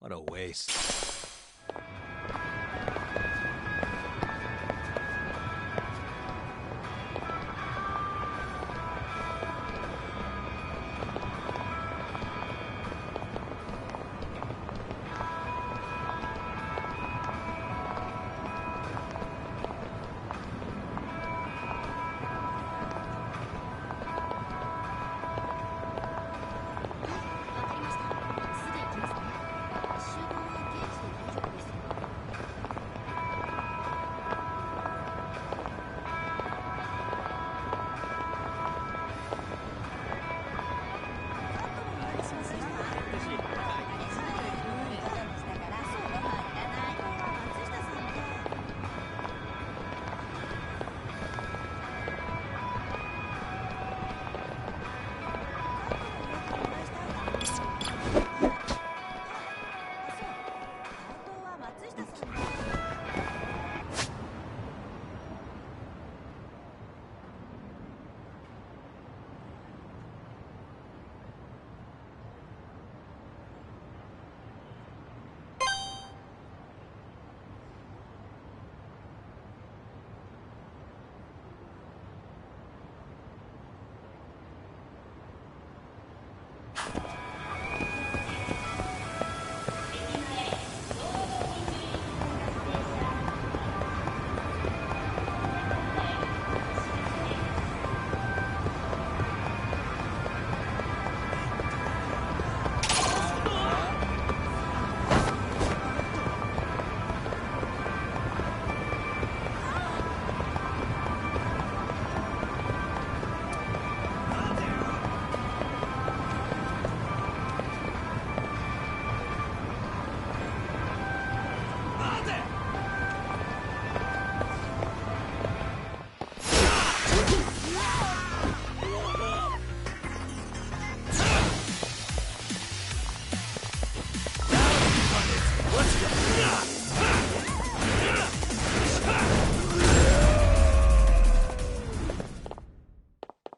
What a waste.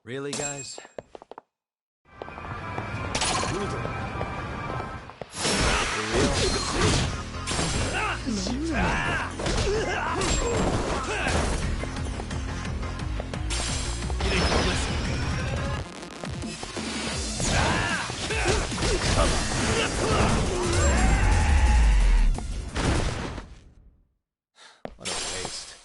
Really, guys? What a waste.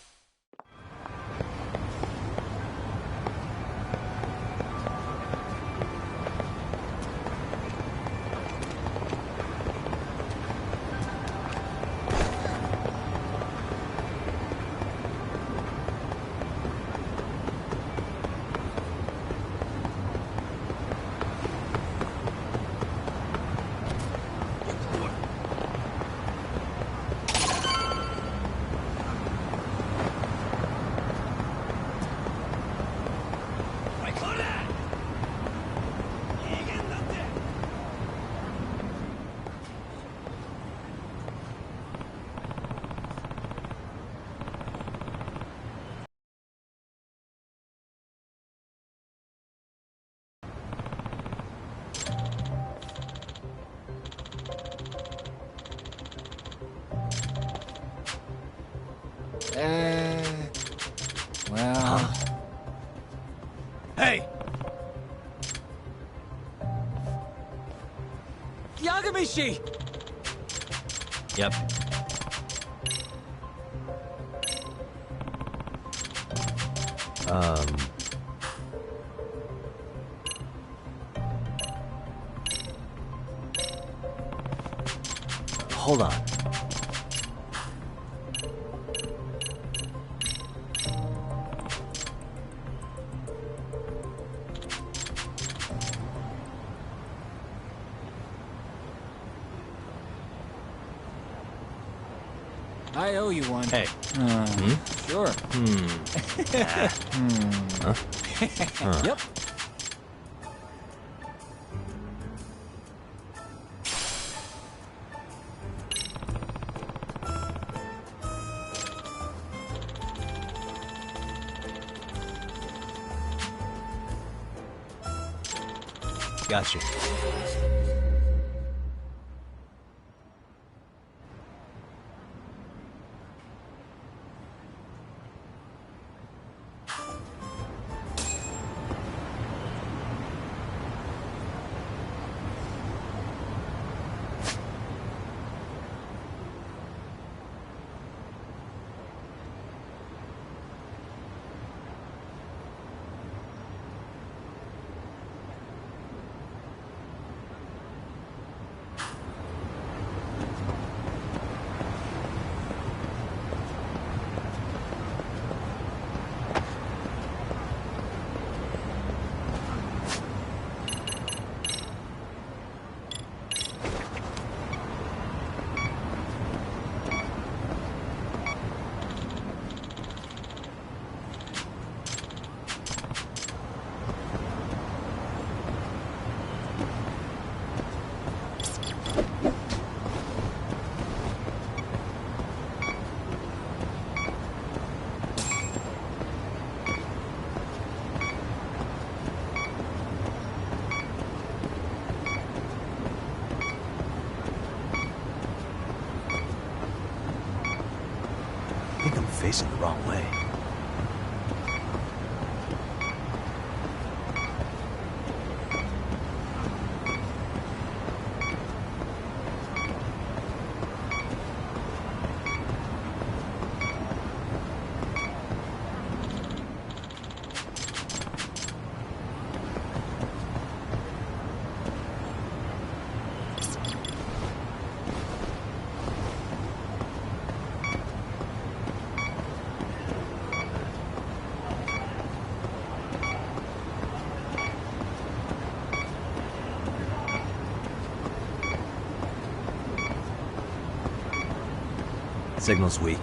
Well... Hey! Yagamishi! Yep. Hold on. I owe you one. Hey. Sure. Yep. Gotcha. facing the wrong way. Signal's weak.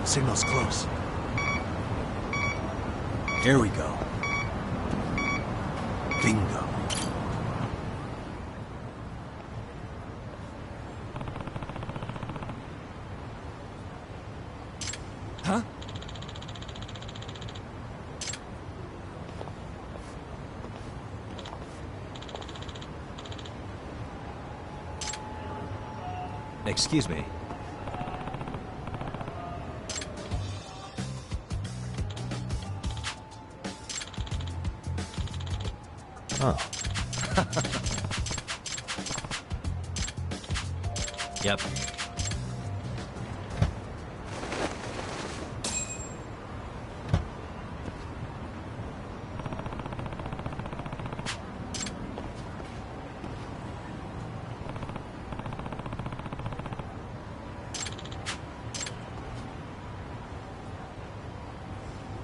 Signal's close. Here we go. Bingo. Huh? Excuse me. Oh. Yep.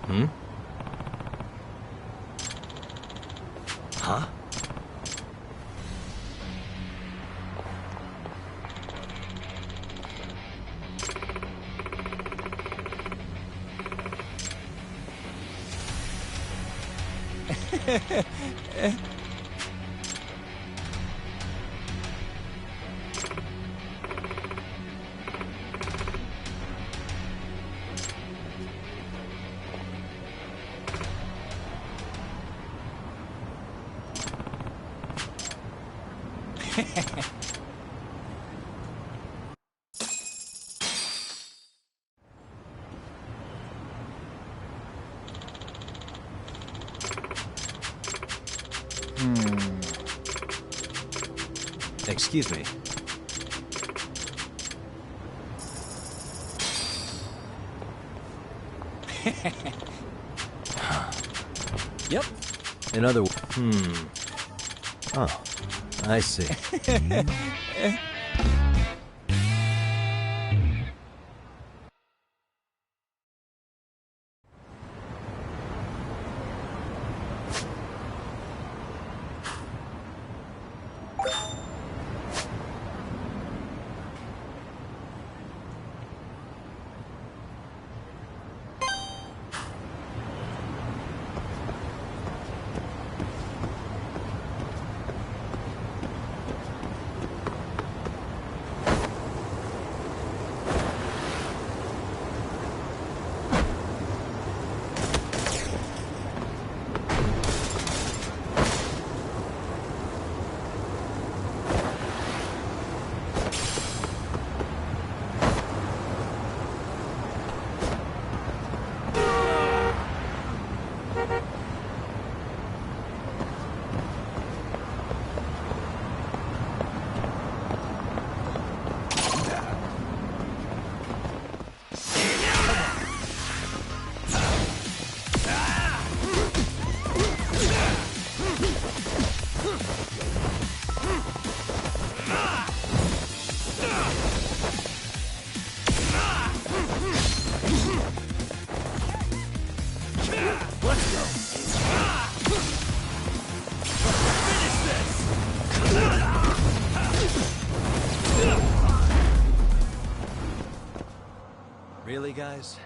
Hmm? Huh? Excuse me. Yep. In other words, Oh, I see. Really, guys?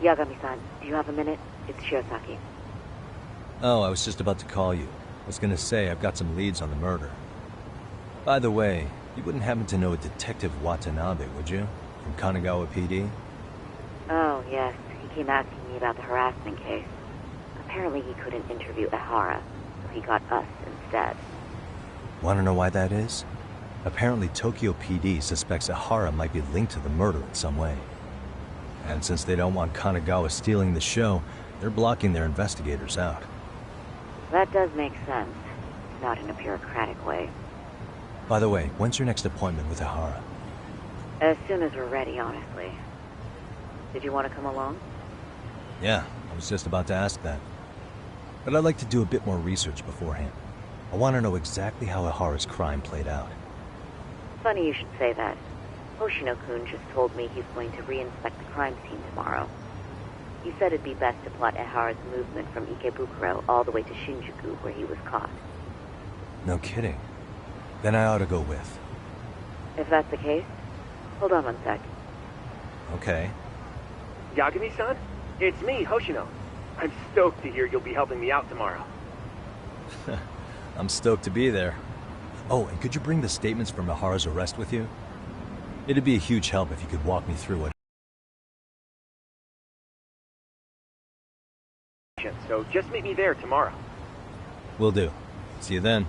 Yagami-san, do you have a minute? It's Shiosaki. Oh, I was just about to call you. I was gonna say I've got some leads on the murder. By the way, you wouldn't happen to know a Detective Watanabe, would you? From Kanagawa PD? Oh, yes. He came asking me about the harassment case. Apparently he couldn't interview Ehara, so he got us instead. Want to know why that is? Apparently Tokyo PD suspects Ehara might be linked to the murder in some way. And since they don't want Kanagawa stealing the show, they're blocking their investigators out. That does make sense. Not in a bureaucratic way. By the way, when's your next appointment with Ehara? As soon as we're ready, honestly. Did you want to come along? Yeah, I was just about to ask that. But I'd like to do a bit more research beforehand. I want to know exactly how Ehara's crime played out. Funny you should say that. Hoshino-kun just told me he's going to re-inspect the crime scene tomorrow. He said it'd be best to plot Ehara's movement from Ikebukuro all the way to Shinjuku, where he was caught. No kidding. Then I ought to go with. If that's the case, hold on one sec. Okay. Yagami-san? It's me, Hoshino. I'm stoked to hear you'll be helping me out tomorrow. I'm stoked to be there. Oh, and could you bring the statements from Ehara's arrest with you? It'd be a huge help if you could walk me through it. So just meet me there tomorrow. Will do. See you then.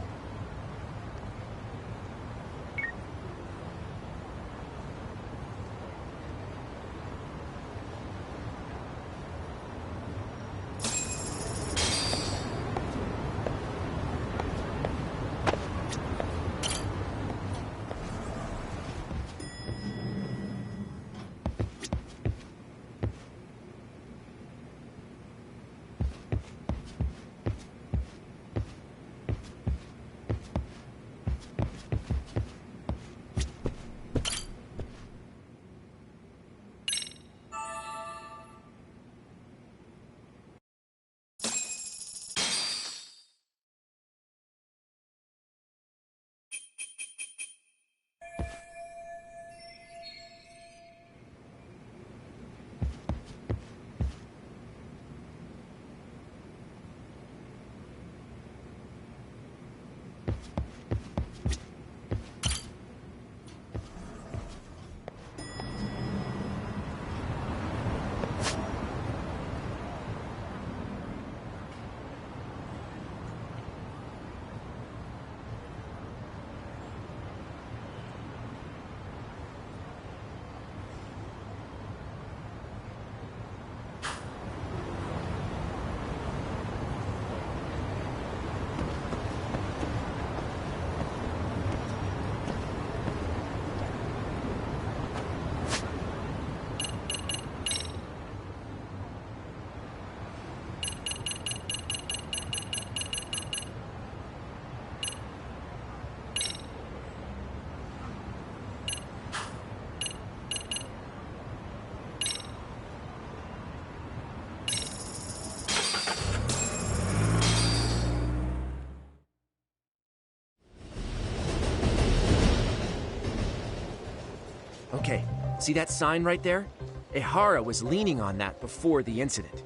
Okay, see that sign right there? Ehara was leaning on that before the incident.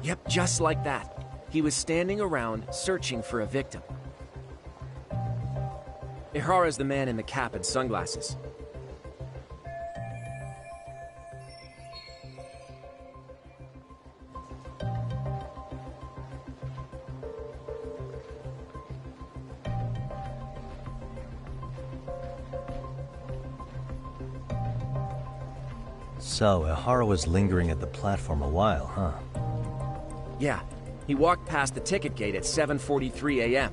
Yep, just like that. He was standing around searching for a victim. Ehara's the man in the cap and sunglasses. So, Ehara was lingering at the platform a while, huh? Yeah, he walked past the ticket gate at 7:43 a.m.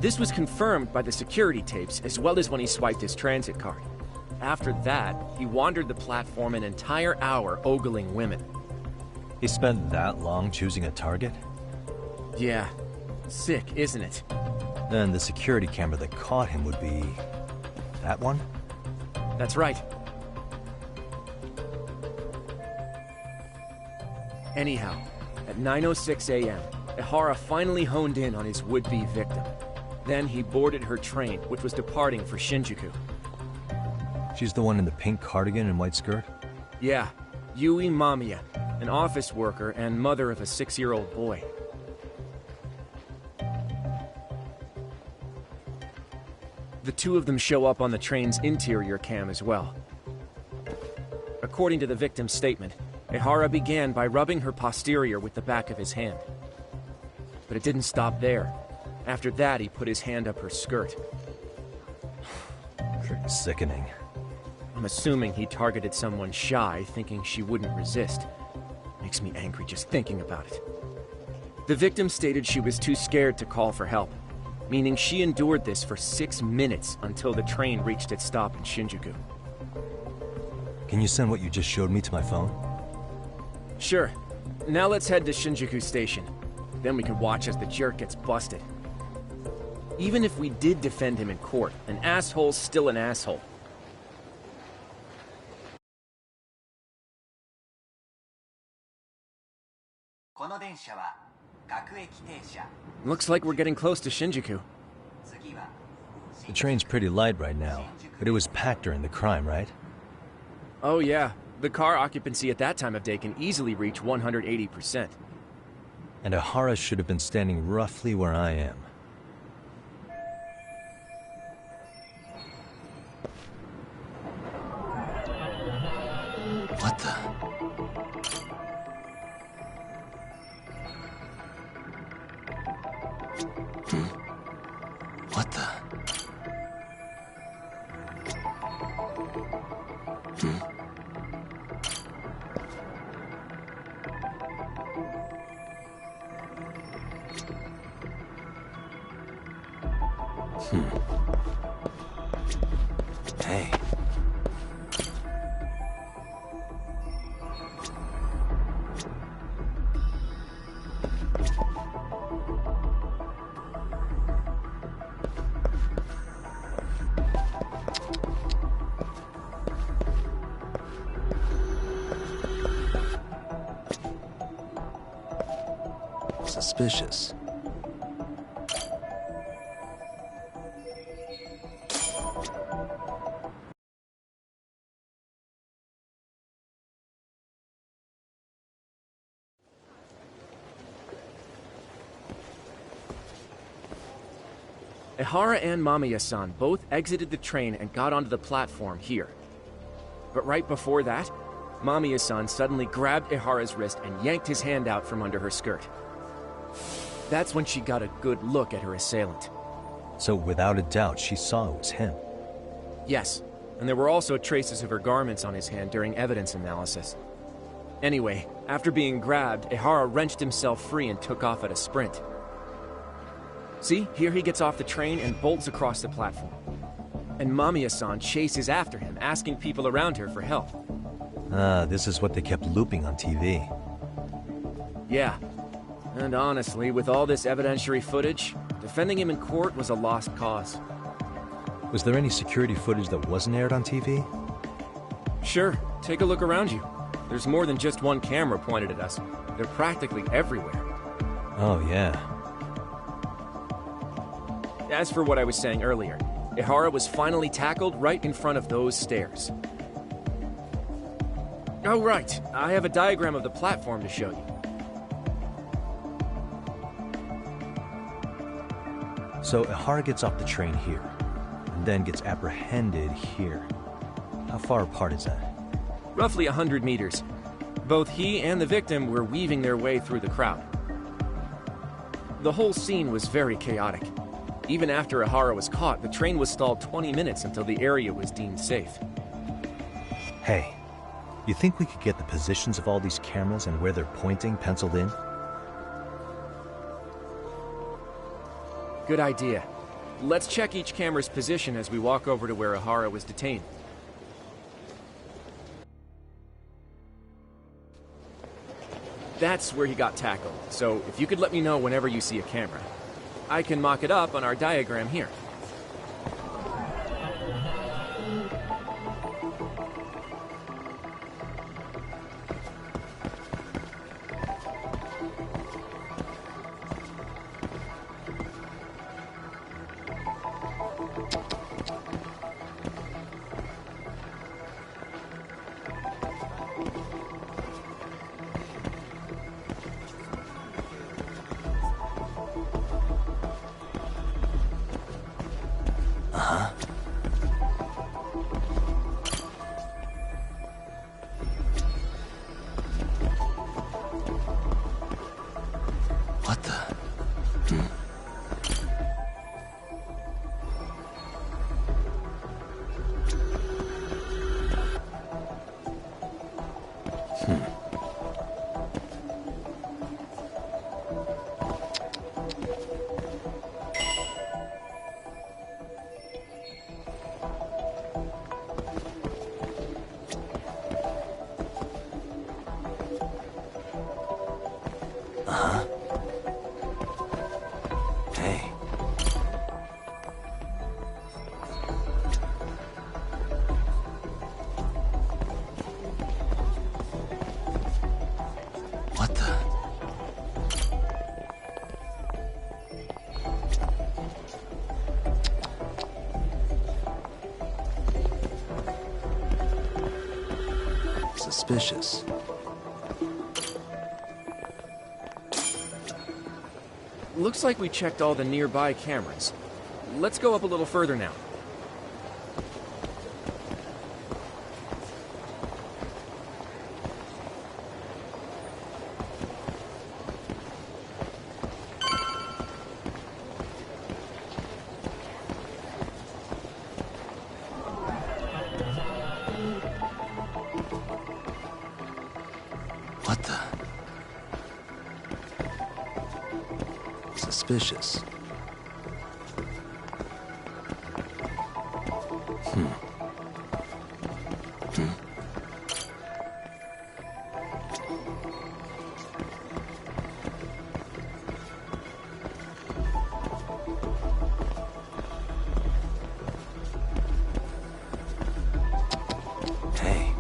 This was confirmed by the security tapes as well as when he swiped his transit card. After that, he wandered the platform an entire hour ogling women. He spent that long choosing a target? Yeah, sick, isn't it? Then the security camera that caught him would be... that one? That's right. Anyhow, at 9:06 a.m., Ehara finally honed in on his would-be victim. Then he boarded her train, which was departing for Shinjuku. She's the one in the pink cardigan and white skirt? Yeah, Yui Mamiya, an office worker and mother of a 6-year-old boy. The two of them show up on the train's interior cam as well. According to the victim's statement, Ehara began by rubbing her posterior with the back of his hand. But it didn't stop there. After that, he put his hand up her skirt. Pretty sickening. I'm assuming he targeted someone shy, thinking she wouldn't resist. Makes me angry just thinking about it. The victim stated she was too scared to call for help, meaning she endured this for 6 minutes until the train reached its stop in Shinjuku. Can you send what you just showed me to my phone? Sure. Now let's head to Shinjuku Station. Then we can watch as the jerk gets busted. Even if we did defend him in court, an asshole's still an asshole. Looks like we're getting close to Shinjuku. The train's pretty light right now, but it was packed during the crime, right? Oh yeah, the car occupancy at that time of day can easily reach 180%. And Ehara should have been standing roughly where I am. What the? What the? Hey. Suspicious. Ehara and Mamiya-san both exited the train and got onto the platform here. But right before that, Mamiya-san suddenly grabbed Ehara's wrist and yanked his hand out from under her skirt. That's when she got a good look at her assailant. So without a doubt, she saw it was him. Yes, and there were also traces of her garments on his hand during evidence analysis. Anyway, after being grabbed, Ehara wrenched himself free and took off at a sprint. See, here he gets off the train and bolts across the platform. And Mamiya-san chases after him, asking people around her for help. Ah, this is what they kept looping on TV. Yeah. And honestly, with all this evidentiary footage, defending him in court was a lost cause. Was there any security footage that wasn't aired on TV? Sure, take a look around you. There's more than just one camera pointed at us. They're practically everywhere. Oh, yeah. As for what I was saying earlier, Ehara was finally tackled right in front of those stairs. Oh, right. I have a diagram of the platform to show you. So Ehara gets off the train here, and then gets apprehended here. How far apart is that? Roughly 100 meters. Both he and the victim were weaving their way through the crowd. The whole scene was very chaotic. Even after Ehara was caught, the train was stalled 20 minutes until the area was deemed safe. Hey, you think we could get the positions of all these cameras and where they're pointing penciled in? Good idea. Let's check each camera's position as we walk over to where Ehara was detained. That's where he got tackled, so if you could let me know whenever you see a camera. I can mock it up on our diagram here. Suspicious. Looks like we checked all the nearby cameras. Let's go up a little further now. What the? Suspicious. Hey.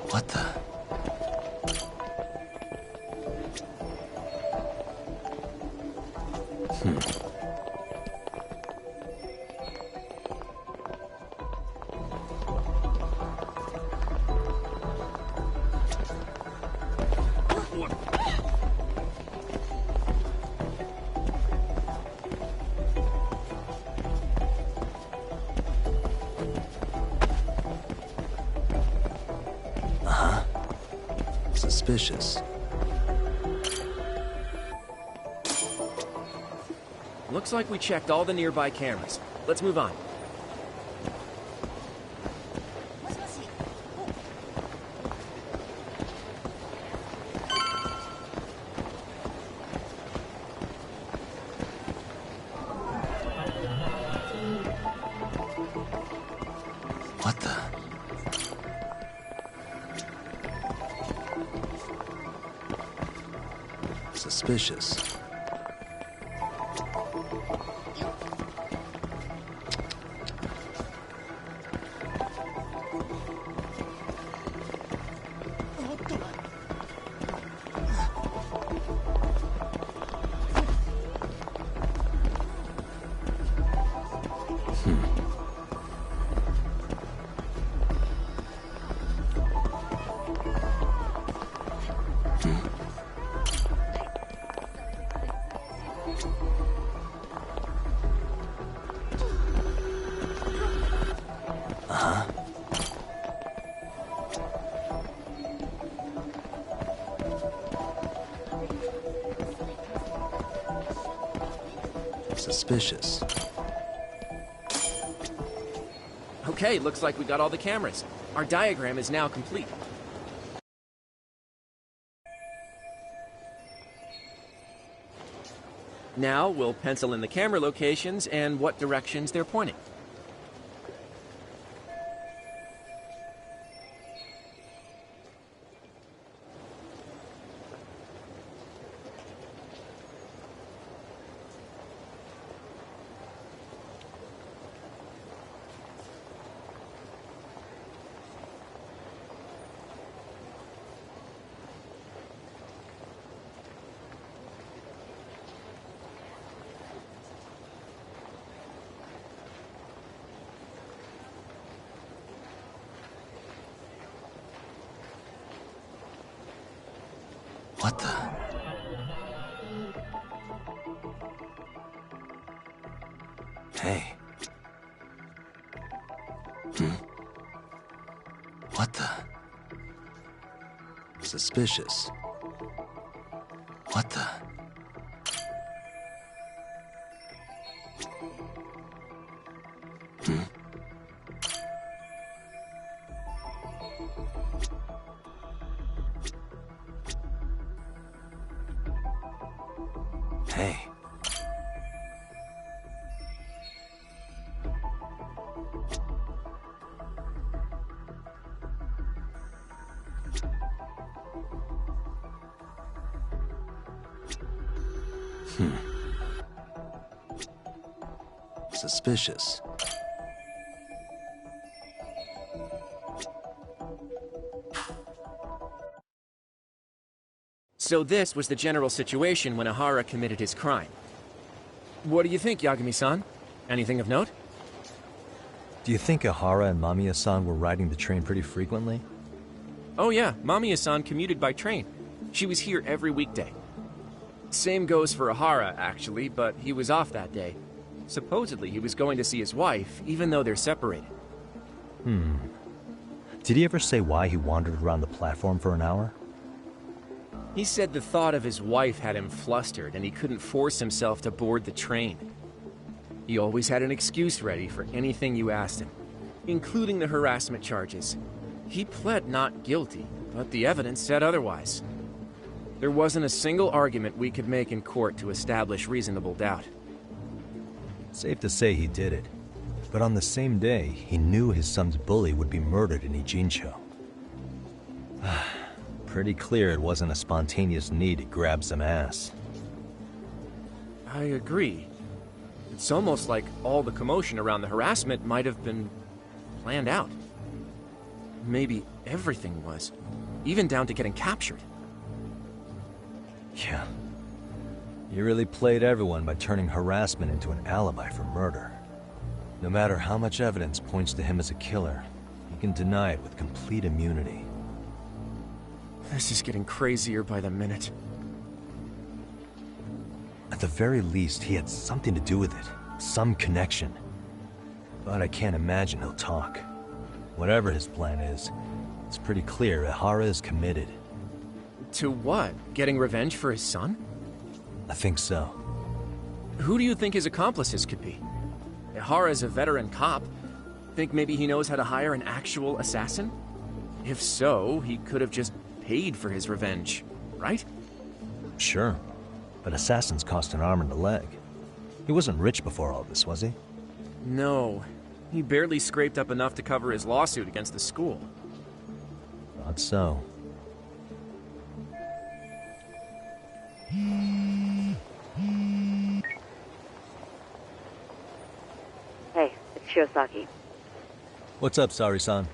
What the? Suspicious. Looks like we checked all the nearby cameras. Let's move on. What the? Suspicious. Suspicious. Okay, looks like we got all the cameras. Our diagram is now complete. Now we'll pencil in the camera locations and what directions they're pointing. What the? Hey. What the? Suspicious. What the? Hey. Suspicious. So this was the general situation when Ihara committed his crime. What do you think, Yagami-san? Anything of note? Do you think Ihara and Mamiya-san were riding the train pretty frequently? Oh yeah, Mamiya-san commuted by train. She was here every weekday. Same goes for Ihara, actually, but he was off that day. Supposedly he was going to see his wife, even though they're separated. Did he ever say why he wandered around the platform for an hour? He said the thought of his wife had him flustered and he couldn't force himself to board the train. He always had an excuse ready for anything you asked him, including the harassment charges. He pled not guilty, but the evidence said otherwise. There wasn't a single argument we could make in court to establish reasonable doubt. Safe to say he did it. But on the same day, he knew his son's bully would be murdered in Ijincho. Pretty clear it wasn't a spontaneous need to grab some ass. I agree. It's almost like all the commotion around the harassment might have been planned out. Maybe everything was, even down to getting captured. Yeah. He really played everyone by turning harassment into an alibi for murder. No matter how much evidence points to him as a killer, he can deny it with complete immunity. This is getting crazier by the minute. At the very least, he had something to do with it. Some connection. But I can't imagine he'll talk. Whatever his plan is, it's pretty clear Ihara is committed. To what? Getting revenge for his son? I think so. Who do you think his accomplices could be? Ihara is a veteran cop. Think maybe he knows how to hire an actual assassin? If so, he could have just paid for his revenge, right? Sure. But assassins cost an arm and a leg. He wasn't rich before all this, was he? No. He barely scraped up enough to cover his lawsuit against the school. Not so. Hey, it's Shirosaki. What's up, Sari-san?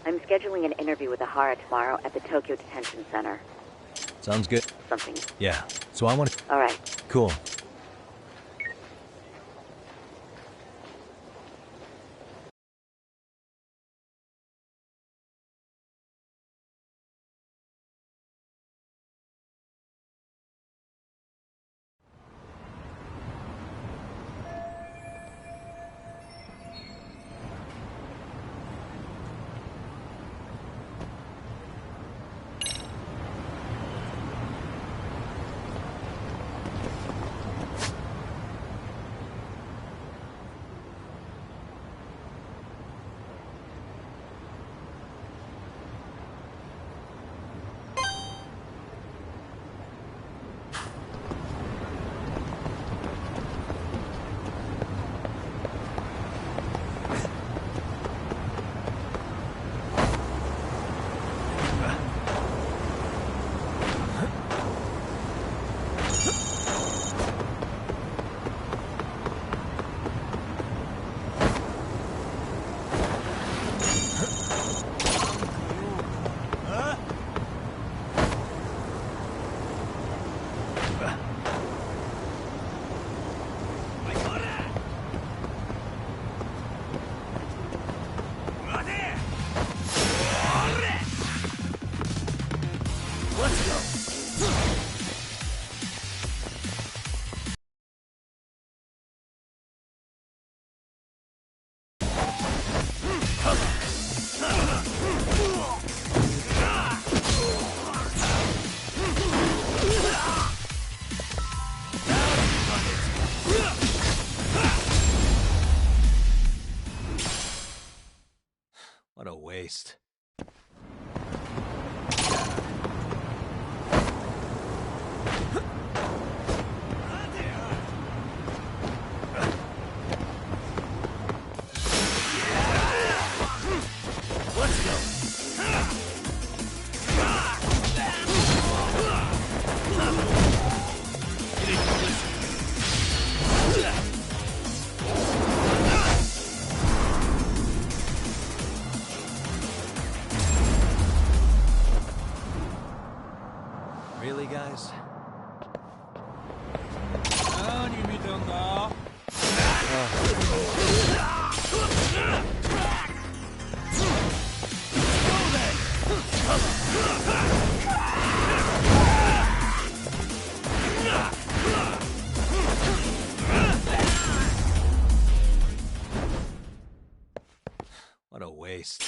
I'm scheduling an interview with Ihara tomorrow at the Tokyo Detention Center. Sounds good. Something. Yeah. So I want to... All right. Cool. What a waste. Really, guys? What a waste.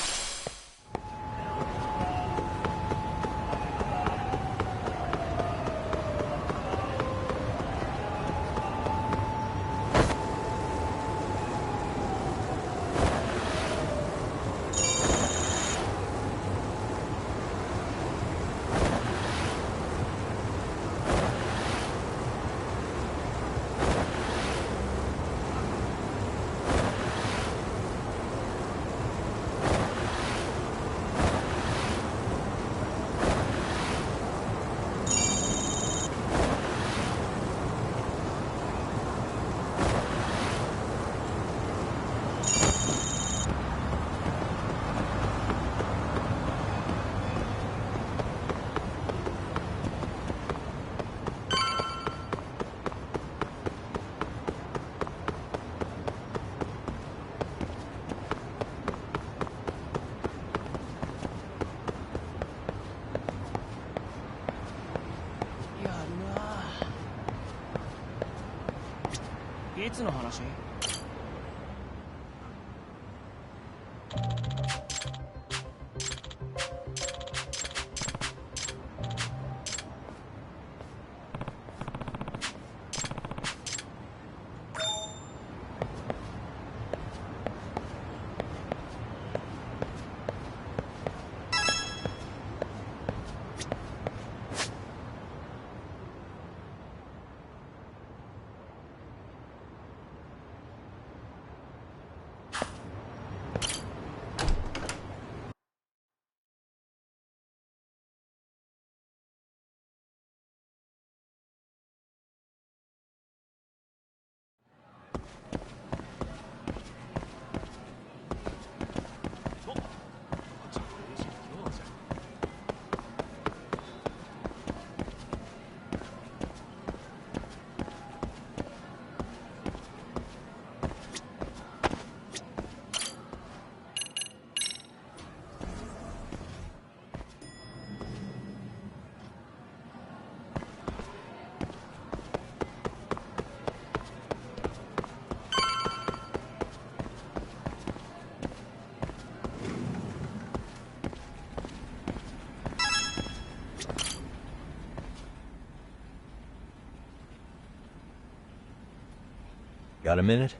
Got a minute?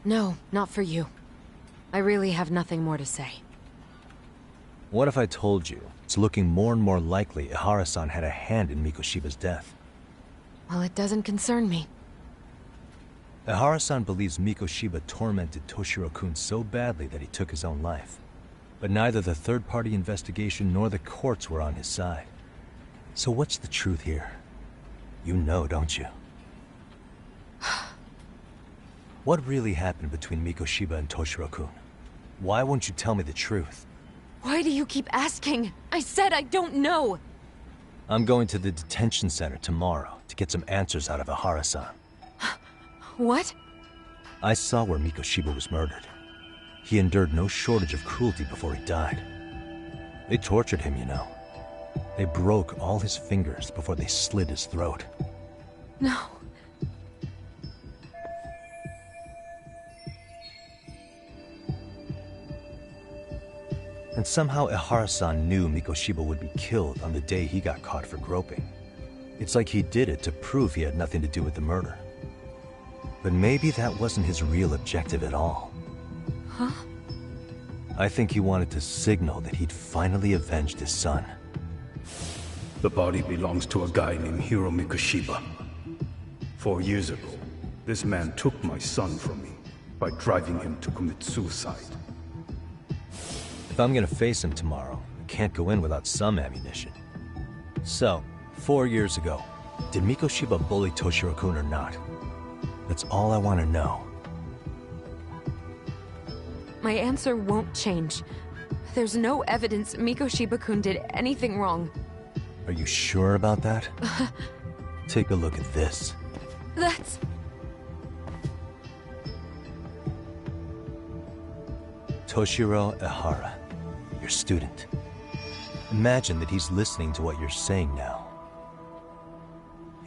No, not for you. I really have nothing more to say. What if I told you it's looking more and more likely Ihara-san had a hand in Mikoshiba's death? Well, it doesn't concern me. Ihara-san believes Mikoshiba tormented Toshiro-kun so badly that he took his own life. But neither the third-party investigation nor the courts were on his side. So what's the truth here? You know, don't you? What really happened between Mikoshiba and Toshiro-kun? Why won't you tell me the truth? Why do you keep asking? I said I don't know! I'm going to the detention center tomorrow to get some answers out of Ihara-san. What? I saw where Mikoshiba was murdered. He endured no shortage of cruelty before he died. They tortured him, you know. They broke all his fingers before they slit his throat. No. And somehow Ihara-san knew Mikoshiba would be killed on the day he got caught for groping. It's like he did it to prove he had nothing to do with the murder. But maybe that wasn't his real objective at all. Huh? I think he wanted to signal that he'd finally avenged his son. The body belongs to a guy named Hiro Mikoshiba. 4 years ago, this man took my son from me by driving him to commit suicide. If I'm gonna face him tomorrow, I can't go in without some ammunition. So, 4 years ago, did Mikoshiba bully Toshiro-kun or not? That's all I want to know. My answer won't change. There's no evidence Mikoshiba-kun did anything wrong. Are you sure about that? Take a look at this. That's... Toshiro Ehara, your student. Imagine that he's listening to what you're saying now.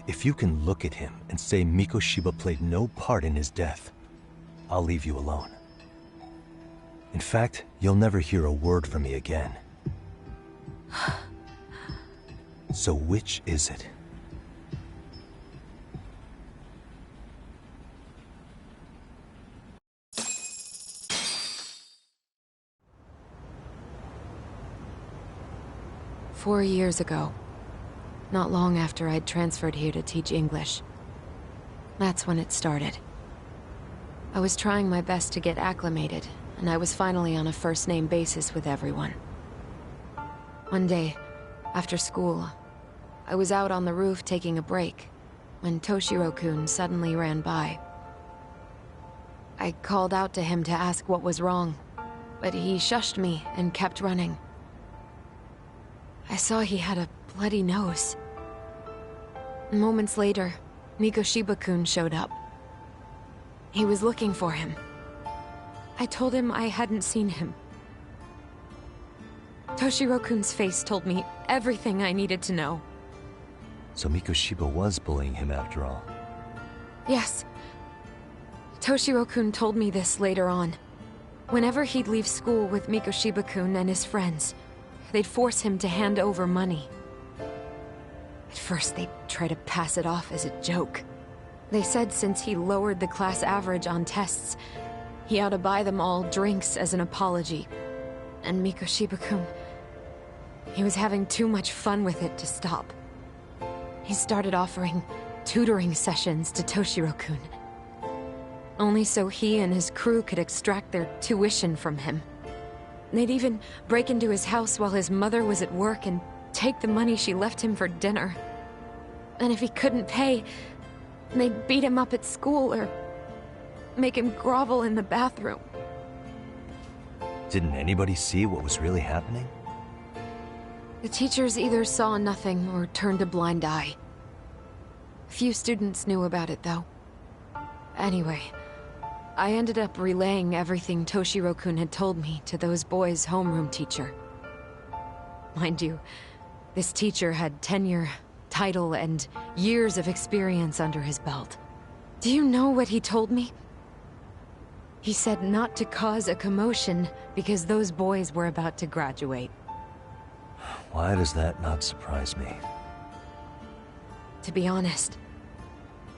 If you can look at him and say Mikoshiba played no part in his death, I'll leave you alone. In fact, you'll never hear a word from me again. So which is it? "4 years ago, not long after I'd transferred here to teach English. That's when it started. I was trying my best to get acclimated, and I was finally on a first-name basis with everyone. One day, after school, I was out on the roof taking a break, when Toshiro-kun suddenly ran by. I called out to him to ask what was wrong, but he shushed me and kept running. I saw he had a bloody nose. Moments later, Mikoshiba-kun showed up. He was looking for him. I told him I hadn't seen him. Toshiro-kun's face told me everything I needed to know. So Mikoshiba was bullying him after all. Yes. Toshiro-kun told me this later on. Whenever he'd leave school with Mikoshiba-kun and his friends, they'd force him to hand over money. At first, they'd try to pass it off as a joke. They said since he lowered the class average on tests, he ought to buy them all drinks as an apology. And Mikoshiba-kun, he was having too much fun with it to stop. He started offering tutoring sessions to Toshiro-kun. Only so he and his crew could extract their tuition from him. They'd even break into his house while his mother was at work and take the money she left him for dinner. And if he couldn't pay, they'd beat him up at school or make him grovel in the bathroom. Didn't anybody see what was really happening? The teachers either saw nothing or turned a blind eye. Few students knew about it, though. Anyway, I ended up relaying everything Toshiro-kun had told me to those boys' homeroom teacher. Mind you, this teacher had tenure, title, and years of experience under his belt. Do you know what he told me? He said not to cause a commotion because those boys were about to graduate. Why does that not surprise me? To be honest,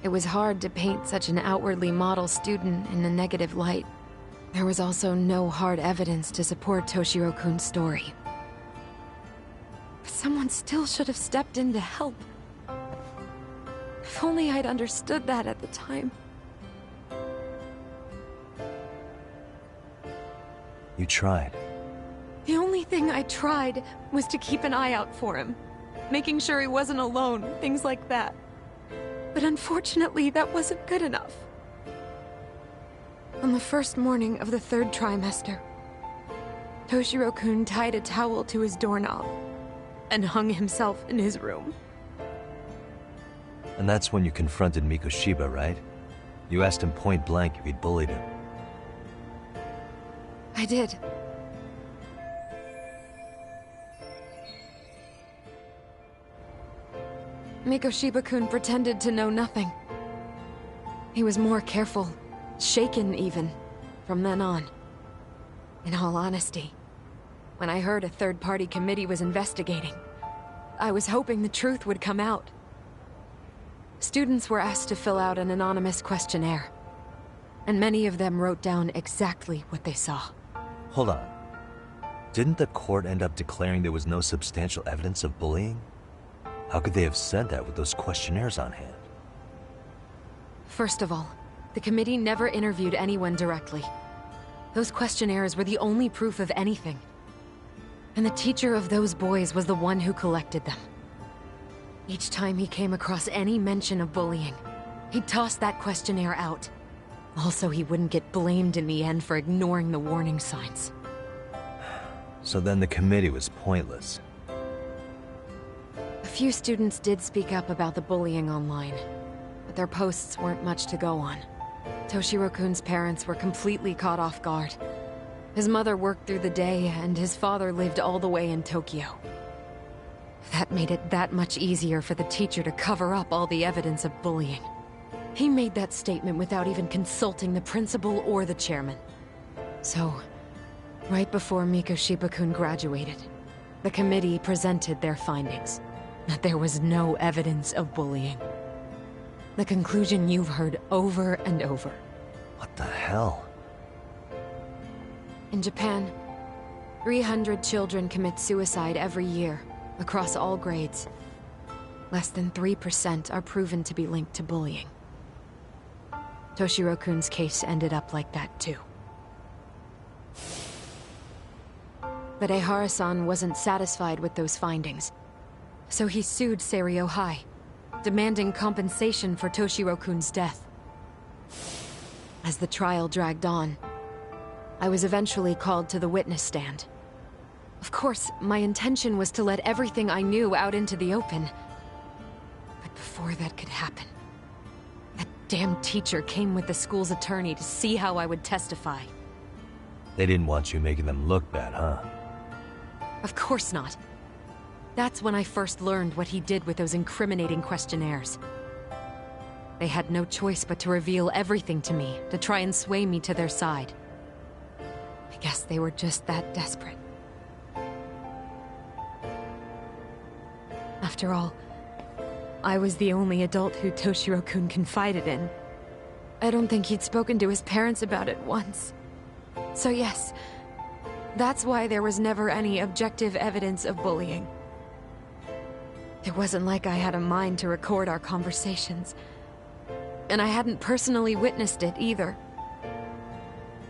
it was hard to paint such an outwardly model student in a negative light. There was also no hard evidence to support Toshiro-kun's story. But someone still should have stepped in to help. If only I'd understood that at the time. You tried. The only thing I tried was to keep an eye out for him, making sure he wasn't alone, things like that. But unfortunately, that wasn't good enough. On the first morning of the 3rd trimester, Toshiro-kun tied a towel to his doorknob and hung himself in his room. And that's when you confronted Mikoshiba, right? You asked him point blank if he'd bullied him. I did. Mikoshiba-kun pretended to know nothing. He was more careful, shaken even, from then on. In all honesty, when I heard a third-party committee was investigating, I was hoping the truth would come out. Students were asked to fill out an anonymous questionnaire, and many of them wrote down exactly what they saw. Hold on. Didn't the court end up declaring there was no substantial evidence of bullying? How could they have said that with those questionnaires on hand? First of all, the committee never interviewed anyone directly. Those questionnaires were the only proof of anything. And the teacher of those boys was the one who collected them. Each time he came across any mention of bullying, he'd toss that questionnaire out. Also, he wouldn't get blamed in the end for ignoring the warning signs. So then the committee was pointless. A few students did speak up about the bullying online, but their posts weren't much to go on. Toshiro-kun's parents were completely caught off guard. His mother worked through the day, and his father lived all the way in Tokyo. That made it that much easier for the teacher to cover up all the evidence of bullying. He made that statement without even consulting the principal or the chairman. So, right before Mikoshiba-kun graduated, the committee presented their findings, that there was no evidence of bullying. The conclusion you've heard over and over. What the hell? In Japan, 300 children commit suicide every year, across all grades. Less than 3% are proven to be linked to bullying. Toshiro-kun's case ended up like that too. But Ehara-san wasn't satisfied with those findings, so he sued Seiryo High, demanding compensation for Toshiro-kun's death. As the trial dragged on, I was eventually called to the witness stand. Of course, my intention was to let everything I knew out into the open. But before that could happen, that damn teacher came with the school's attorney to see how I would testify. They didn't want you making them look bad, huh? Of course not. That's when I first learned what he did with those incriminating questionnaires. They had no choice but to reveal everything to me, to try and sway me to their side. I guess they were just that desperate. After all, I was the only adult who Toshiro-kun confided in. I don't think he'd spoken to his parents about it once. So yes, that's why there was never any objective evidence of bullying. It wasn't like I had a mind to record our conversations. And I hadn't personally witnessed it either.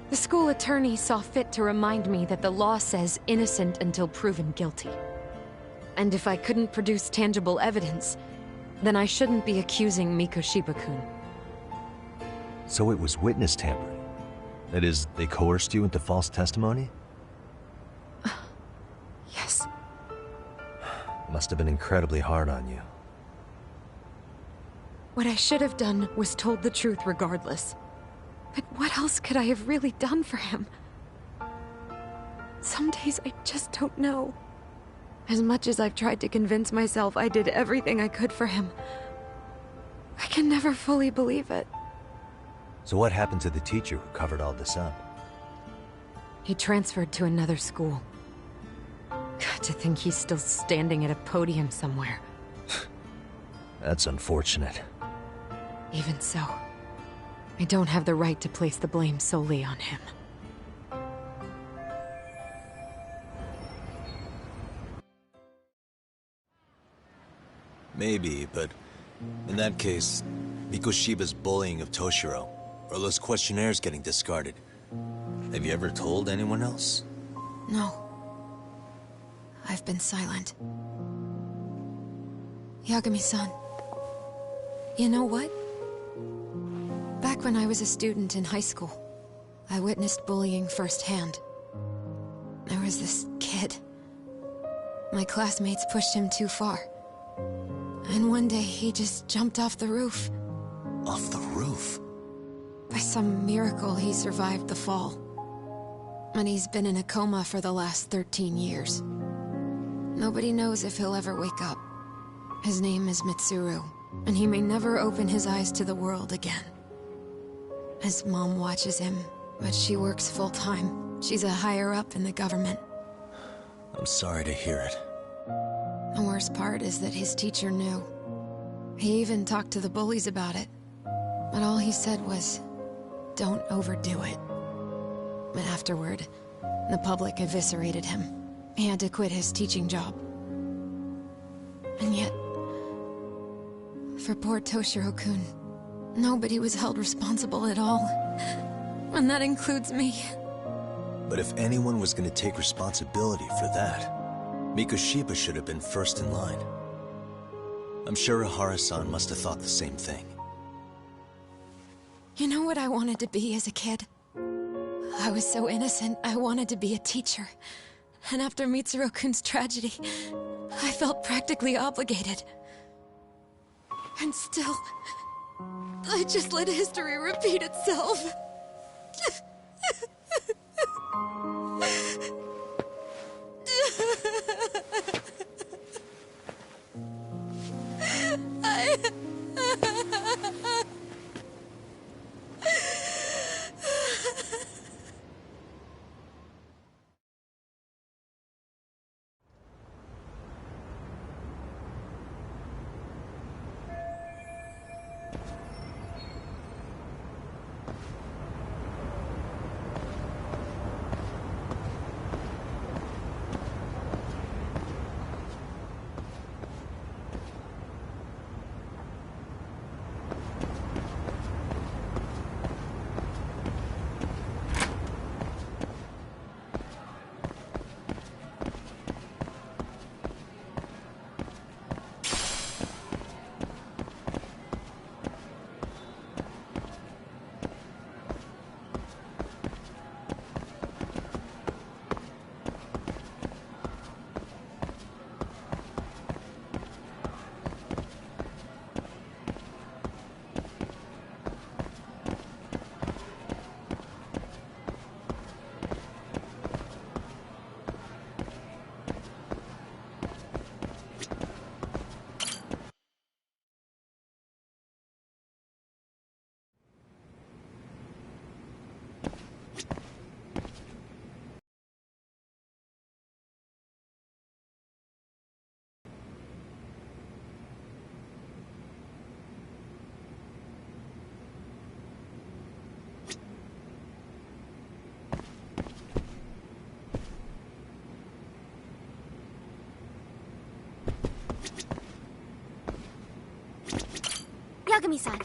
The school attorney saw fit to remind me that the law says innocent until proven guilty. And if I couldn't produce tangible evidence, then I shouldn't be accusing Mikoshiba-kun. So it was witness tampering? That is, they coerced you into false testimony? Yes. Must have been incredibly hard on you. What I should have done was told the truth regardless. But what else could I have really done for him? Some days I just don't know. As much as I've tried to convince myself I did everything I could for him, I can never fully believe it. So what happened to the teacher who covered all this up? He transferred to another school. God, to think he's still standing at a podium somewhere. That's unfortunate. Even so, I don't have the right to place the blame solely on him. Maybe, but in that case, Mikoshiba's bullying of Toshiro, or those questionnaires getting discarded. Have you ever told anyone else? No. I've been silent. Yagami-san, you know what? Back when I was a student in high school, I witnessed bullying firsthand. There was this kid. My classmates pushed him too far. And one day he just jumped off the roof. Off the roof? By some miracle, he survived the fall. And he's been in a coma for the last 13 years. Nobody knows if he'll ever wake up. His name is Mitsuru, and he may never open his eyes to the world again. His mom watches him, but she works full-time. She's a higher-up in the government. I'm sorry to hear it. The worst part is that his teacher knew. He even talked to the bullies about it. But all he said was, don't overdo it. But afterward, the public eviscerated him. He had to quit his teaching job. And yet, for poor Toshiro-kun, nobody was held responsible at all. And that includes me. But if anyone was going to take responsibility for that, Mikoshiba should have been first in line. I'm sure Ehara-san must have thought the same thing. You know what I wanted to be as a kid? I was so innocent, I wanted to be a teacher. And after Mitsuru-kun's tragedy, I felt practically obligated. And still, I just let history repeat itself. Yagami-san.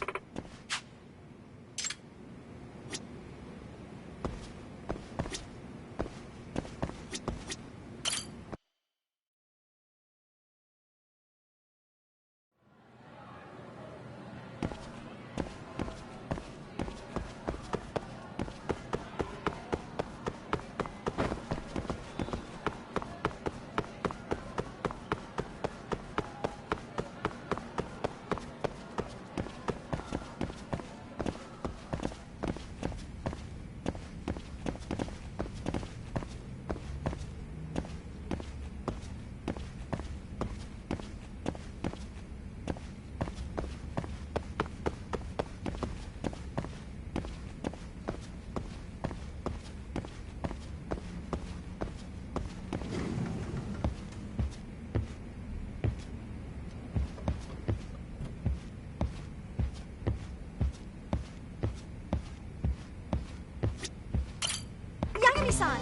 Yagami-san!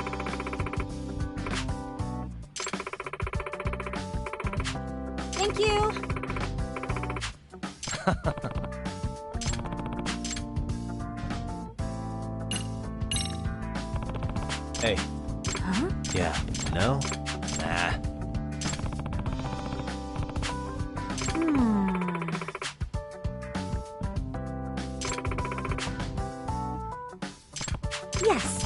Thank you! Hey. Huh? Yeah. No? Nah. Yes.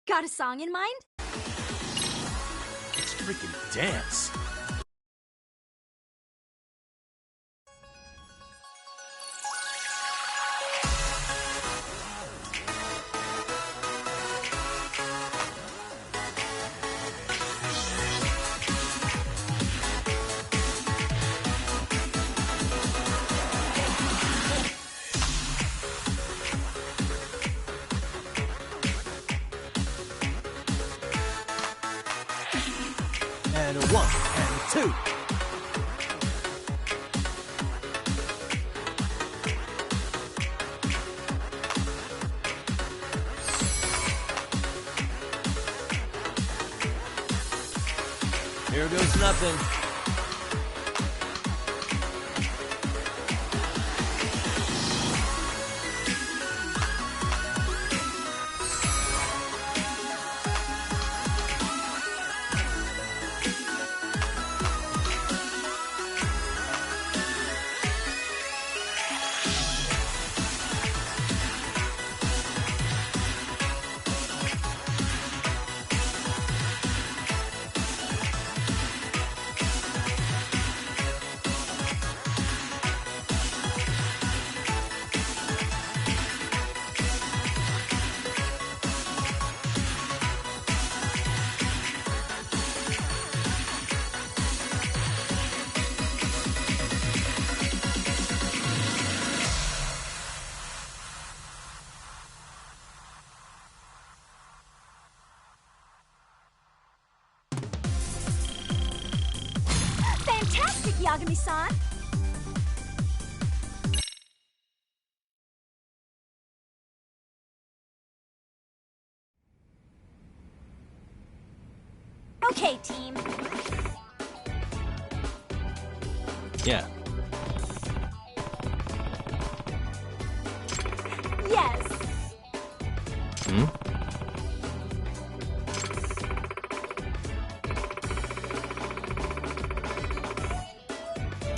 Got a song in mind? Let's freaking dance. And a 1 and a 2. Here goes nothing. Yagami-san? Okay, team. Yeah. Yes. Hmm?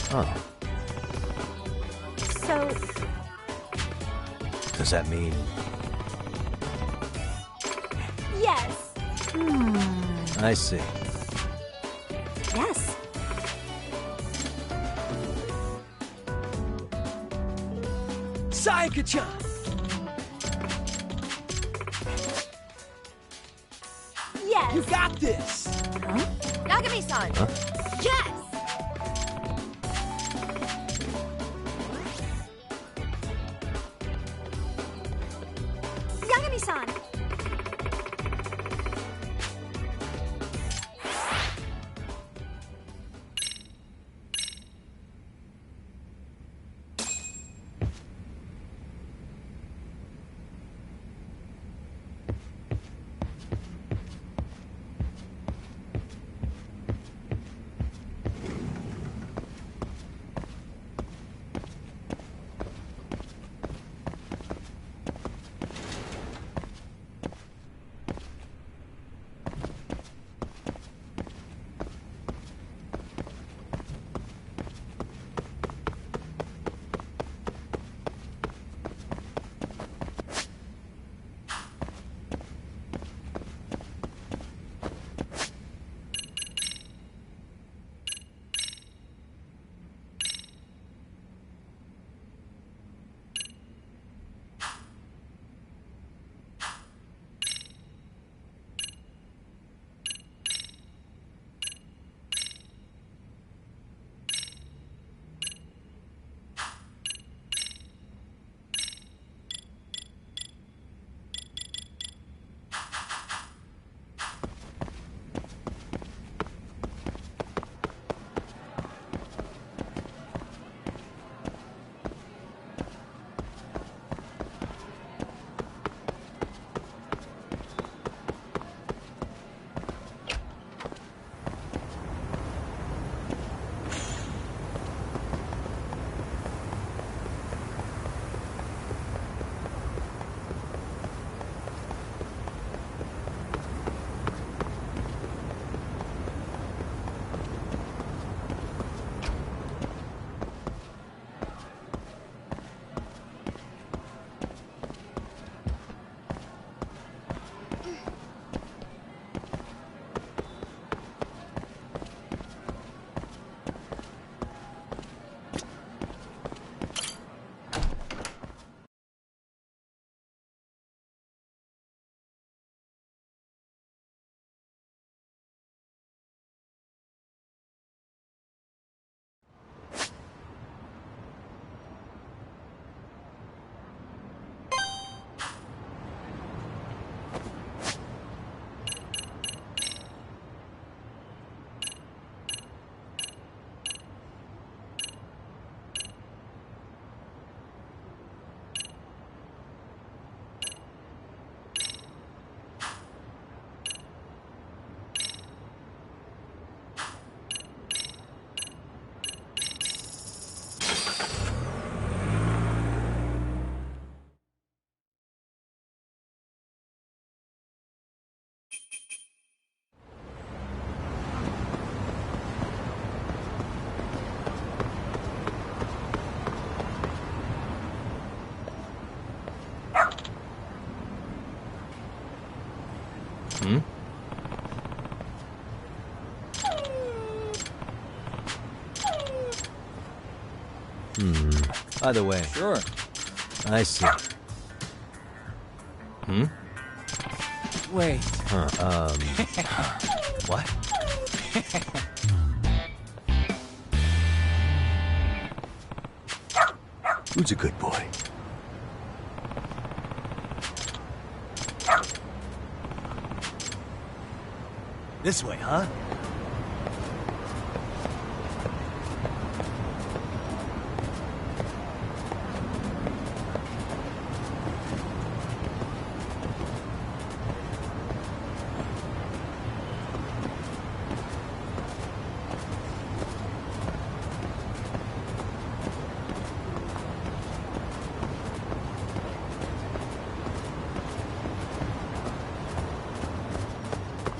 Oh. So, Does that mean... yes. I see. Yes. Sayaka-chan! Yes. You got this! Yagami-san. Huh? Yes. Yagami-san. Hmm? By the way, Sure. I see. Hmm? Wait. What? Who's a good boy? This way, huh?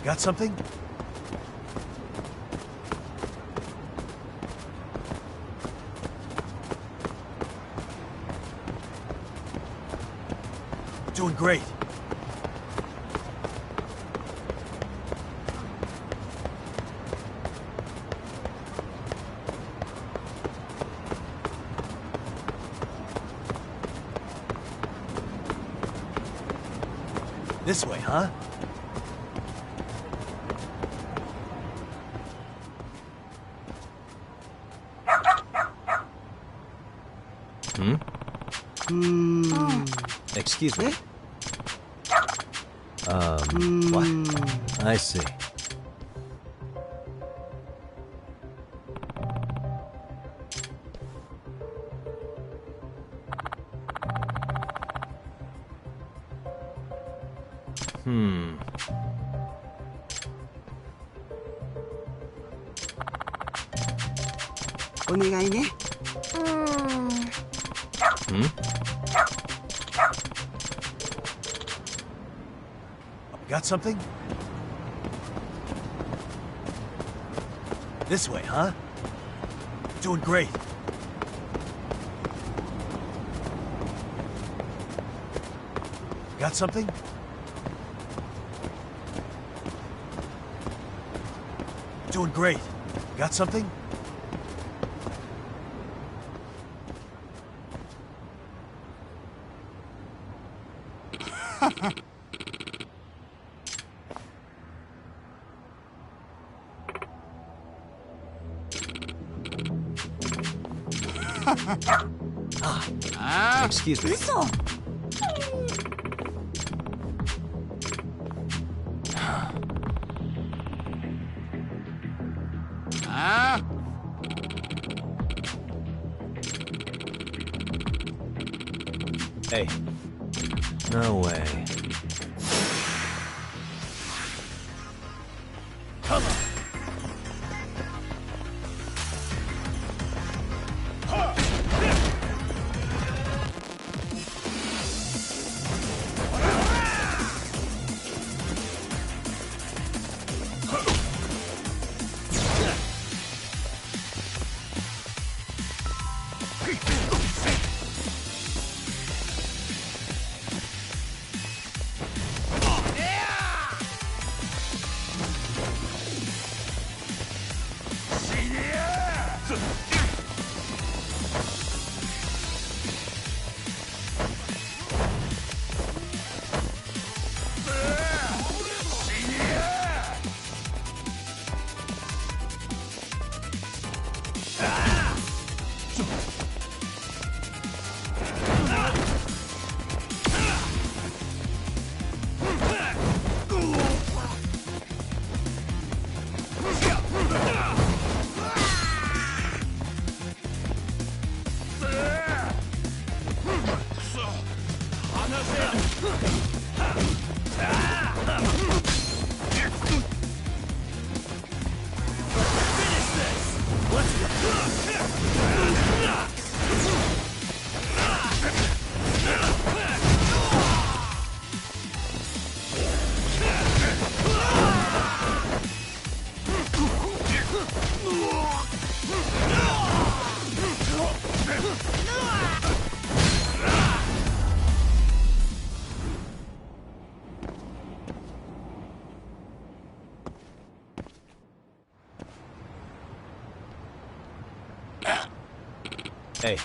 Got something? Doing great. This way, huh? Excuse me. What? I see. Got something? This way, huh? Doing great. Got something? Doing great. Got something? Excuse me. Hey. No way. Come on. Hey.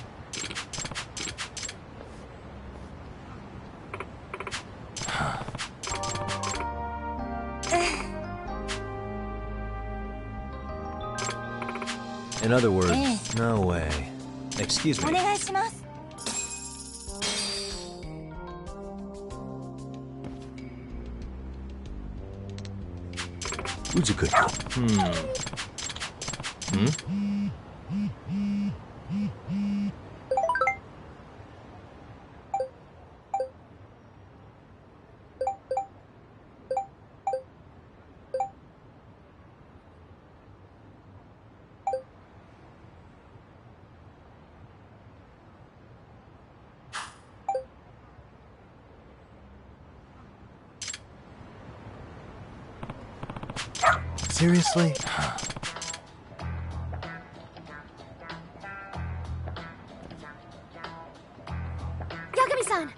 In other words, no way. Excuse me. お願いします。 Uzukuto. Seriously? Yagami-san!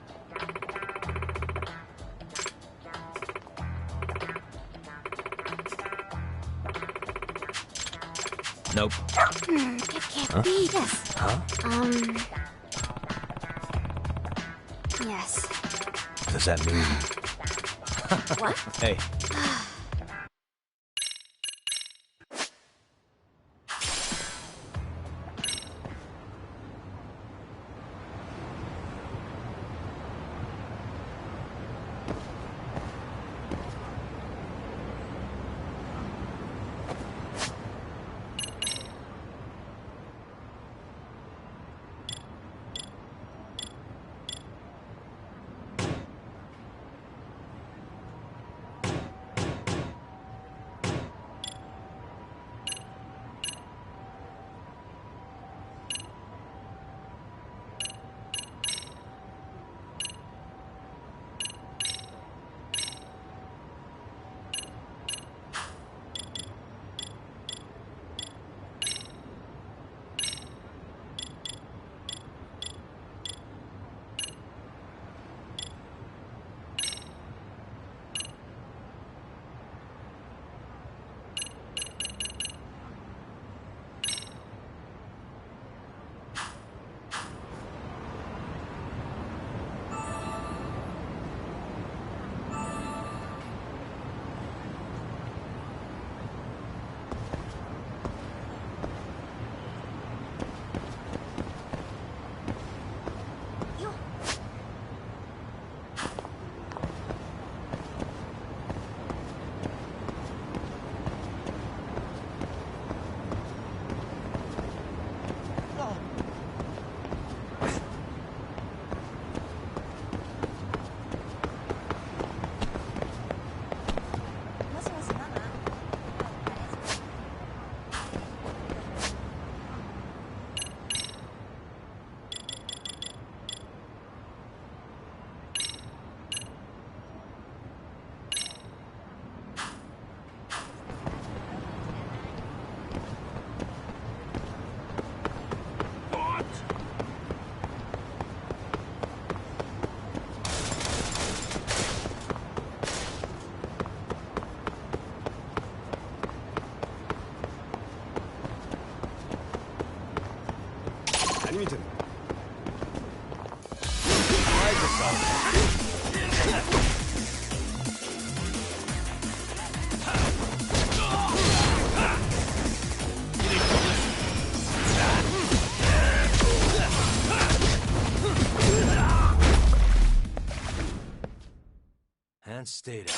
Nope. It can't be. Yes. Huh? Yes. Does that mean... What? Hey. And stay down.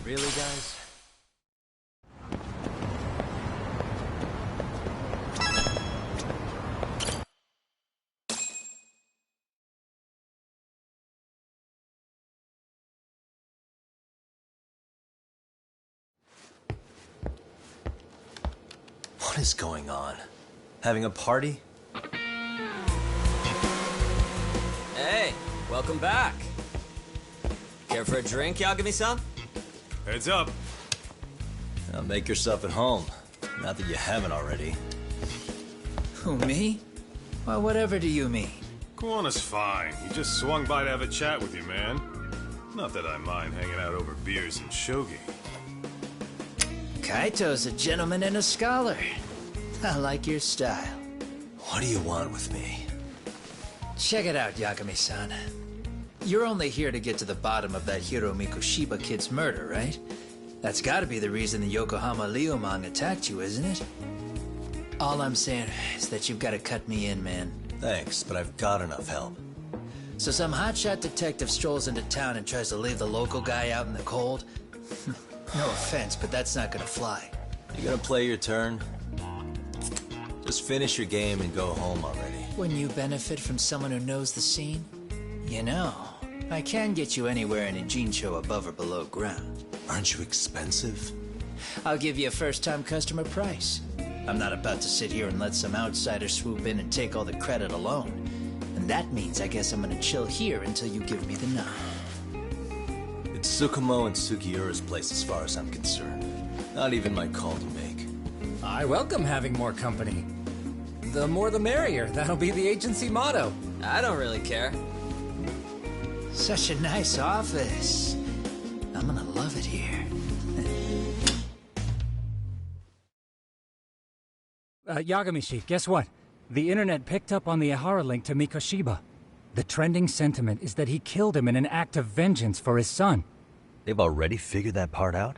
Really, guys? What is going on? Having a party? Hey, welcome back. Care for a drink, Yagami-san? Heads up. Now make yourself at home. Not that you haven't already. Who, me? Well, whatever do you mean? Kuwana's fine. He just swung by to have a chat with you, man. Not that I mind hanging out over beers and shogi. Kaito's a gentleman and a scholar. I like your style. What do you want with me? Check it out, Yagami-san. You're only here to get to the bottom of that Hiro Mikoshiba kid's murder, right? That's gotta be the reason the Yokohama Liumang attacked you, isn't it? All I'm saying is that you've gotta cut me in, man. Thanks, but I've got enough help. So some hotshot detective strolls into town and tries to leave the local guy out in the cold? No offense, but that's not gonna fly. You gonna play your turn? Just finish your game and go home already. Wouldn't you benefit from someone who knows the scene? You know, I can get you anywhere in a Ijincho above or below ground. Aren't you expensive? I'll give you a first-time customer price. I'm not about to sit here and let some outsider swoop in and take all the credit alone. And that means I guess I'm gonna chill here until you give me the nod. It's Tsukumo and Sugiura's place as far as I'm concerned. Not even my call to make. I welcome having more company. The more the merrier. That'll be the agency motto. I don't really care. Such a nice office. I'm gonna love it here. Yagamishi, guess what? The internet picked up on the Ehara link to Mikoshiba. The trending sentiment is that he killed him in an act of vengeance for his son. They've already figured that part out?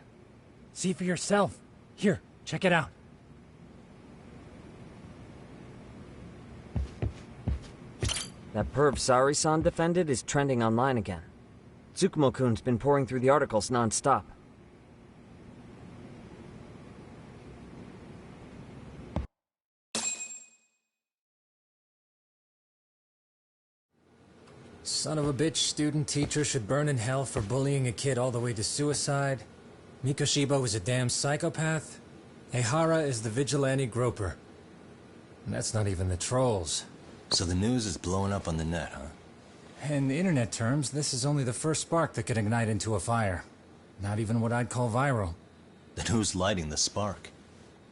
See for yourself. Here, check it out. That perv Sari-san defended is trending online again. Tsukumo-kun's been pouring through the articles non-stop. Son of a bitch student teacher should burn in hell for bullying a kid all the way to suicide. Mikoshiba was a damn psychopath. Ehara is the vigilante groper. And that's not even the trolls. So the news is blowing up on the net, huh? In internet terms, this is only the first spark that could ignite into a fire. Not even what I'd call viral. Then who's lighting the spark?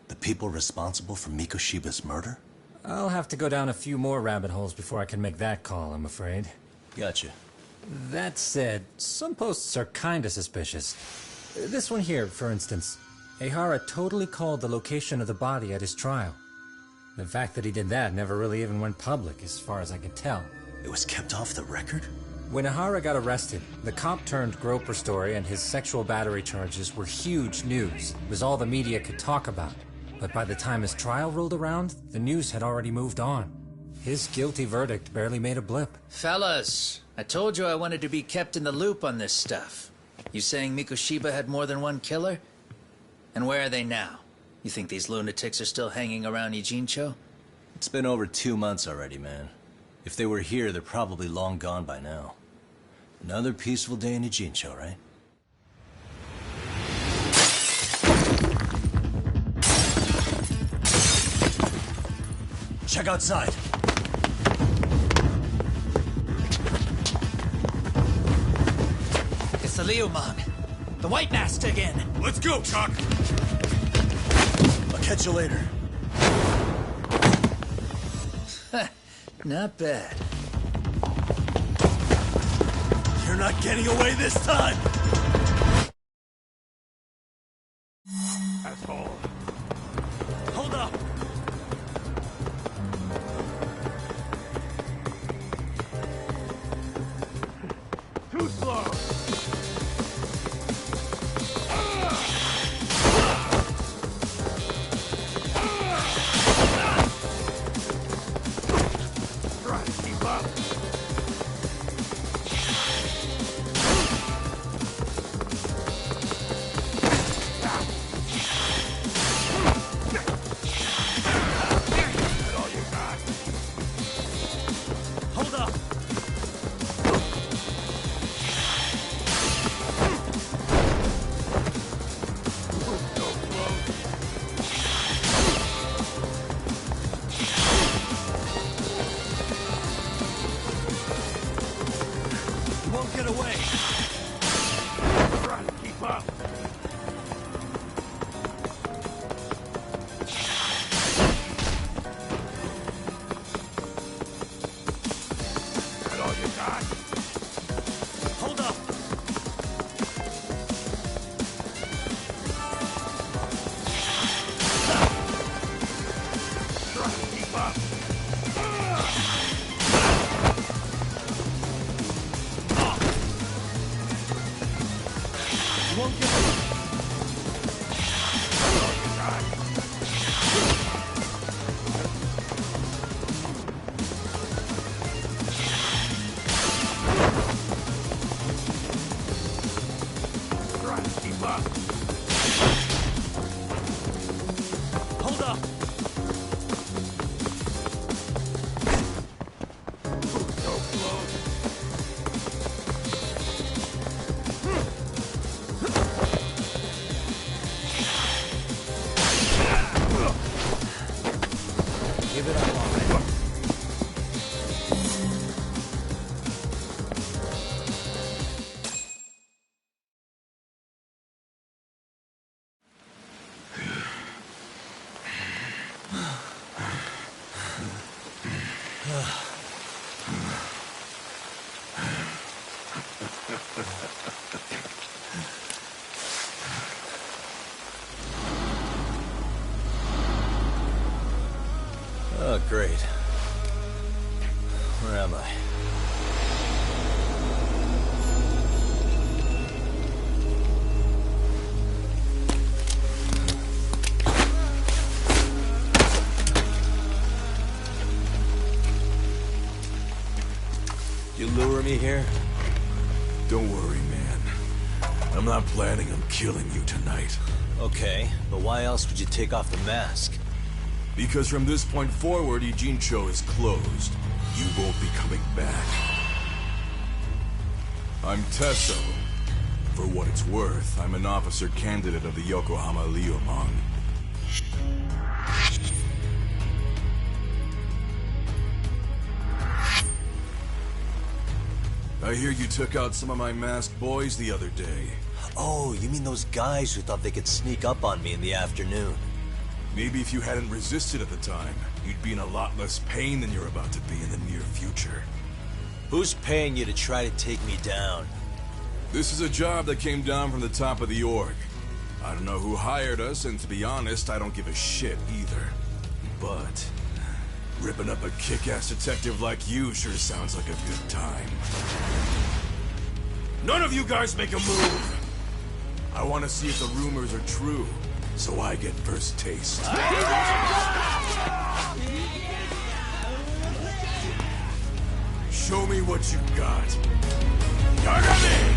The people responsible for Mikoshiba's murder? I'll have to go down a few more rabbit holes before I can make that call, I'm afraid. Gotcha. That said, some posts are kinda suspicious. This one here, for instance. Ehara totally called the location of the body at his trial. The fact that he did that never really even went public, as far as I can tell. It was kept off the record? When Ehara got arrested, the cop-turned-groper story and his sexual battery charges were huge news. It was all the media could talk about. But by the time his trial rolled around, the news had already moved on. His guilty verdict barely made a blip. Fellas, I told you I wanted to be kept in the loop on this stuff. You saying Mikoshiba had more than one killer? And where are they now? You think these lunatics are still hanging around Ijincho? It's been over 2 months already, man. If they were here, they're probably long gone by now. Another peaceful day in Ijincho, right? Check outside. It's the Liumang. The White Mask again. Let's go, Chuck! I'll catch you later. Not bad. You're not getting away this time! Asshole. Hold up! Too slow! Try to keep up. That's all you got. Hold up! So close. You won't get away! Try to keep up. That all you got? Hold up! Try to keep up. You won't get away! That's all you got. Hold up! Give it up, all right. Oh, great. Where am I? You lure me here? Don't worry, man. I'm not planning on killing you tonight. Okay, but why else would you take off the mask? Because from this point forward, Ijincho is closed. You won't be coming back. I'm Tesso. For what it's worth, I'm an officer candidate of the Yokohama Leomong. I hear you took out some of my masked boys the other day. Oh, you mean those guys who thought they could sneak up on me in the afternoon? Maybe if you hadn't resisted at the time, you'd be in a lot less pain than you're about to be in the near future. Who's paying you to try to take me down? This is a job that came down from the top of the org. I don't know who hired us, and to be honest, I don't give a shit either. But ripping up a kick-ass detective like you sure sounds like a good time. None of you guys make a move! I want to see if the rumors are true, so I get first taste. Show me what you got. Yagami!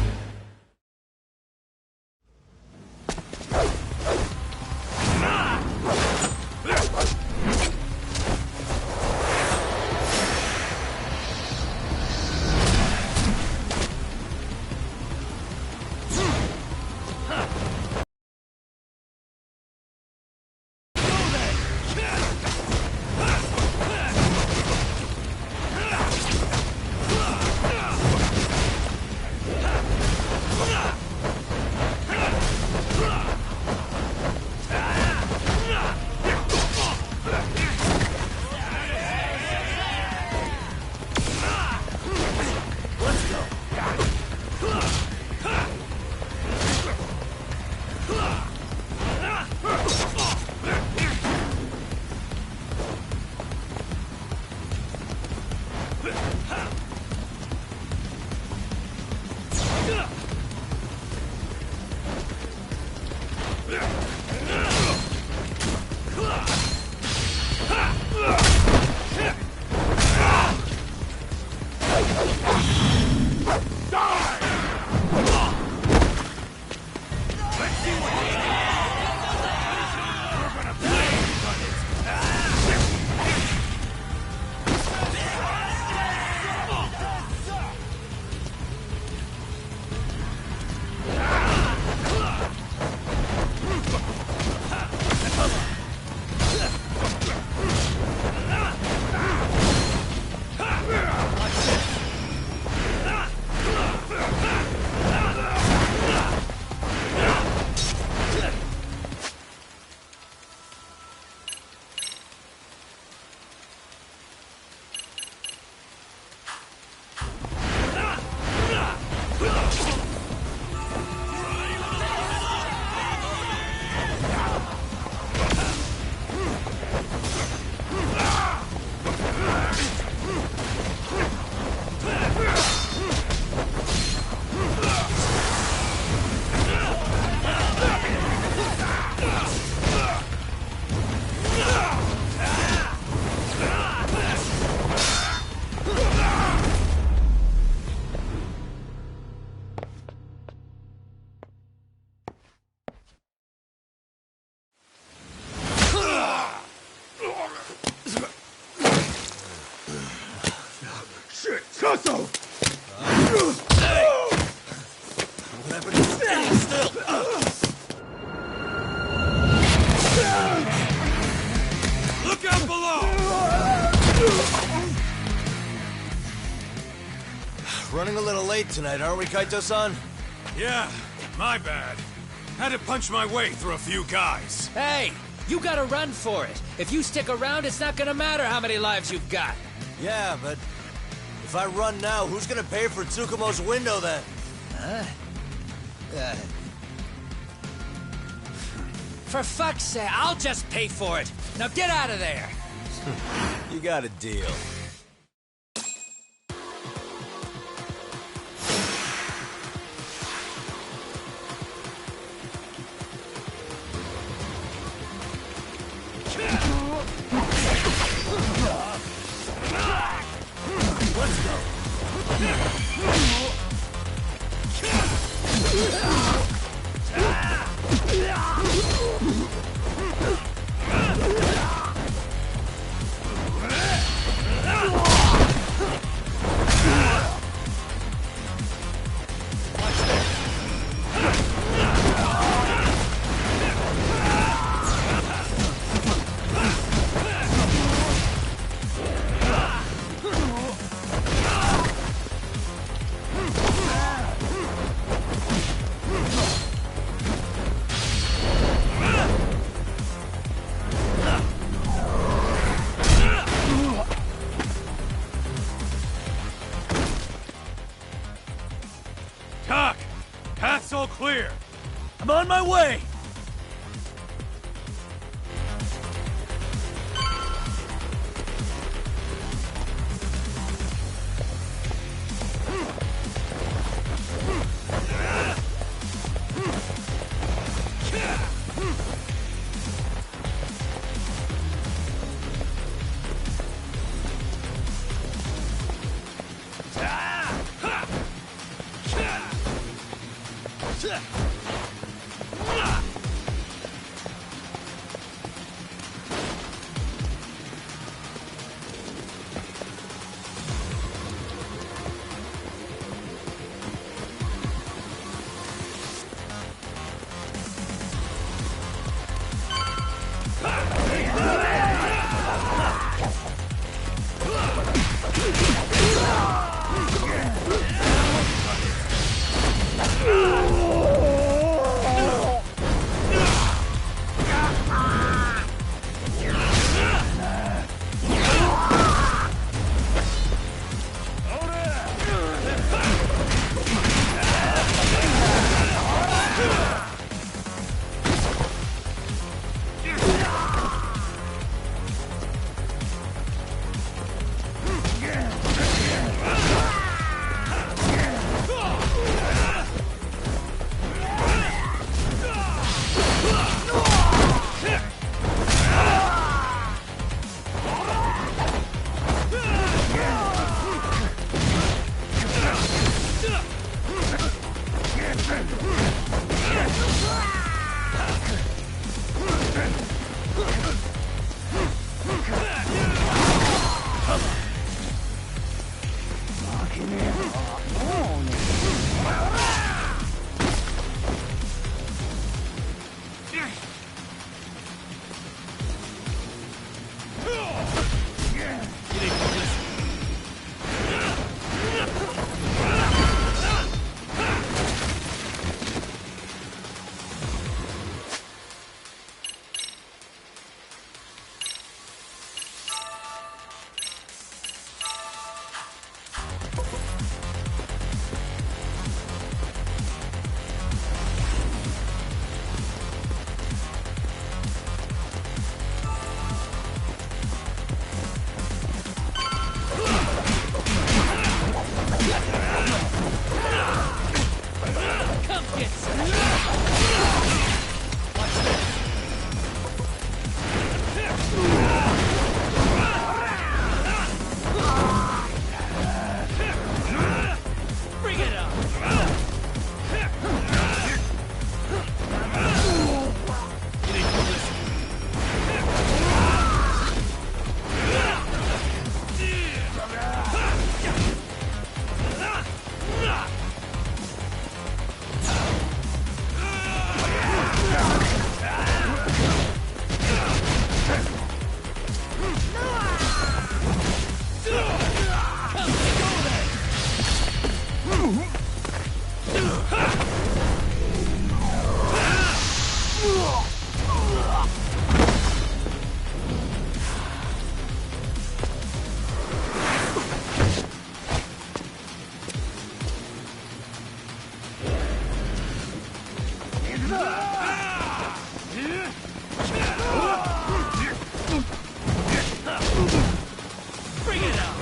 late tonight, aren't we, Kaito-san? Yeah, my bad. Had to punch my way through a few guys. Hey, you gotta run for it. If you stick around, it's not gonna matter how many lives you've got. Yeah, but if I run now, who's gonna pay for Tsukumo's window then? Huh? For fuck's sake, I'll just pay for it. Now get out of there. You got a deal. Let's go. Doc, path's all clear. I'm on my way. Bring it out!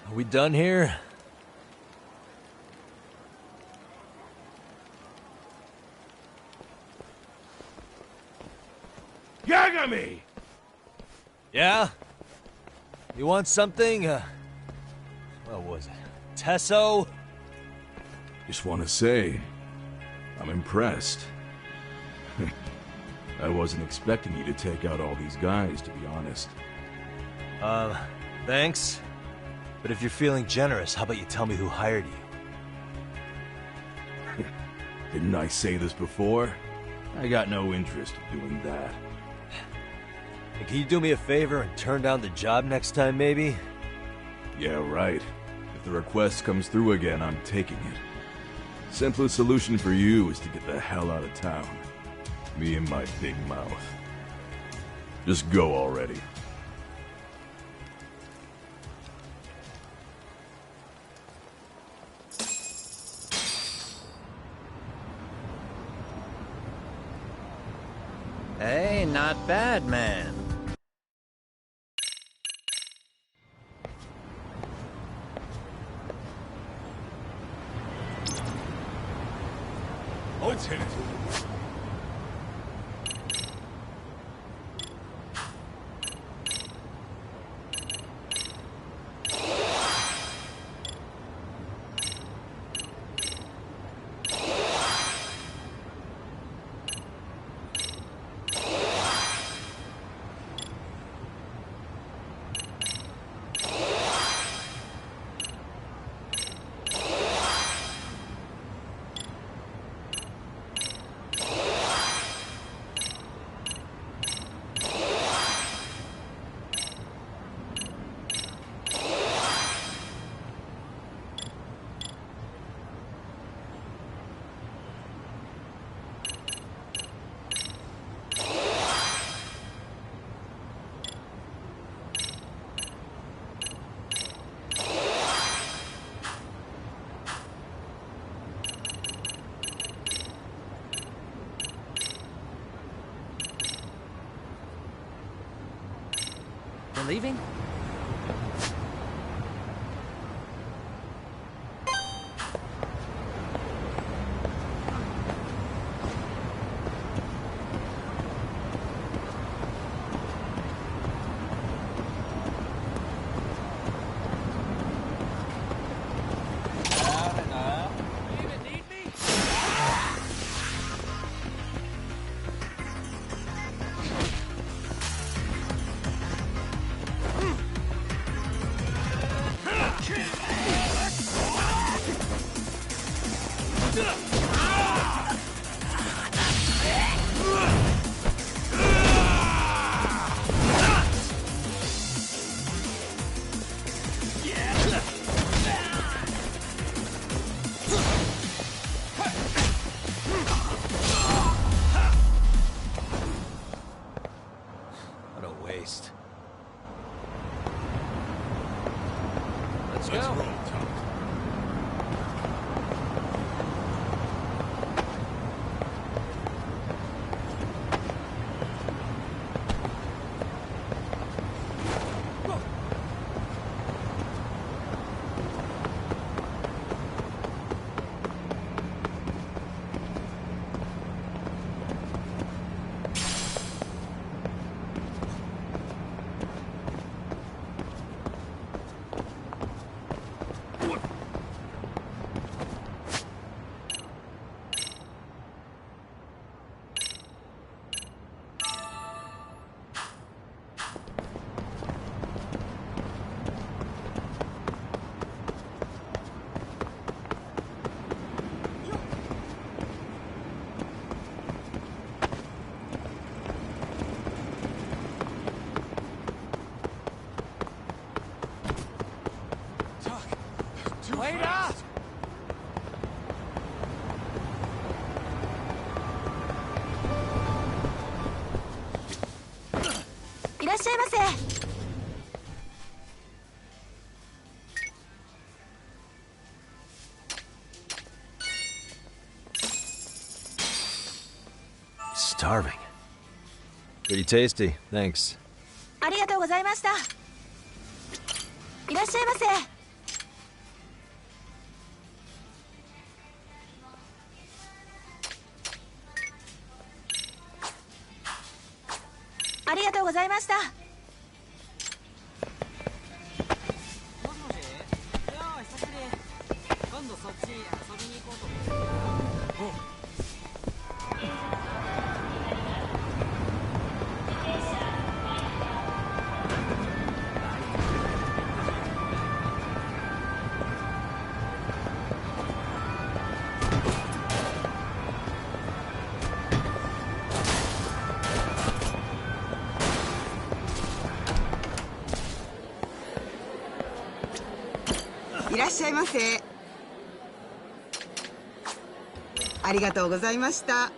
Are we done here? Yagami! Yeah? You want something? What was it? Tesso? Just want to say, I'm impressed. I wasn't expecting you to take out all these guys, to be honest. Thanks. But if you're feeling generous, how about you tell me who hired you? Didn't I say this before? I got no interest in doing that. And can you do me a favor and turn down the job next time, maybe? Yeah, right. If the request comes through again, I'm taking it. Simplest solution for you is to get the hell out of town. Me and my big mouth. Just go already. Hey, not bad, man. Let's hit it. We're leaving? well. Wait up! いらっしゃいませ。Starving. Pretty tasty, thanks. ありがとうございました。いらっしゃいませ。ありがとうございました。もしもし？いやー、久しぶり。今度そっち遊びに行こうと思って。いらっしゃいませ。ありがとうございました。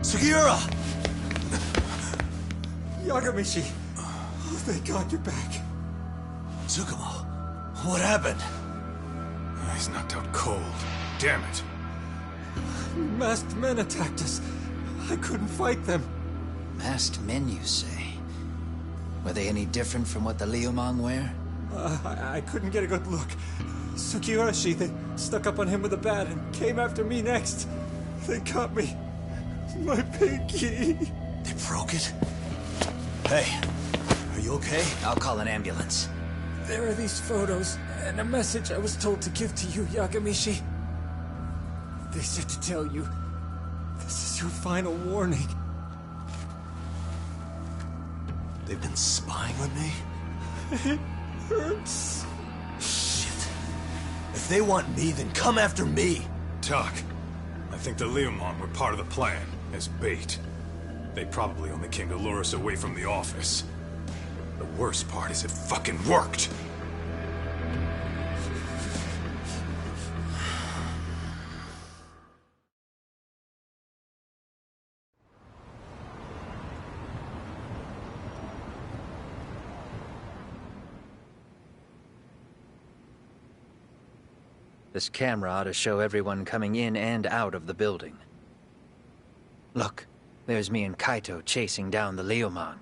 Sugiura! Yagamishi! Oh, thank God you're back. Tsukumo, what happened? He's knocked out cold. Damn it. Masked men attacked us. I couldn't fight them. Masked men, you say? Were they any different from what the Liumang wear? I couldn't get a good look. Sugiurashi, they stuck up on him with a bat and came after me next. They got me. My pinky. They broke it? Hey, are you okay? I'll call an ambulance. There are these photos and a message I was told to give to you, Yagamishi. They said to tell you, this is your final warning. They've been spying on me? It hurts. Shit. If they want me, then come after me. Talk. I think the Liumang were part of the plan, as bait. They probably only came to lure us away from the office. The worst part is it fucking worked! This camera ought to show everyone coming in and out of the building. Look, there's me and Kaito chasing down the Liumang.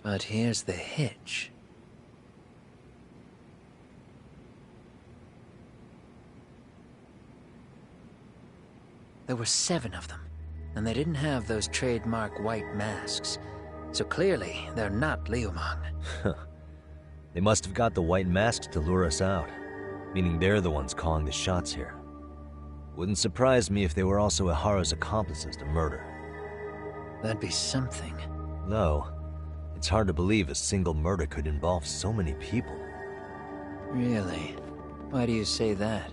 But here's the hitch. There were 7 of them, and they didn't have those trademark white masks. So clearly, they're not Liumang. They must have got the white masks to lure us out, meaning they're the ones calling the shots here. Wouldn't surprise me if they were also Ihara's accomplices to murder. That'd be something. Though, it's hard to believe a single murder could involve so many people. Really? Why do you say that?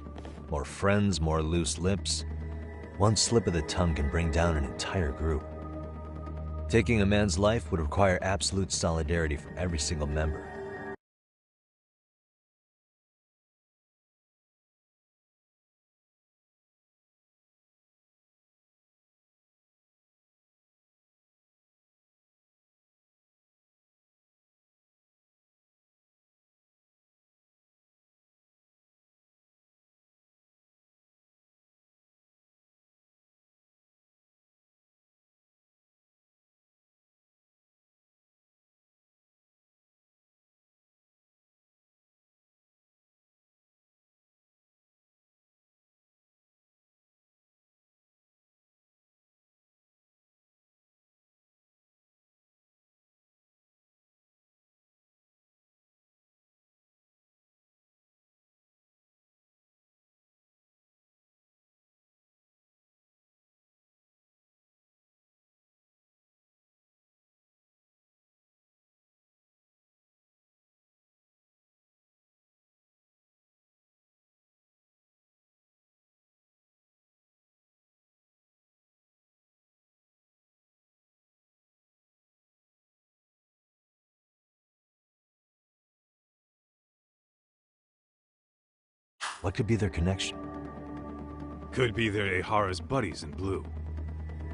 More friends, more loose lips. One slip of the tongue can bring down an entire group. Taking a man's life would require absolute solidarity from every single member. What could be their connection? Could be they're Ihara's buddies in blue.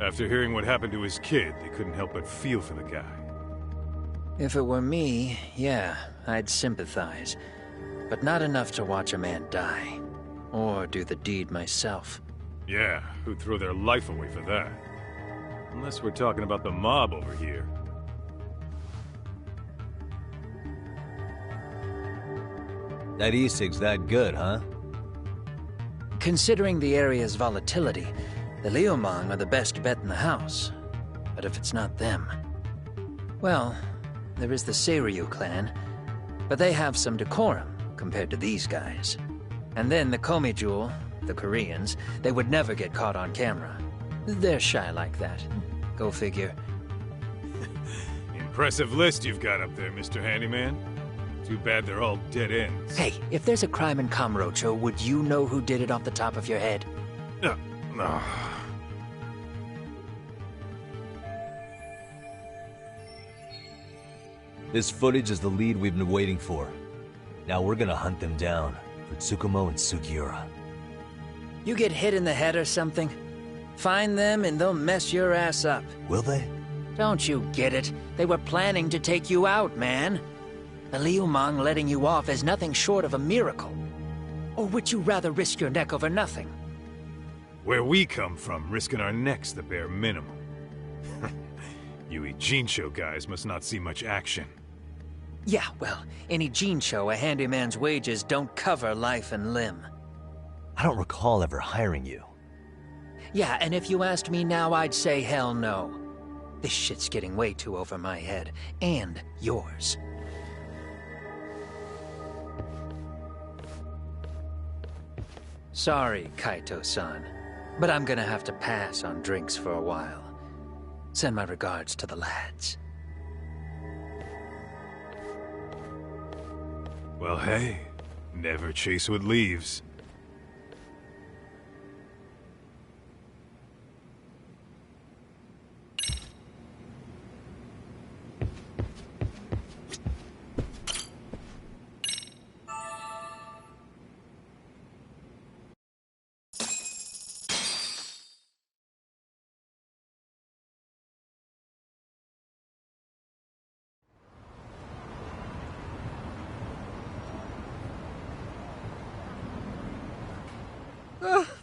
After hearing what happened to his kid, they couldn't help but feel for the guy. If it were me, yeah, I'd sympathize. But not enough to watch a man die. Or do the deed myself. Yeah, who'd throw their life away for that? Unless we're talking about the mob over here. That e-cig's that good, huh? Considering the area's volatility, the Liumang are the best bet in the house. But if it's not them... Well, there is the Seiryu clan, but they have some decorum compared to these guys. And then the Komijul, the Koreans, they would never get caught on camera. They're shy like that. Go figure. Impressive list you've got up there, Mr. Handyman. Too bad they're all dead ends. Hey, if there's a crime in Kamurocho, would you know who did it off the top of your head? No. This footage is the lead we've been waiting for. Now we're gonna hunt them down for Tsukumo and Sugiura. You get hit in the head or something? Find them and they'll mess your ass up. Will they? Don't you get it? They were planning to take you out, man. The Liumang letting you off is nothing short of a miracle. Or would you rather risk your neck over nothing? Where we come from, risking our necks the bare minimum. You Ijincho guys must not see much action. Yeah, well, in Ijincho, a handyman's wages don't cover life and limb. I don't recall ever hiring you. Yeah, and if you asked me now, I'd say hell no. This shit's getting way too over my head. And yours. Sorry, Kaito-san, but I'm gonna have to pass on drinks for a while. Send my regards to the lads. Well, hey, never chase what leaves.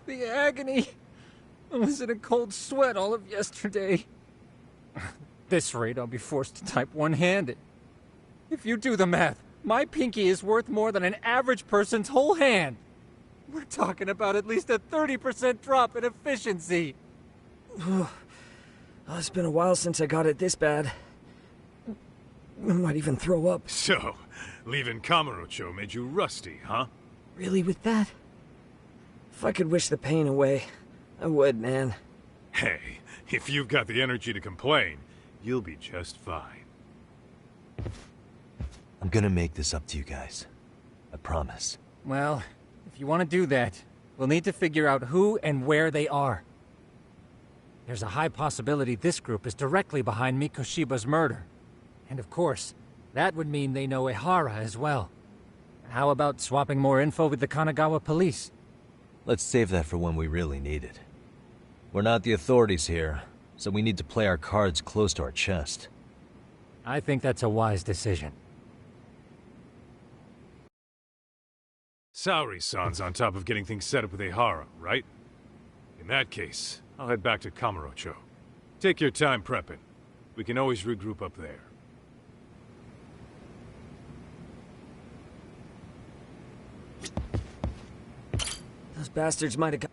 The agony! I was in a cold sweat all of yesterday. At this rate, I'll be forced to type one-handed. If you do the math, my pinky is worth more than an average person's whole hand. We're talking about at least a 30% drop in efficiency. Well, it's been a while since I got it this bad. I might even throw up. So, leaving Kamurocho made you rusty, huh? Really with that? If I could wish the pain away, I would, man. Hey, if you've got the energy to complain, you'll be just fine. I'm gonna make this up to you guys. I promise. Well, if you want to do that, we'll need to figure out who and where they are. There's a high possibility this group is directly behind Mikoshiba's murder. And of course, that would mean they know Ehara as well. How about swapping more info with the Kanagawa police? Let's save that for when we really need it. We're not the authorities here, so we need to play our cards close to our chest. I think that's a wise decision. Saori-san's on top of getting things set up with Ehara, right? In that case, I'll head back to Kamurocho. Take your time prepping. We can always regroup up there. Those bastards might have got...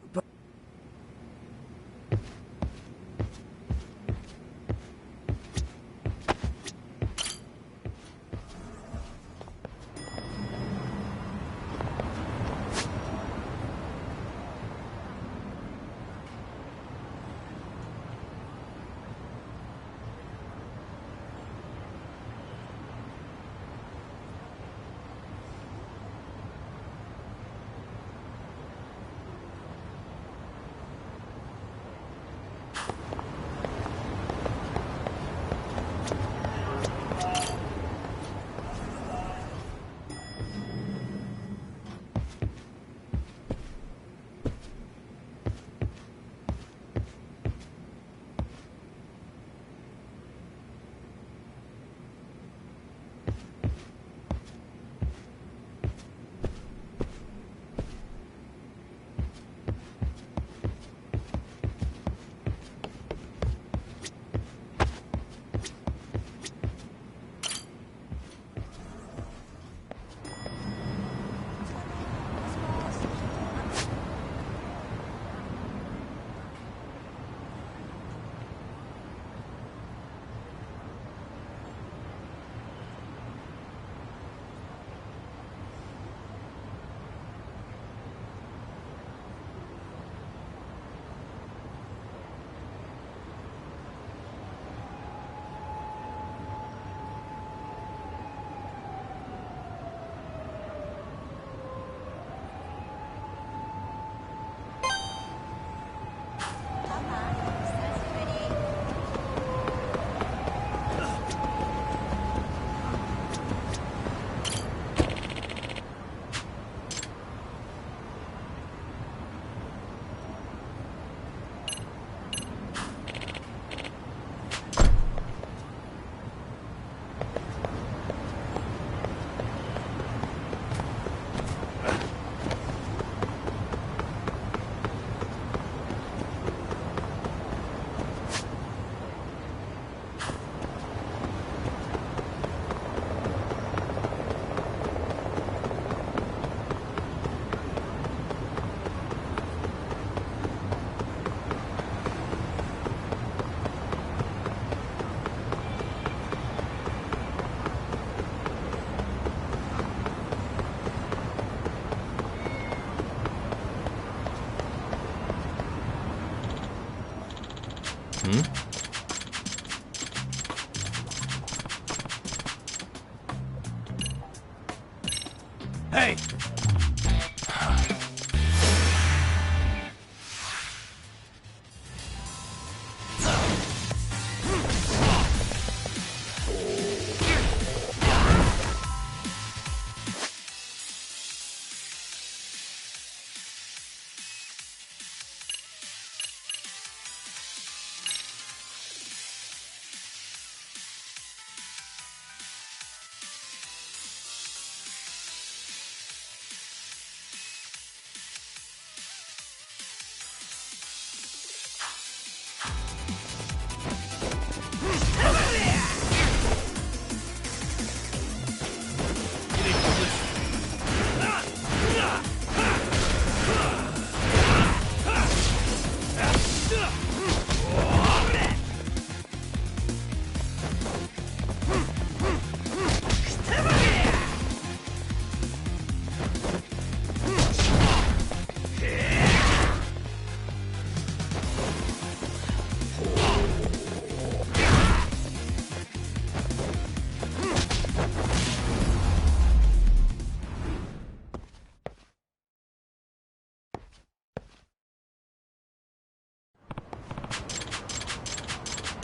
Hey!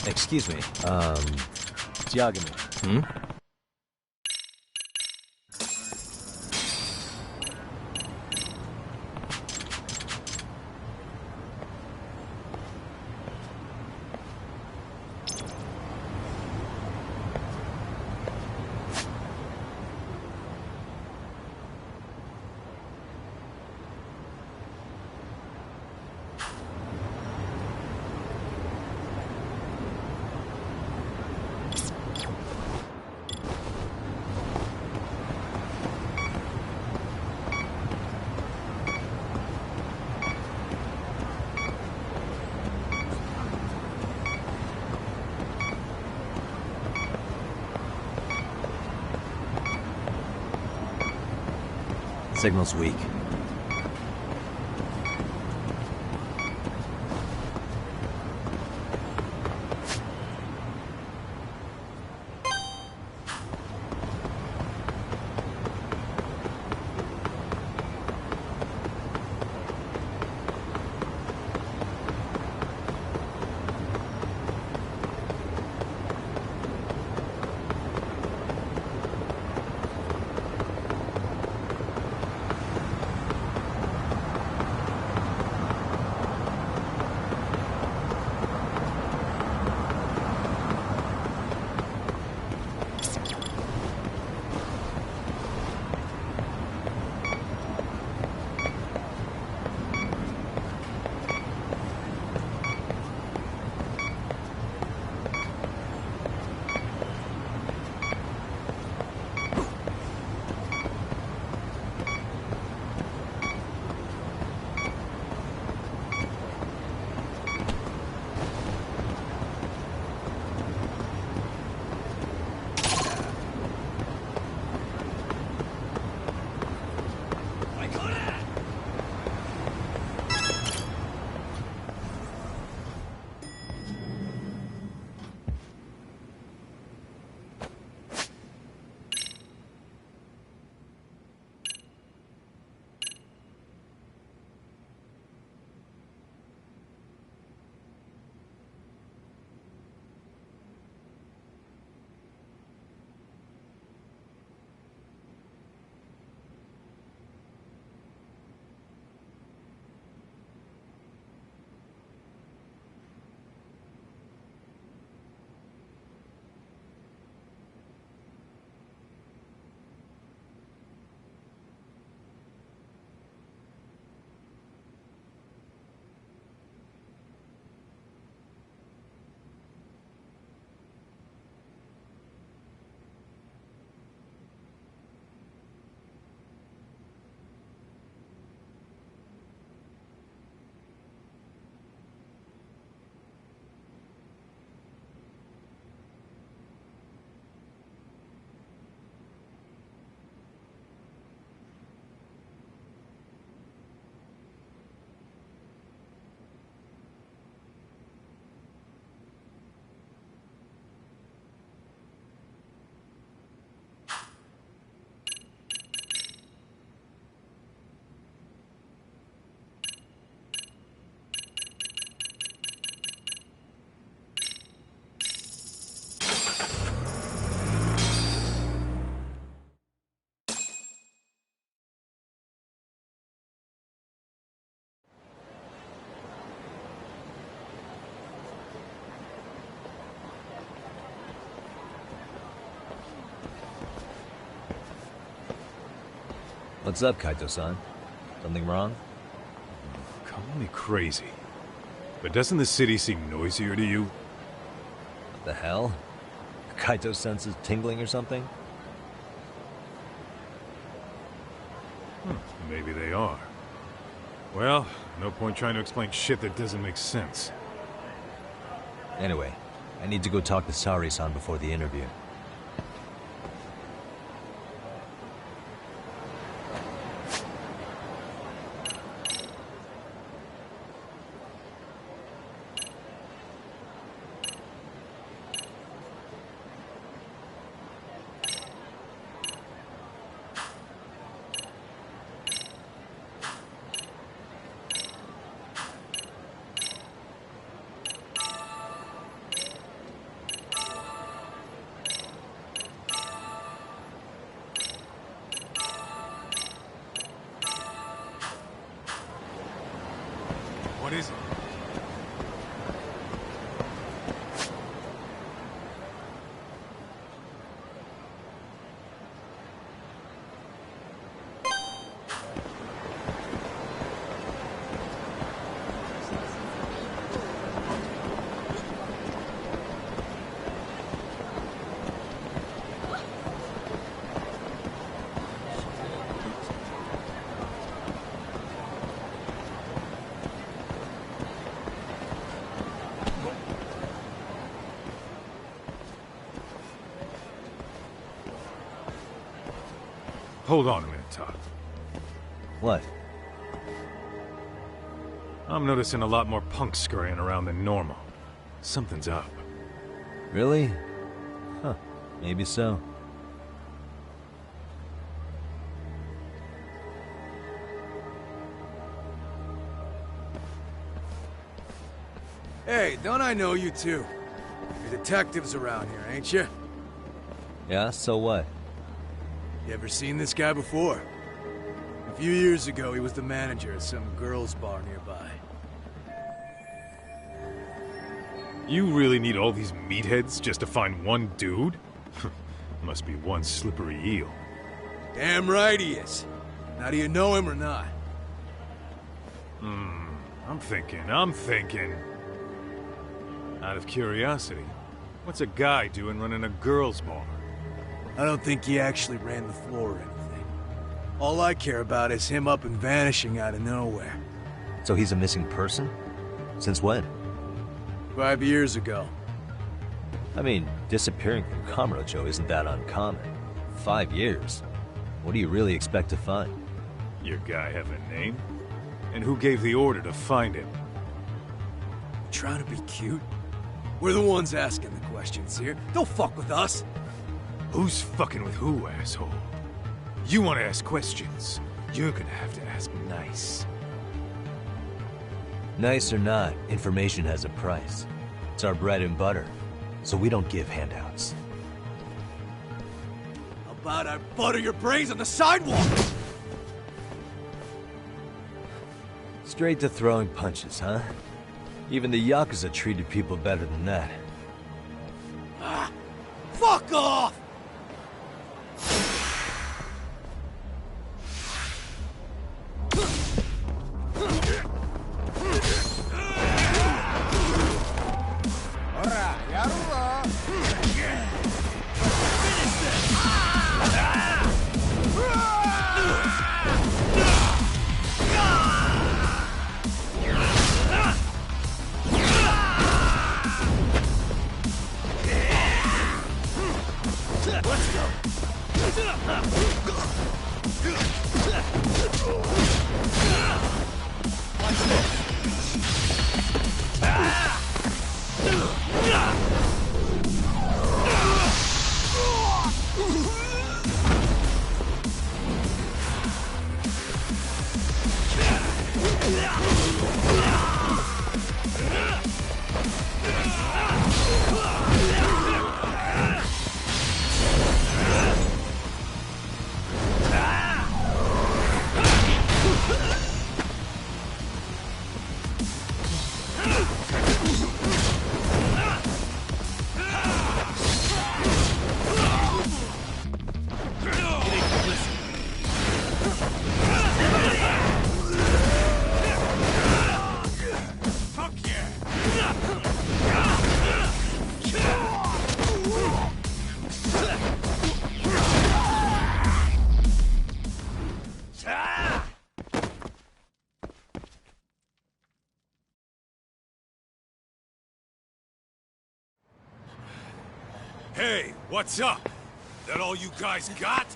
Excuse me, it's Yagami. Hmm? Signal's weak. What's up, Kaito-san? Something wrong? Call me crazy, but doesn't the city seem noisier to you? What the hell? Kaito senses tingling or something? Maybe they are. Well, no point trying to explain shit that doesn't make sense. Anyway, I need to go talk to Sari-san before the interview. Hold on a minute, Todd. What? I'm noticing a lot more punks scurrying around than normal. Something's up. Really? Huh. Maybe so. Hey, don't I know you two? You're detectives around here, ain't you? Yeah, so what? You ever seen this guy before? A few years ago, he was the manager at some girls' bar nearby. You really need all these meatheads just to find one dude? Must be one slippery eel. Damn right he is. Now, do you know him or not? I'm thinking. Out of curiosity, what's a guy doing running a girls' bar? I don't think he actually ran the floor or anything. All I care about is him up and vanishing out of nowhere. So he's a missing person? Since when? 5 years ago. I mean, disappearing from Kamurocho isn't that uncommon. 5 years. What do you really expect to find? Your guy have a name? And who gave the order to find him? Trying to be cute? We're the ones asking the questions here. Don't fuck with us. Who's fucking with who, asshole? You want to ask questions? You're gonna have to ask nice. Nice or not, information has a price. It's our bread and butter, so we don't give handouts. How about I butter your brains on the sidewalk? Straight to throwing punches, huh? Even the Yakuza treated people better than that. Ah, fuck off! Hey, what's up? That all you guys got?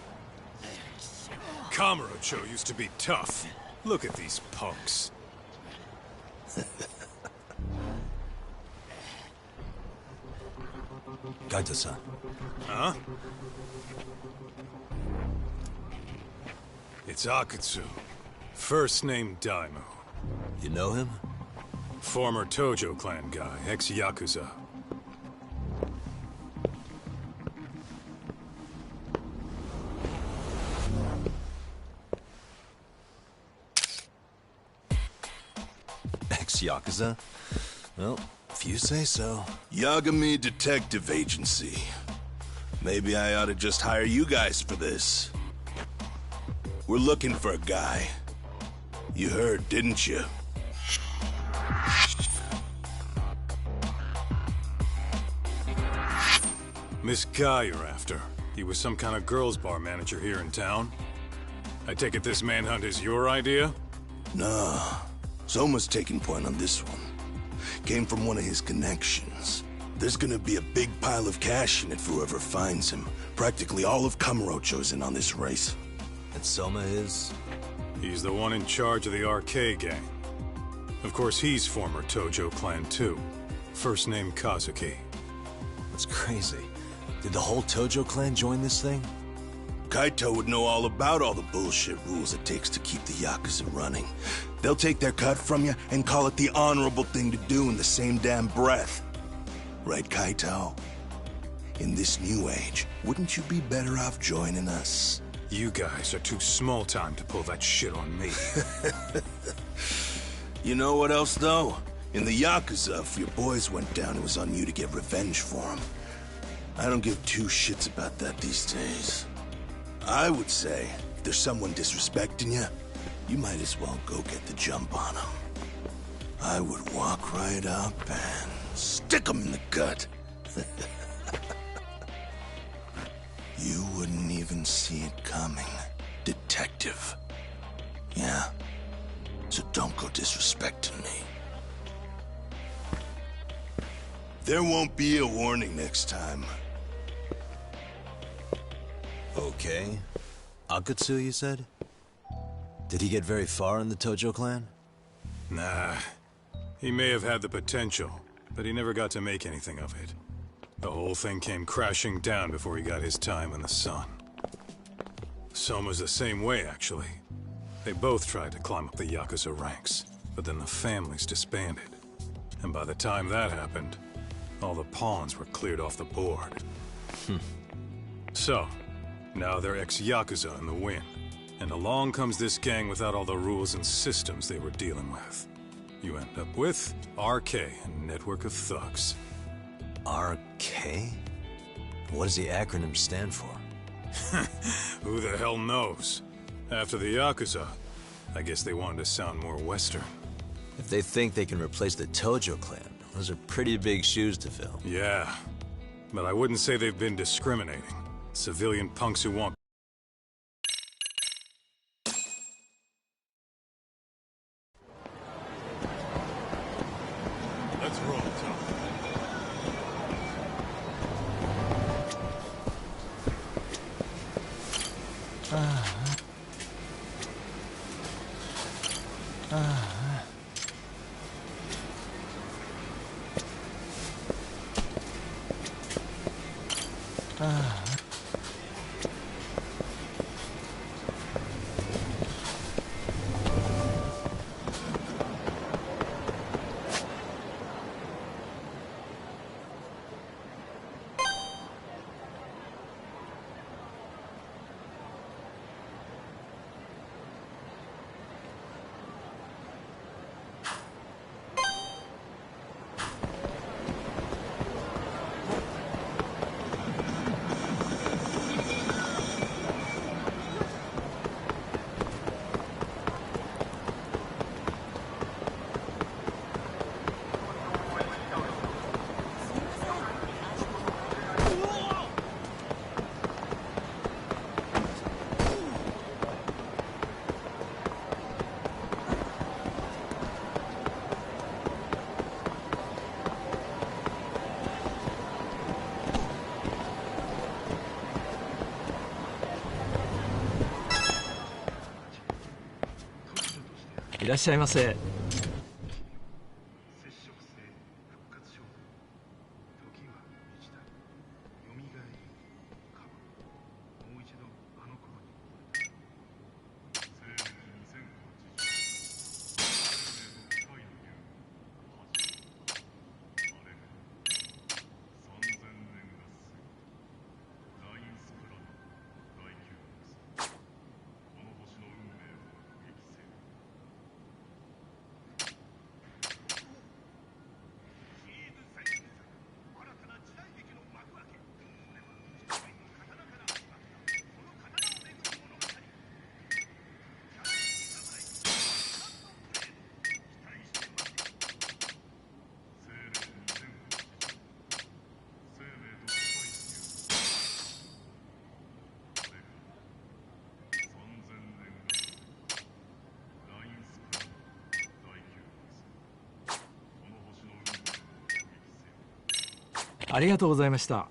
Kamurocho used to be tough. Look at these punks. Gaito-san. Huh? It's Akutsu. First name Daimyo. You know him? Former Tojo clan guy, ex-Yakuza. Ex-Yakuza? Well, if you say so. Yagami Detective Agency. Maybe I ought to just hire you guys for this. We're looking for a guy. You heard, didn't you? This guy you're after, he was some kind of girls' bar manager here in town? I take it this manhunt is your idea? Nah. Soma's taking point on this one. Came from one of his connections. There's gonna be a big pile of cash in it for whoever finds him. Practically all of Kamurocho's in on this race. And Soma is? He's the one in charge of the RK gang. Of course, he's former Tojo clan too. First name Kazuki. That's crazy. Did the whole Tojo clan join this thing? Kaito would know all about all the bullshit rules it takes to keep the Yakuza running. They'll take their cut from you and call it the honorable thing to do in the same damn breath. Right, Kaito? In this new age, wouldn't you be better off joining us? You guys are too small time to pull that shit on me. You know what else, though? In the Yakuza, if your boys went down, it was on you to get revenge for them. I don't give two shits about that these days. I would say, if there's someone disrespecting you, you might as well go get the jump on them. I would walk right up and stick them in the gut. You wouldn't even see it coming, detective. Yeah? So don't go disrespecting me. There won't be a warning next time. Okay. Akutsu, you said? Did he get very far in the Tojo clan? Nah. He may have had the potential, but he never got to make anything of it. The whole thing came crashing down before he got his time in the sun. Soma's the same way, actually. They both tried to climb up the Yakuza ranks, but then the families disbanded. And by the time that happened, all the pawns were cleared off the board. So, now they're ex-Yakuza in the wind. And along comes this gang without all the rules and systems they were dealing with. You end up with RK, a network of thugs. RK? What does the acronym stand for? Who the hell knows? After the Yakuza, I guess they wanted to sound more Western. If they think they can replace the Tojo clan, those are pretty big shoes to fill. Yeah, but I wouldn't say they've been discriminating. Civilian punks who want... Let's roll, Tom.いらっしゃいませ。ありがとうございました。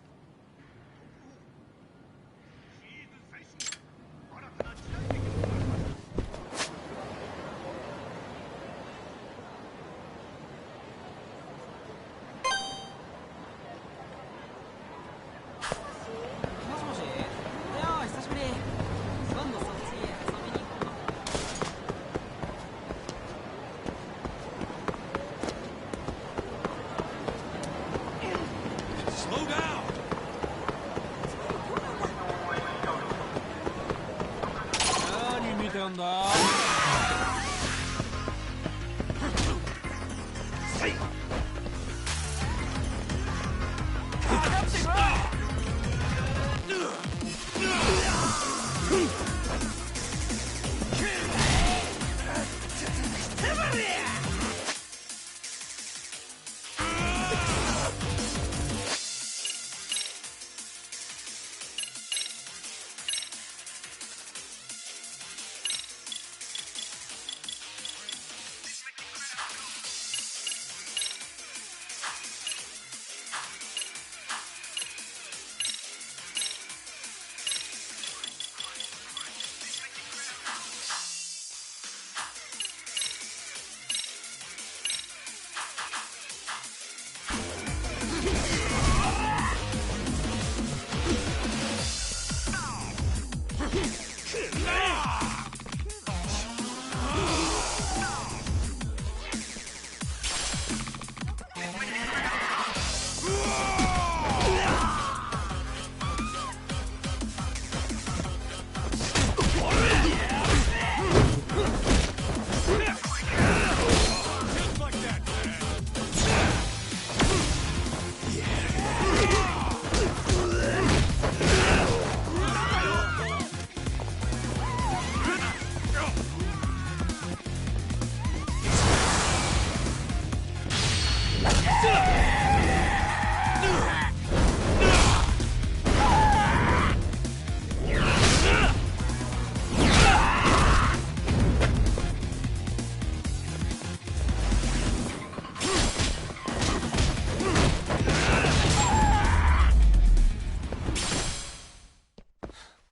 Slow down!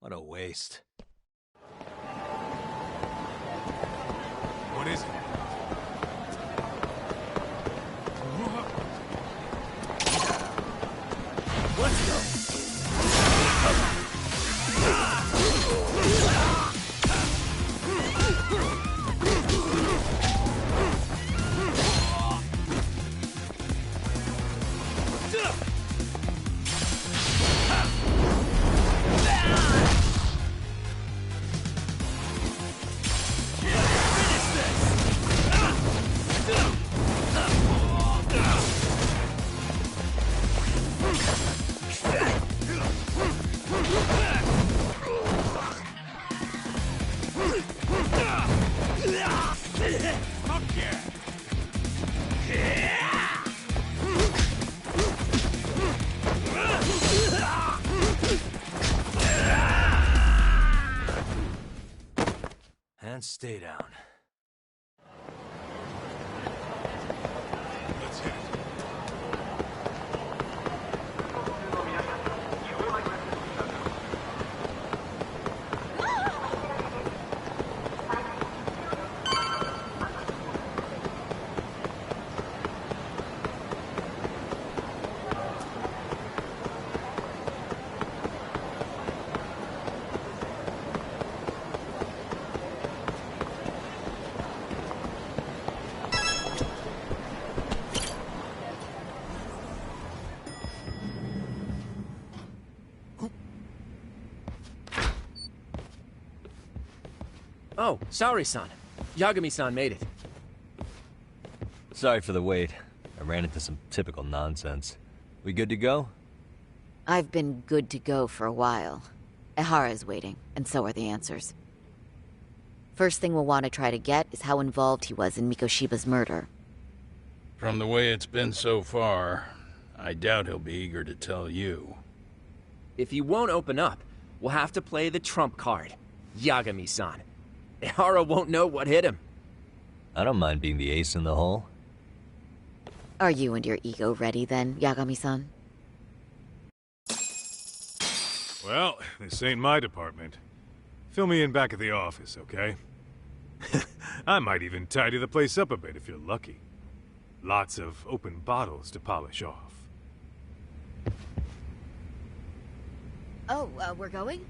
What a waste. What is it? Let's go. And stay down. Let's hit it. Oh, Saori-san. Yagami-san made it. Sorry for the wait. I ran into some typical nonsense. We good to go? I've been good to go for a while. Ehara's waiting, and so are the answers. First thing we'll want to try to get is how involved he was in Mikoshiba's murder. From the way it's been so far, I doubt he'll be eager to tell you. If he won't open up, we'll have to play the trump card. Yagami-san. Ehara won't know what hit him. I don't mind being the ace in the hole. Are you and your ego ready then, Yagami-san? Well, this ain't my department. Fill me in back at the office, okay? I might even tidy the place up a bit if you're lucky. Lots of open bottles to polish off. Oh, we're going?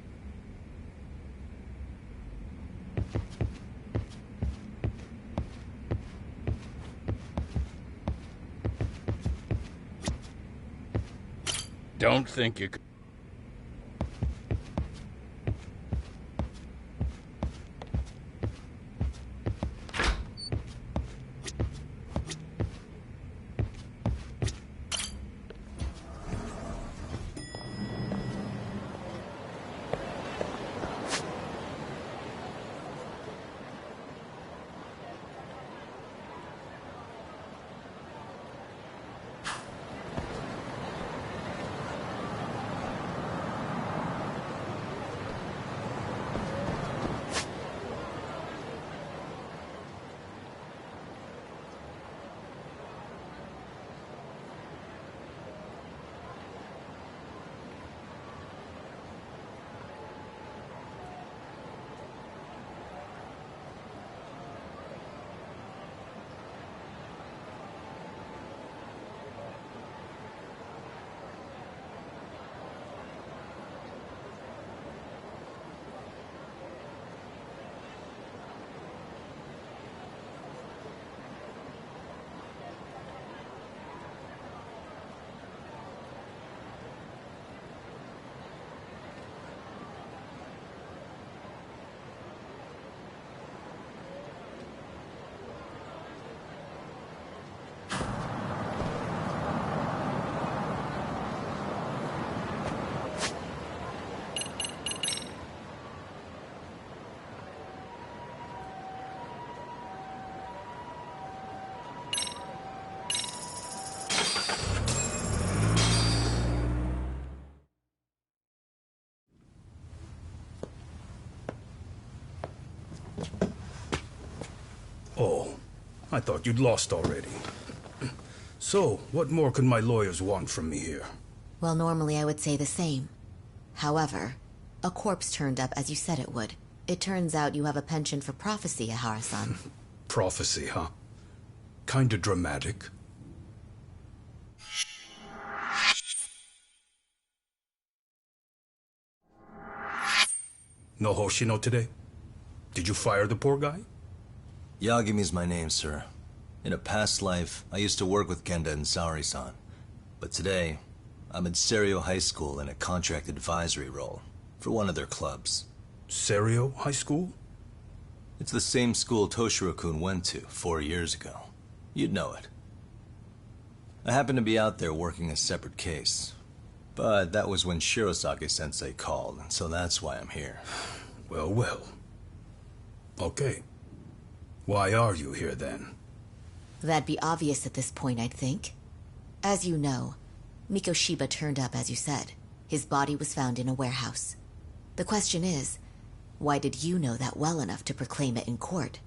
don't think you could... Oh, I thought you'd lost already. So, what more can my lawyers want from me here? Well, normally I would say the same. However, a corpse turned up as you said it would. It turns out you have a penchant for prophecy, Ihara-san. Prophecy, huh? Kinda dramatic. No Hoshino today? Did you fire the poor guy? Yagami's my name, sir. In a past life, I used to work with Kenda and Saori-san. But today, I'm at Serio High School in a contract advisory role for one of their clubs. Serio High School? It's the same school Toshiro-kun went to 4 years ago. You'd know it. I happened to be out there working a separate case. But that was when Shirosake-sensei called, and so that's why I'm here. Well, well. Okay. Why are you here then? That'd be obvious at this point, I'd think. As you know, Mikoshiba turned up as you said. His body was found in a warehouse. The question is, why did you know that well enough to proclaim it in court?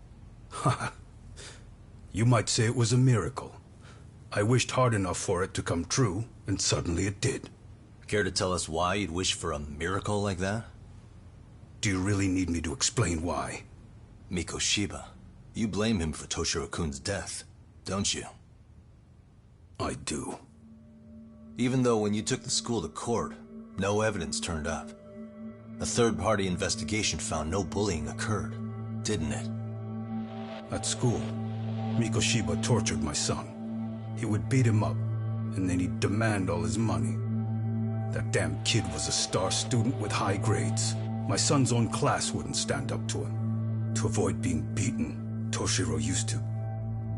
You might say it was a miracle. I wished hard enough for it to come true, and suddenly it did. Care to tell us why you'd wish for a miracle like that? Do you really need me to explain why? Mikoshiba. You blame him for Toshiro-kun's death, don't you? I do. Even though when you took the school to court, no evidence turned up. A third-party investigation found no bullying occurred, didn't it? At school, Mikoshiba tortured my son. He would beat him up, and then he'd demand all his money. That damn kid was a star student with high grades. My son's own class wouldn't stand up to him. To avoid being beaten, Toshiro used to.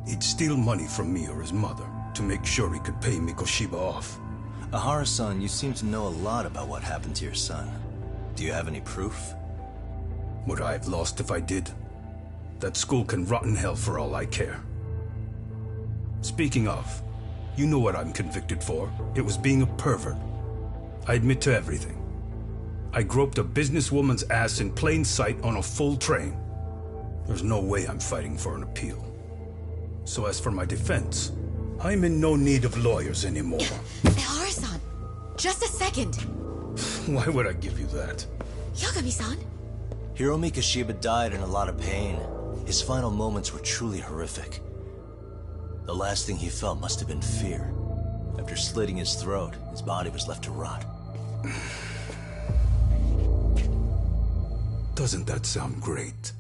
He'd steal money from me or his mother to make sure he could pay Mikoshiba off. Ihara-san, you seem to know a lot about what happened to your son. Do you have any proof? Would I have lost if I did? That school can rot in hell for all I care. Speaking of, you know what I'm convicted for. It was being a pervert. I admit to everything. I groped a businesswoman's ass in plain sight on a full train. There's no way I'm fighting for an appeal. So as for my defense, I'm in no need of lawyers anymore. Ihara-san, just a second. Why would I give you that? Yagami-san? Hiro Mikoshiba died in a lot of pain. His final moments were truly horrific. The last thing he felt must have been fear. After slitting his throat, his body was left to rot. Doesn't that sound great?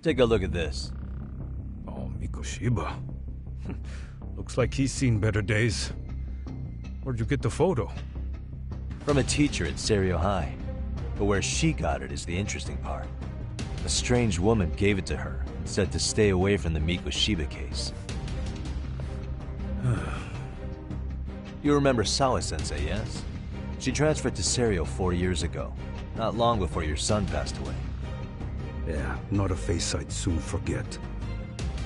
Take a look at this. Oh, Mikoshiba. Looks like he's seen better days. Where'd you get the photo? From a teacher at Serio High. But where she got it is the interesting part. A strange woman gave it to her and said to stay away from the Mikoshiba case. You remember Sawa-sensei, yes? She transferred to Serio 4 years ago, not long before your son passed away. Yeah, not a face I'd soon forget.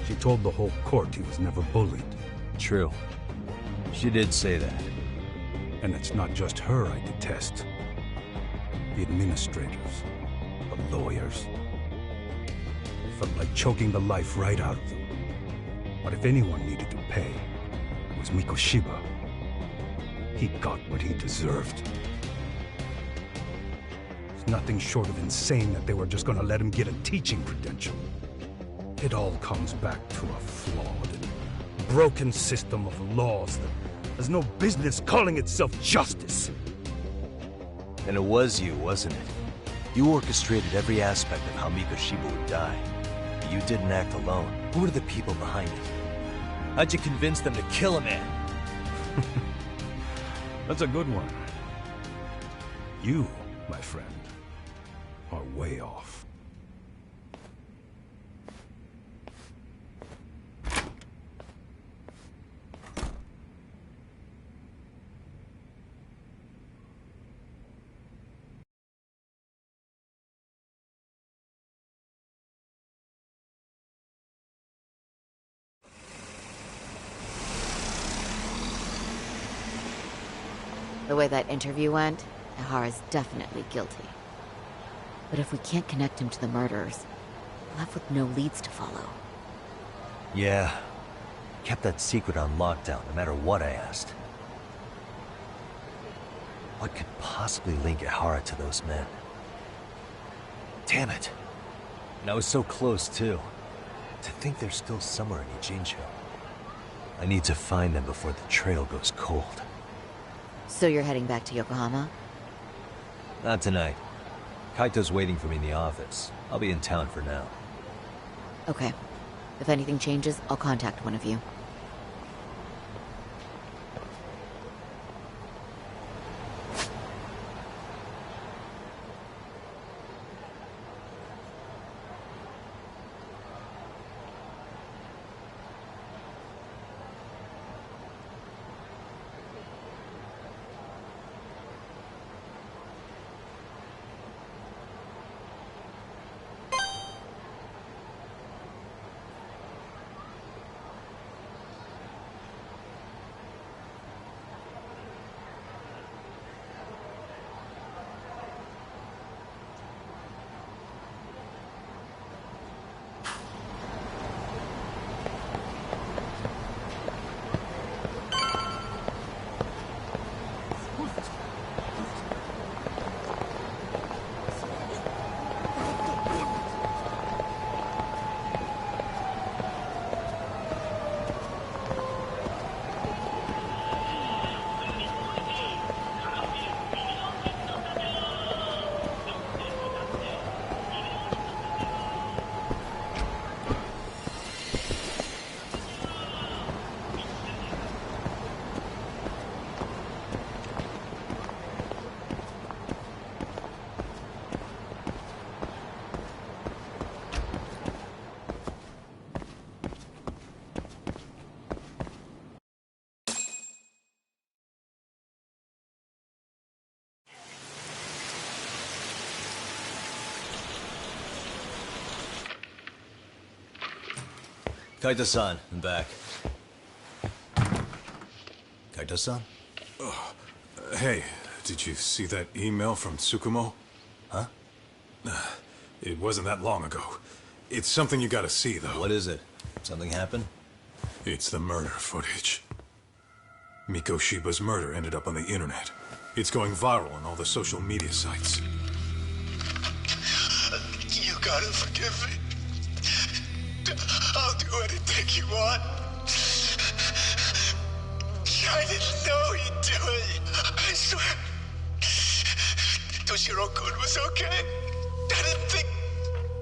She told the whole court he was never bullied. True. She did say that. And it's not just her I detest. The administrators, the lawyers. It felt like choking the life right out of them. But if anyone needed to pay, it was Mikoshiba. He got what he deserved. It's nothing short of insane that they were just gonna let him get a teaching credential. It all comes back to a flawed and broken system of laws that has no business calling itself justice. And it was you, wasn't it? You orchestrated every aspect of how Mikoshiba would die. But you didn't act alone. Who were the people behind it? How'd you convince them to kill a man? That's a good one. You, my friend, are way off. The way that interview went, Ehara's definitely guilty. But if we can't connect him to the murderers, we're left with no leads to follow. Yeah. Kept that secret on lockdown, no matter what I asked. What could possibly link Ehara to those men? Damn it. And I was so close, too. To think they're still somewhere in Ijincho. I need to find them before the trail goes cold. So you're heading back to Yokohama? Not tonight. Kaito's waiting for me in the office. I'll be in town for now. Okay. If anything changes, I'll contact one of you. Kaito-san, I'm back. Kaito-san? Hey, did you see that email from Tsukumo? Huh? It wasn't that long ago. It's something you gotta see, though. What is it? Something happened? It's the murder footage. Mikoshiba's murder ended up on the internet. It's going viral on all the social media sites. You gotta forgive me. I'll do anything you want. I didn't know he'd do it. I swear. Toshiro-kun was okay.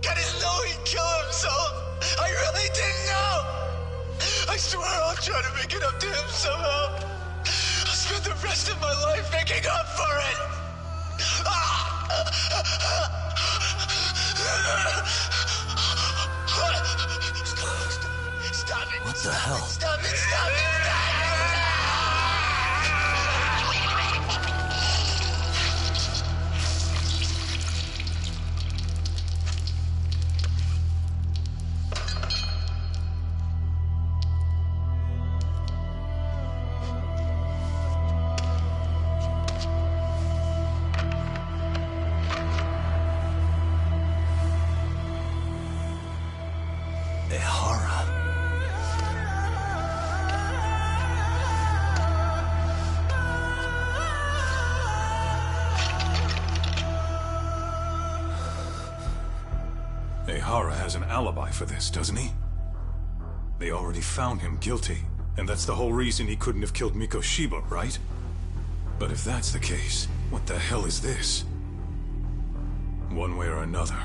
I didn't know he'd kill him, so I really didn't know. I swear I'll try to make it up to him somehow. I'll spend the rest of my life making up for it. Stop it. What the hell? Stop it, stop it, Ehara has an alibi for this, doesn't he? They already found him guilty, and that's the whole reason he couldn't have killed Mikoshiba, right? But if that's the case, what the hell is this? One way or another,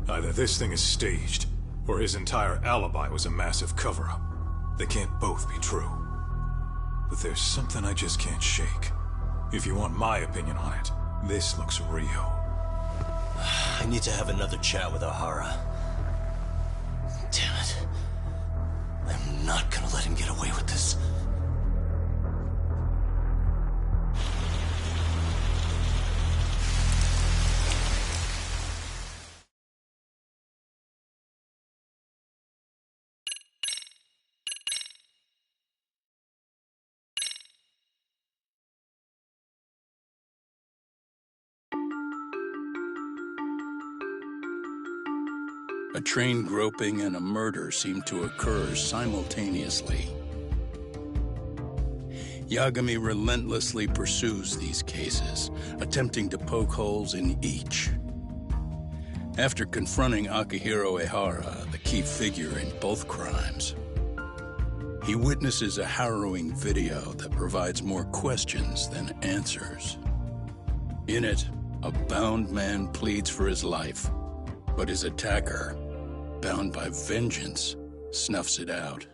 either this thing is staged, or his entire alibi was a massive cover-up. They can't both be true. But there's something I just can't shake. If you want my opinion on it, this looks real. I need to have another chat with Ehara. Damn it. I'm not gonna let him get away with this. A train groping and a murder seem to occur simultaneously. Yagami relentlessly pursues these cases, attempting to poke holes in each. After confronting Akihiro Ehara, the key figure in both crimes, he witnesses a harrowing video that provides more questions than answers. In it, a bound man pleads for his life, but his attacker, bound by vengeance, snuffs it out.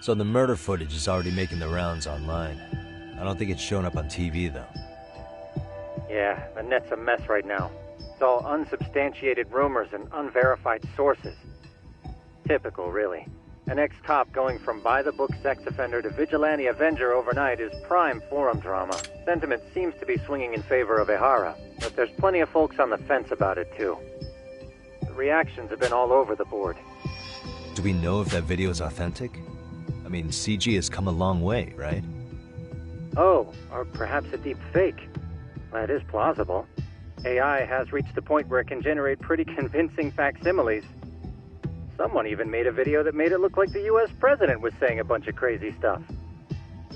So the murder footage is already making the rounds online. I don't think it's showing up on TV, though. Yeah, the net's a mess right now. It's all unsubstantiated rumors and unverified sources. Typical, really. An ex-cop going from by-the-book sex offender to vigilante avenger overnight is prime forum drama. Sentiment seems to be swinging in favor of Ehara, but there's plenty of folks on the fence about it, too. The reactions have been all over the board. Do we know if that video is authentic? I mean, CG has come a long way, right? Oh, or perhaps a deep fake. That is plausible. AI has reached the point where it can generate pretty convincing facsimiles. Someone even made a video that made it look like the US president was saying a bunch of crazy stuff.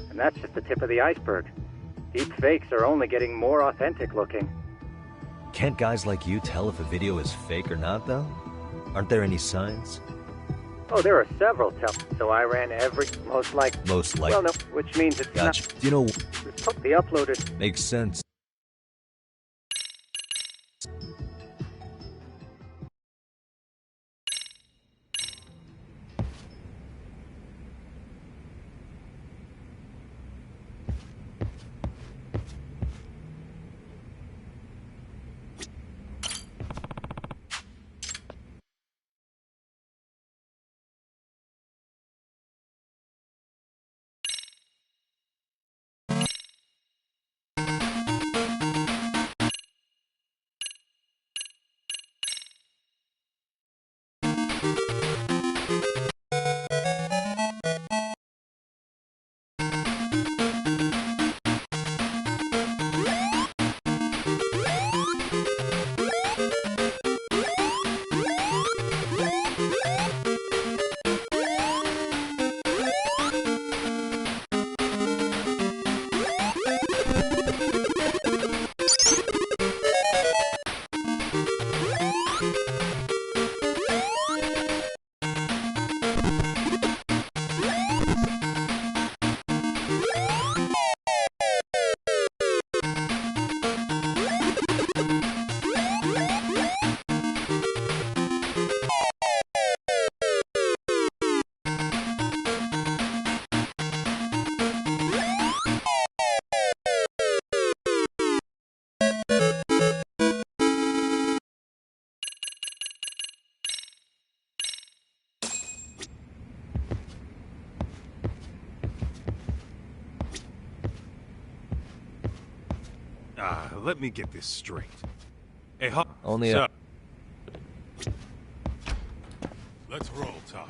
And that's just the tip of the iceberg. Deep fakes are only getting more authentic looking. Can't guys like you tell if a video is fake or not, though? Aren't there any signs? Oh, there are several so I ran most likely. Well, no, which means it's gotcha. not. You know, the uploaded makes sense. Let me get this straight. Hey, Only so, let's roll, Talk.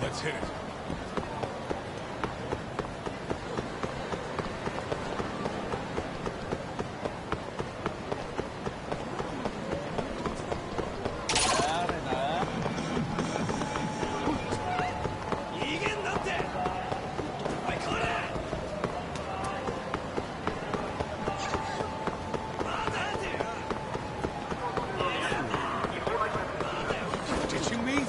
Let's hit it. Did you mean?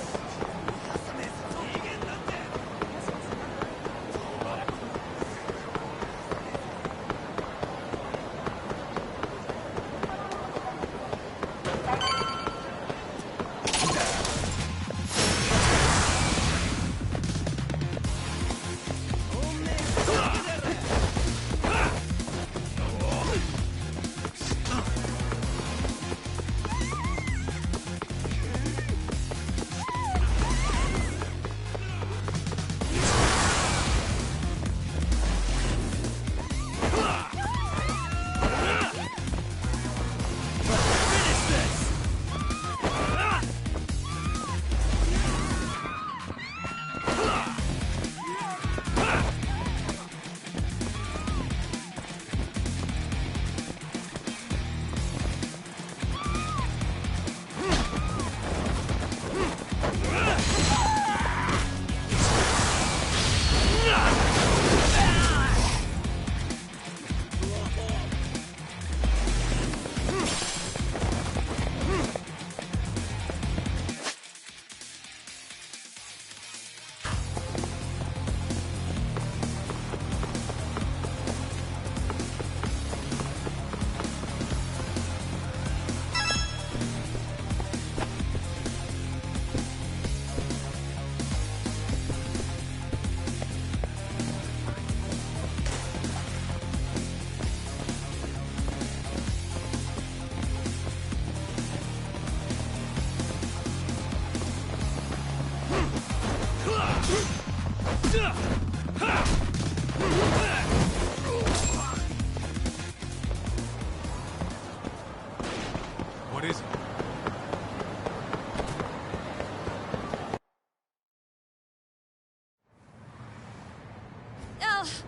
What is it?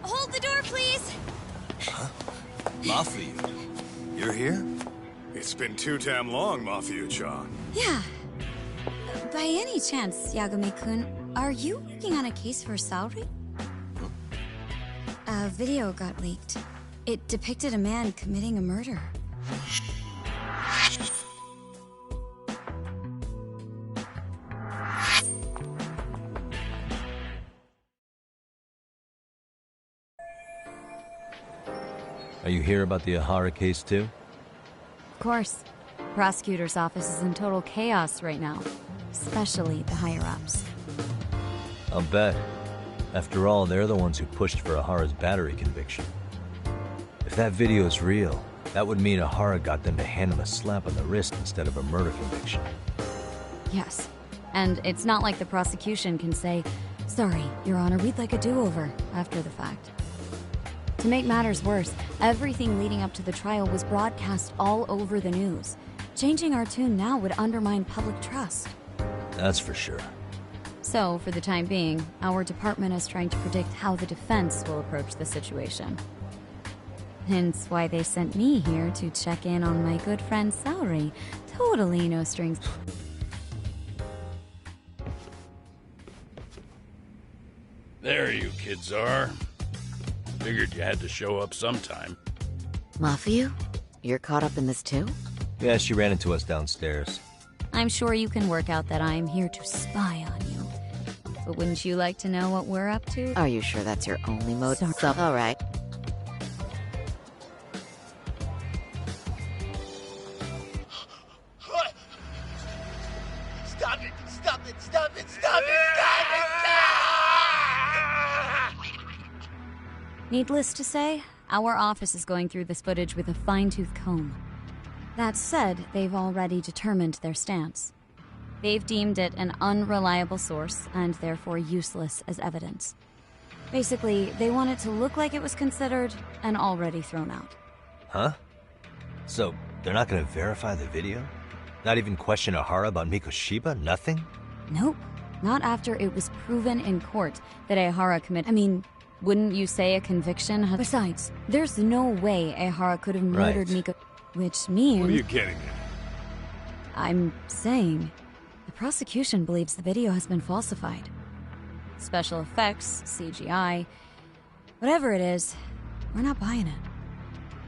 Hold the door, please! Mafia, you're here? It's been too damn long, Mafia-chan. Yeah. By any chance, Yagami-kun, are you working on a case for Saori? A video got leaked. It depicted a man committing a murder. Are you here about the Ahara case too? Of course. Prosecutor's office is in total chaos right now, especially the higher-ups. I'll bet. After all, they're the ones who pushed for Ahara's battery conviction. If that video is real, that would mean Ahara got them to hand him a slap on the wrist instead of a murder conviction. Yes. And it's not like the prosecution can say, "Sorry, Your Honor, we'd like a do-over," after the fact. To make matters worse, everything leading up to the trial was broadcast all over the news. Changing our tune now would undermine public trust. That's for sure. So, for the time being, our department is trying to predict how the defense will approach the situation. Hence why they sent me here to check in on my good friend Saori. Totally no strings. There you kids are. Figured you had to show up sometime. Mafia? You're caught up in this too? Yeah, she ran into us downstairs. I'm sure you can work out that I'm here to spy on you. But wouldn't you like to know what we're up to? Are you sure that's your only mode? All right. Stop it! Stop it! Stop it! Stop it! Stop it! Needless to say, our office is going through this footage with a fine-tooth comb. That said, they've already determined their stance. They've deemed it an unreliable source and therefore useless as evidence. Basically, they want it to look like it was considered and already thrown out. Huh? So, they're not gonna verify the video? Not even question Ahara about Mikoshiba? Nothing? Nope. Not after it was proven in court that Ehara I mean, wouldn't you say a conviction has... Besides, there's no way Ehara could have murdered Miko... Which means... What are you getting at? I'm saying... The prosecution believes the video has been falsified. Special effects, CGI... Whatever it is, we're not buying it.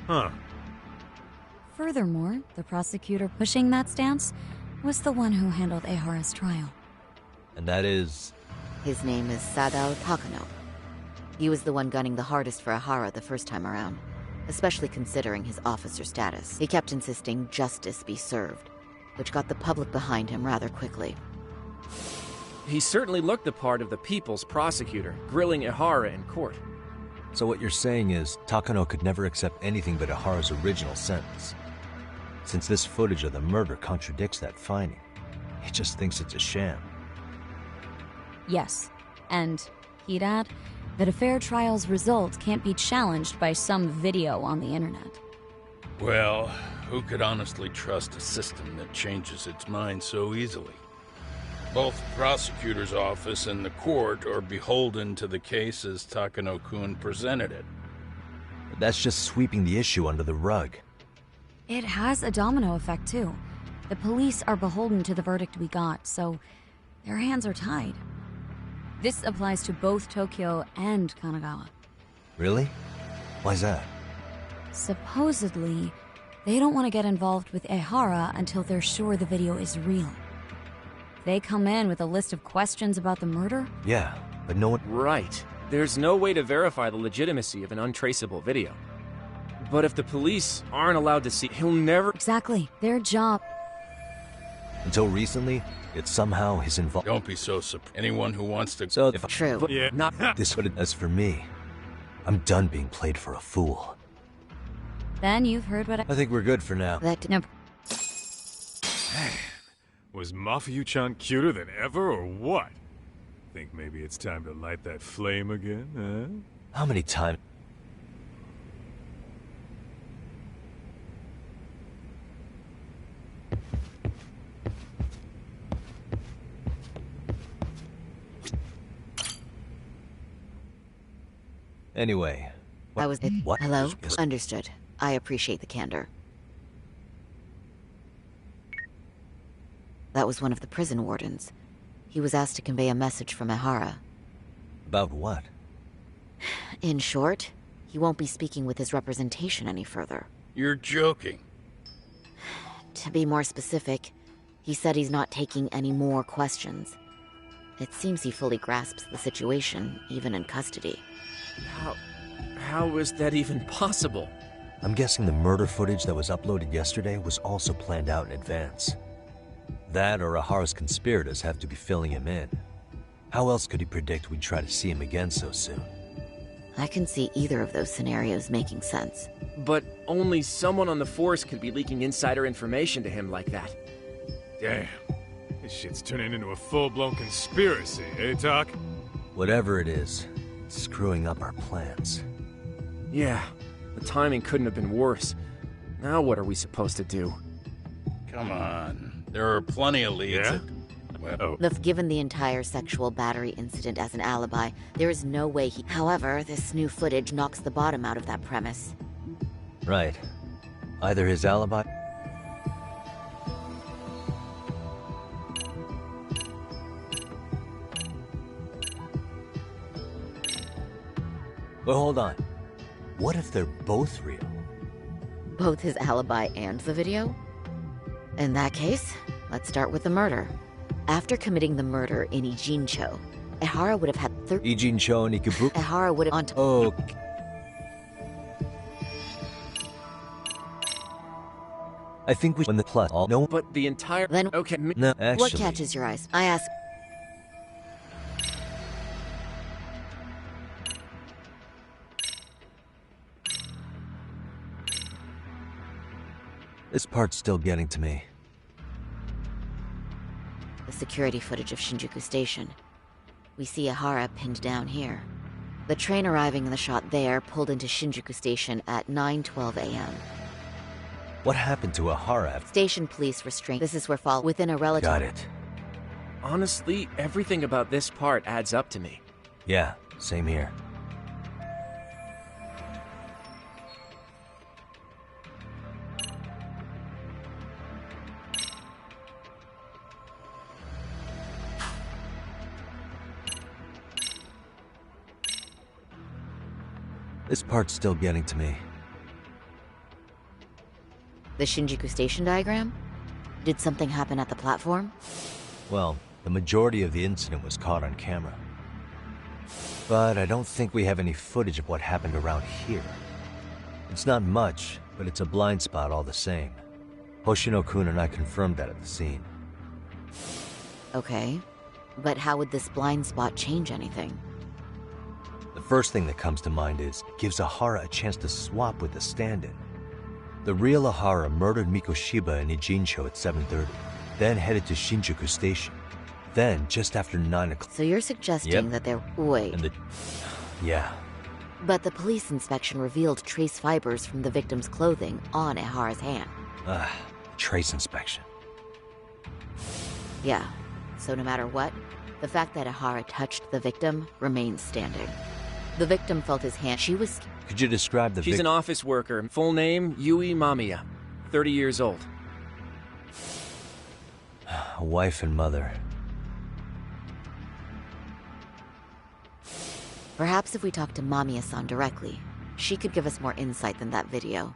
Huh. Furthermore, the prosecutor pushing that stance was the one who handled Ehara's trial. And that is... His name is Sadao Takano. He was the one gunning the hardest for Ahara the first time around, especially considering his officer status. He kept insisting justice be served, which got the public behind him rather quickly. He certainly looked the part of the people's prosecutor, grilling Ehara in court. So what you're saying is, Takano could never accept anything but Ahara's original sentence. Since this footage of the murder contradicts that finding, he just thinks it's a sham. Yes, and he'd add that a fair trial's result can't be challenged by some video on the internet. Well, who could honestly trust a system that changes its mind so easily? Both the prosecutor's office and the court are beholden to the case as Takano-kun presented it. That's just sweeping the issue under the rug. It has a domino effect, too. The police are beholden to the verdict we got, so their hands are tied. This applies to both Tokyo and Kanagawa. Really? Why's that? Supposedly, they don't want to get involved with Ehara until they're sure the video is real. They come in with a list of questions about the murder? Yeah, but no one... Right. There's no way to verify the legitimacy of an untraceable video. But if the police aren't allowed to see, he'll never... Exactly. Their job... Until recently, it's somehow his involvement. Don't be so surprised. Anyone who wants to... So if True. Yeah. Not... This what it does for me. I'm done being played for a fool. Then you've heard what I think we're good for now. Nope. Was Mafia-chan cuter than ever, or what? Think maybe it's time to light that flame again, huh? How many times? Anyway, I was. What? Hello? Understood. I appreciate the candor. That was one of the prison wardens. He was asked to convey a message from Ehara. About what? In short, he won't be speaking with his representation any further. You're joking. To be more specific, he said he's not taking any more questions. It seems he fully grasps the situation, even in custody. How is that even possible? I'm guessing the murder footage that was uploaded yesterday was also planned out in advance. That or Ehara's conspirators have to be filling him in. How else could he predict we'd try to see him again so soon? I can see either of those scenarios making sense. But only someone on the force could be leaking insider information to him like that. Damn. This shit's turning into a full-blown conspiracy, eh, Talk? Whatever it is, it's screwing up our plans. Yeah, the timing couldn't have been worse. Now what are we supposed to do? Come on. There are plenty of leads. Yeah? Given the entire sexual battery incident as an alibi, there is no way he... However, this new footage knocks the bottom out of that premise. Right. Either his alibi... But hold on. What if they're both real? Both his alibi and the video? In that case, let's start with the murder. After committing the murder in Ijincho, Ehara would have had Ijincho and Ikebuku? Ehara would have... Oh... I think we... When the plus... All... No... But the entire... Then... Okay... No, actually... What catches your eyes? I ask... This part's still getting to me. The security footage of Shinjuku Station. We see Ehara pinned down here. The train arriving in the shot there pulled into Shinjuku Station at 9:12 a.m. What happened to Ehara? Station police restraint. This is where fall within a relative... Got it. Honestly, everything about this part adds up to me. Yeah, same here. This part's still getting to me. The Shinjuku Station diagram? Did something happen at the platform? Well, the majority of the incident was caught on camera. But I don't think we have any footage of what happened around here. It's not much, but it's a blind spot all the same. Hoshino-kun and I confirmed that at the scene. Okay. But how would this blind spot change anything? The first thing that comes to mind is, it gives Ehara a chance to swap with the stand-in. The real Ehara murdered Mikoshiba in Ijincho at 7:30, then headed to Shinjuku Station. Then, just after 9 o'clock... So you're suggesting that there... Wait. And yeah. But the police inspection revealed trace fibers from the victim's clothing on Ehara's hand. Trace inspection. Yeah. So no matter what, the fact that Ehara touched the victim remains standing. The victim felt his hand. She was... Could you describe the She's an office worker. Full name, Yui Mamiya. 30 years old. A wife and mother. Perhaps if we talk to Mamiya-san directly, she could give us more insight than that video.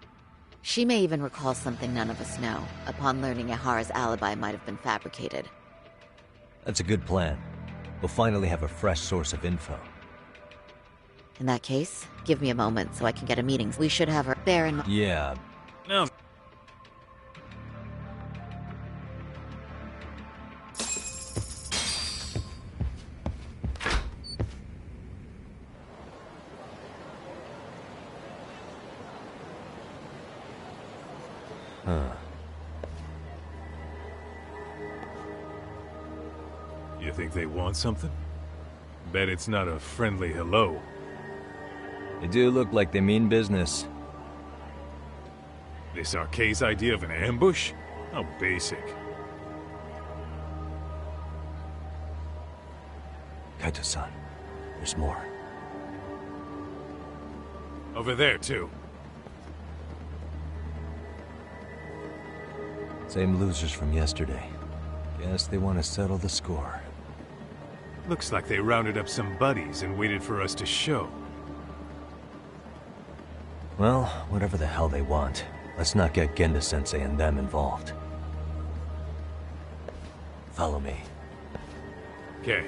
She may even recall something none of us know, upon learning Ehara's alibi might have been fabricated. That's a good plan. We'll finally have a fresh source of info. In that case, give me a moment so I can get a meeting. We should have her there in... Yeah. No. Huh. You think they want something? Bet it's not a friendly hello. They do look like they mean business. This Arke's idea of an ambush? How basic. Kaito-san, there's more. Over there, too. Same losers from yesterday. Guess they want to settle the score. Looks like they rounded up some buddies and waited for us to show. Well, whatever the hell they want, let's not get Genda-sensei and them involved. Follow me. Okay.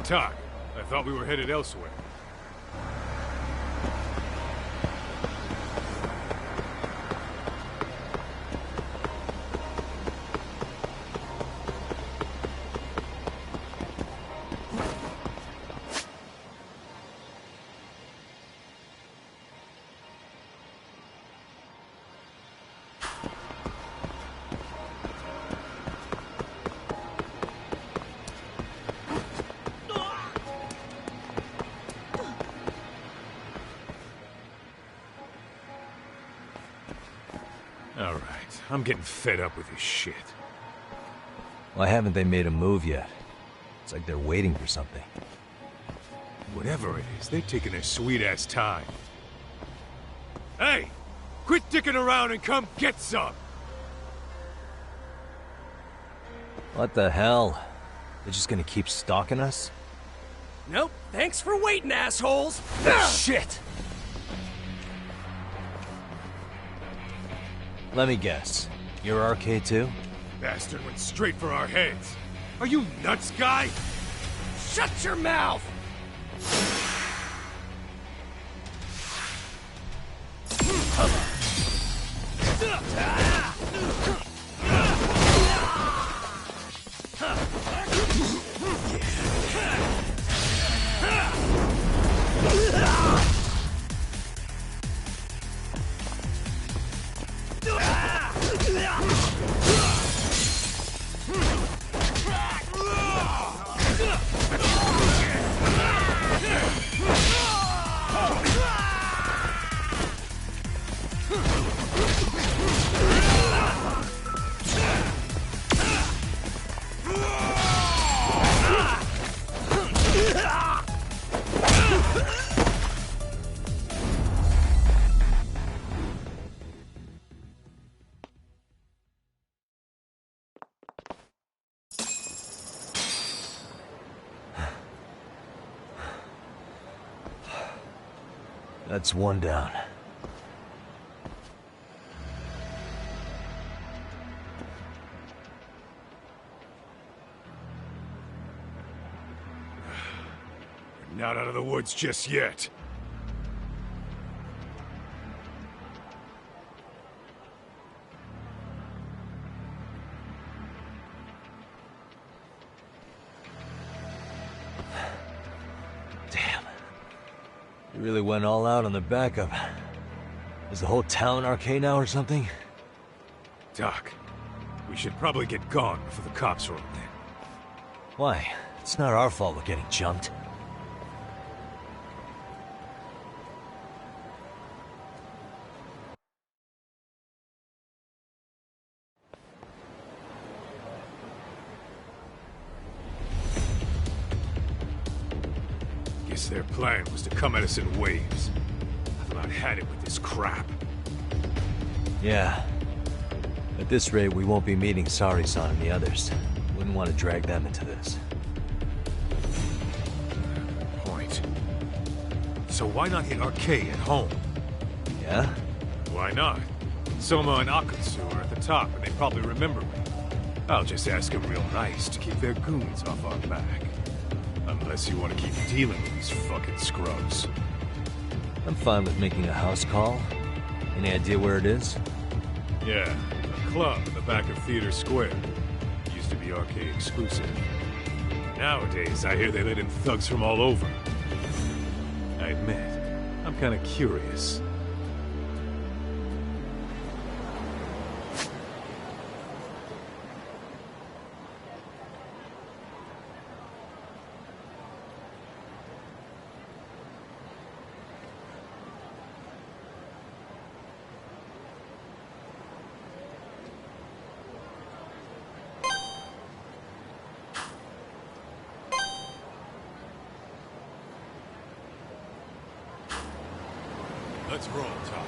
Tak, I thought we were headed elsewhere. All right, I'm getting fed up with this shit. Why haven't they made a move yet? It's like they're waiting for something. Whatever it is, they're taking their sweet-ass time. Hey! Quit dicking around and come get some! What the hell? They're just gonna keep stalking us? Nope. Thanks for waiting, assholes! Shit! Let me guess. You're RK too? Bastard went straight for our heads. Are you nuts, guy? Shut your mouth! That's one down. We're not out of the woods just yet. You really went all out on the backup. Is the whole town RK now or something? Doc, We should probably get gone before the cops roll in. Why? It's not our fault we're getting jumped. Guess their plan was to come at us in waves. I've about had it with this crap. Yeah. At this rate, we won't be meeting Sari-san and the others. Wouldn't want to drag them into this. Point. So why not hit Arcade at home? Yeah? Why not? Soma and Akutsu are at the top, and they probably remember me. I'll just ask them real nice to keep their goons off our back. Unless you want to keep dealing with these fucking scrubs. I'm fine with making a house call. Any idea where it is? Yeah, a club in the back of Theater Square. Used to be Arcade exclusive. Nowadays, I hear they let in thugs from all over. I admit, I'm kinda curious. Let's roll, Talk.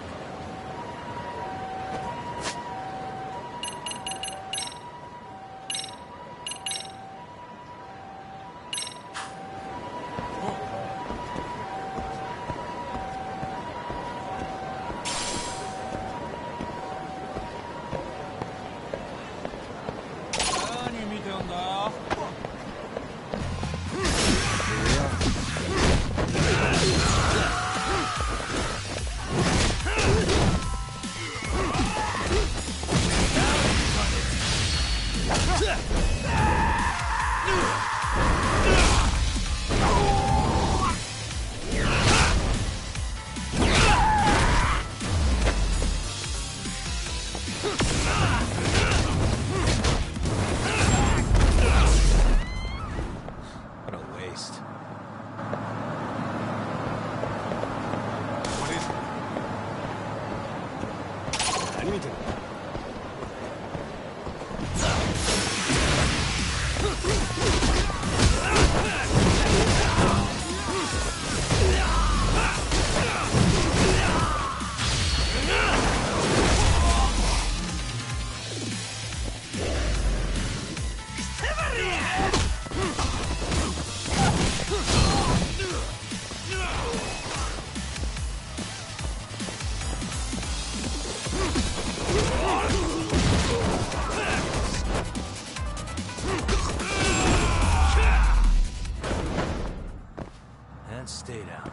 Stay down.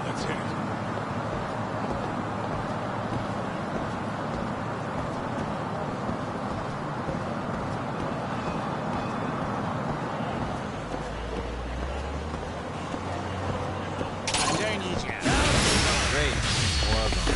Let's hit it. Great. More of them.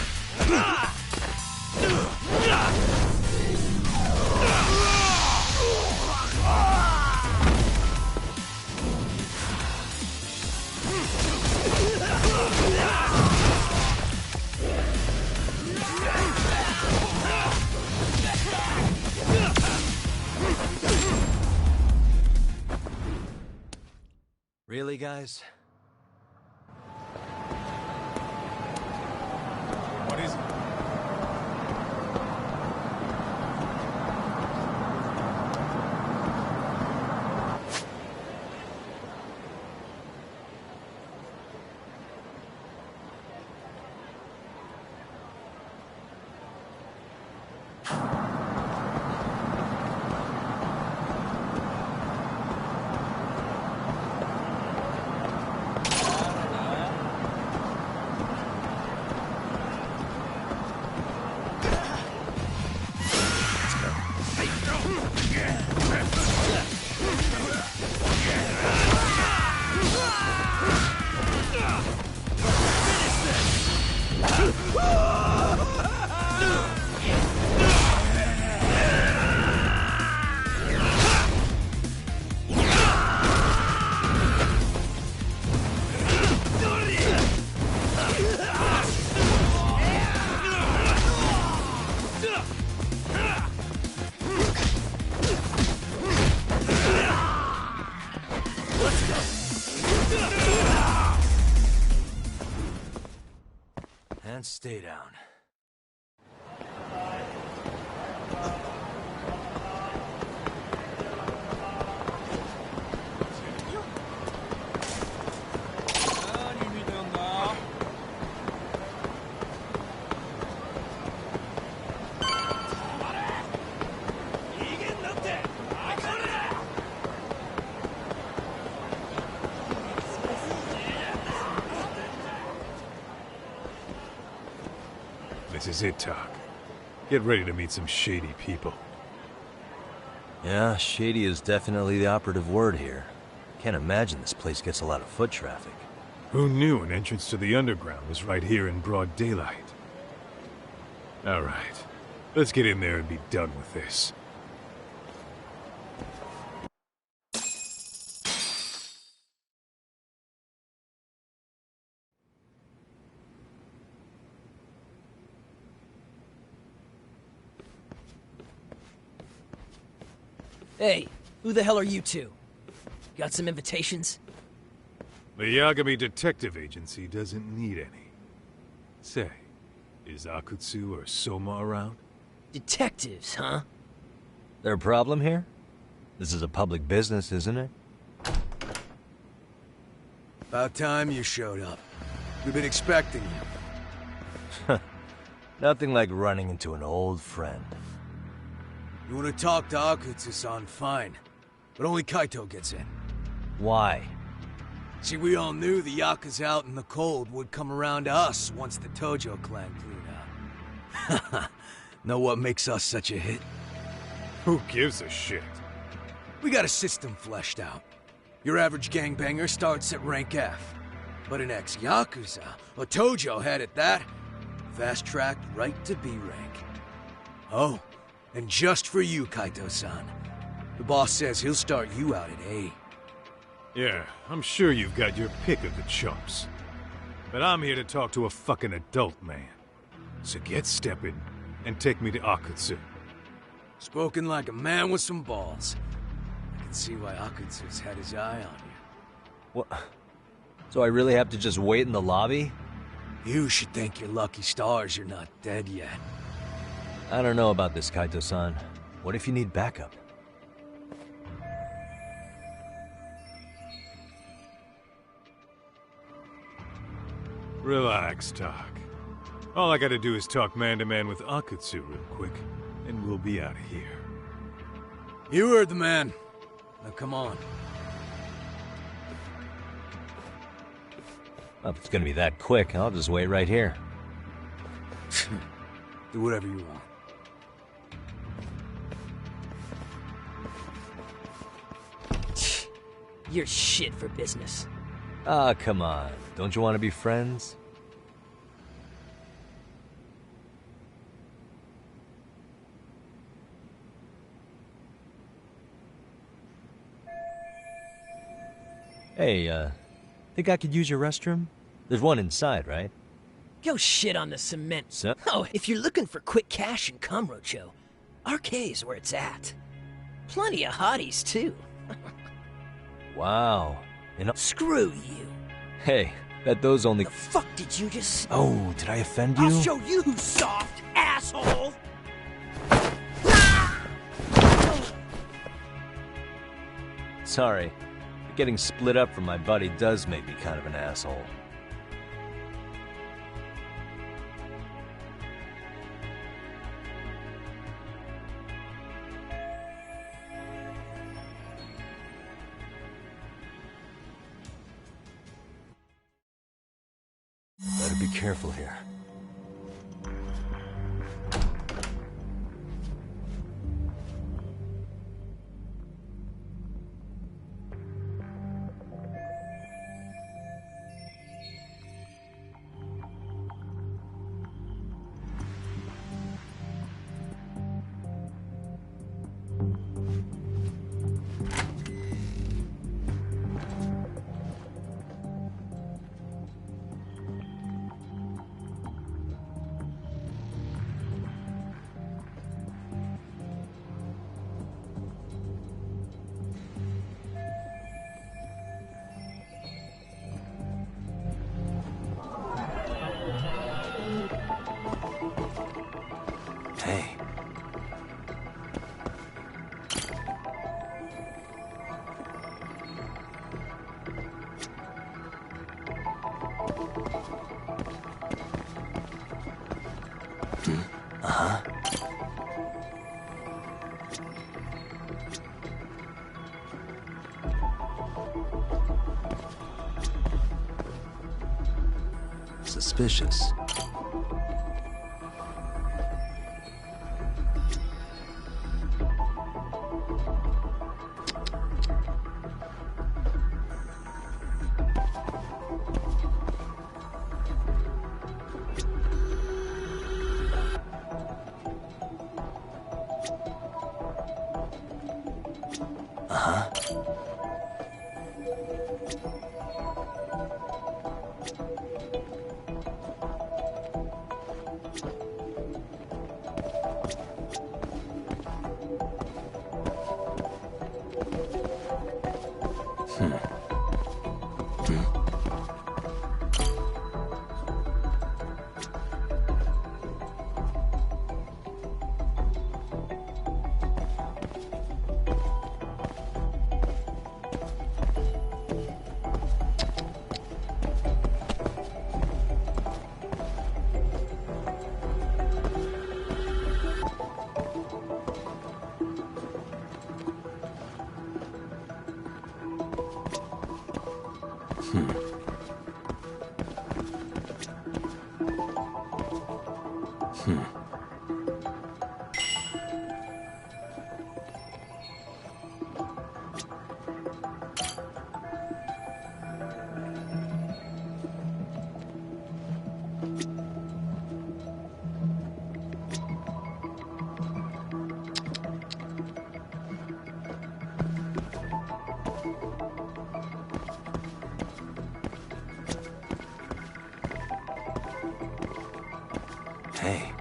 Really, guys? What is it? stay down. This is it, Tak. Get ready to meet some shady people. Yeah, shady is definitely the operative word here. Can't imagine this place gets a lot of foot traffic. Who knew an entrance to the underground was right here in broad daylight? Alright, let's get in there and be done with this. Hey, who the hell are you two? Got some invitations? The Yagami Detective Agency doesn't need any. Say, is Akutsu or Soma around? Detectives, huh? There a problem here? This is a public business, isn't it? About time you showed up. We've been expecting you. Nothing like running into an old friend. You want to talk to Akutsu-san, fine. But only Kaito gets in. Why? See, we all knew the Yakuza out in the cold would come around to us once the Tojo clan cleared out. Know what makes us such a hit? Who gives a shit? We got a system fleshed out. Your average gangbanger starts at rank F. But an ex-Yakuza, a Tojo head at that, fast-tracked right to B rank. Oh, and just for you, Kaito-san. The boss says he'll start you out at A. Yeah, I'm sure you've got your pick of the chumps. But I'm here to talk to a fucking adult man. So get stepping and take me to Akutsu. Spoken like a man with some balls. I can see why Akutsu's had his eye on you. What? So I really have to just wait in the lobby? You should thank your lucky stars you're not dead yet. I don't know about this, Kaito-san. What if you need backup? Relax, Tak. All I gotta do is talk man-to-man with Akutsu real quick, and we'll be out of here. You heard the man. Now come on. Well, if it's gonna be that quick, I'll just wait right here. Do whatever you want. You're shit for business. Ah, come on. Don't you want to be friends? Hey, think I could use your restroom? There's one inside, right? Go shit on the cement. So? Oh, if you're looking for quick cash in Kamurocho, RK's where it's at. Plenty of hotties, too. Wow. Screw you. Hey, bet those only... The fuck did you just... Oh, did I offend you? I'll show you who's soft, asshole! Sorry. Getting split up from my buddy does make me kind of an asshole. Better be careful here. suspicious. Hey.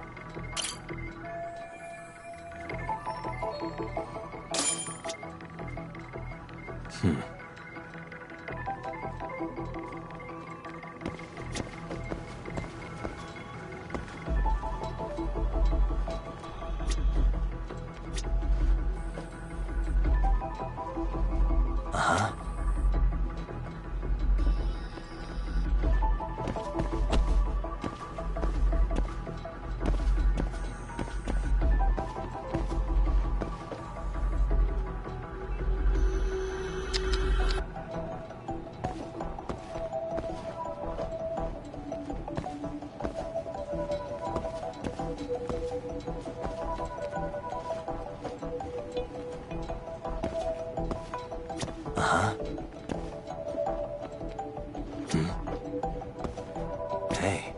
Hey.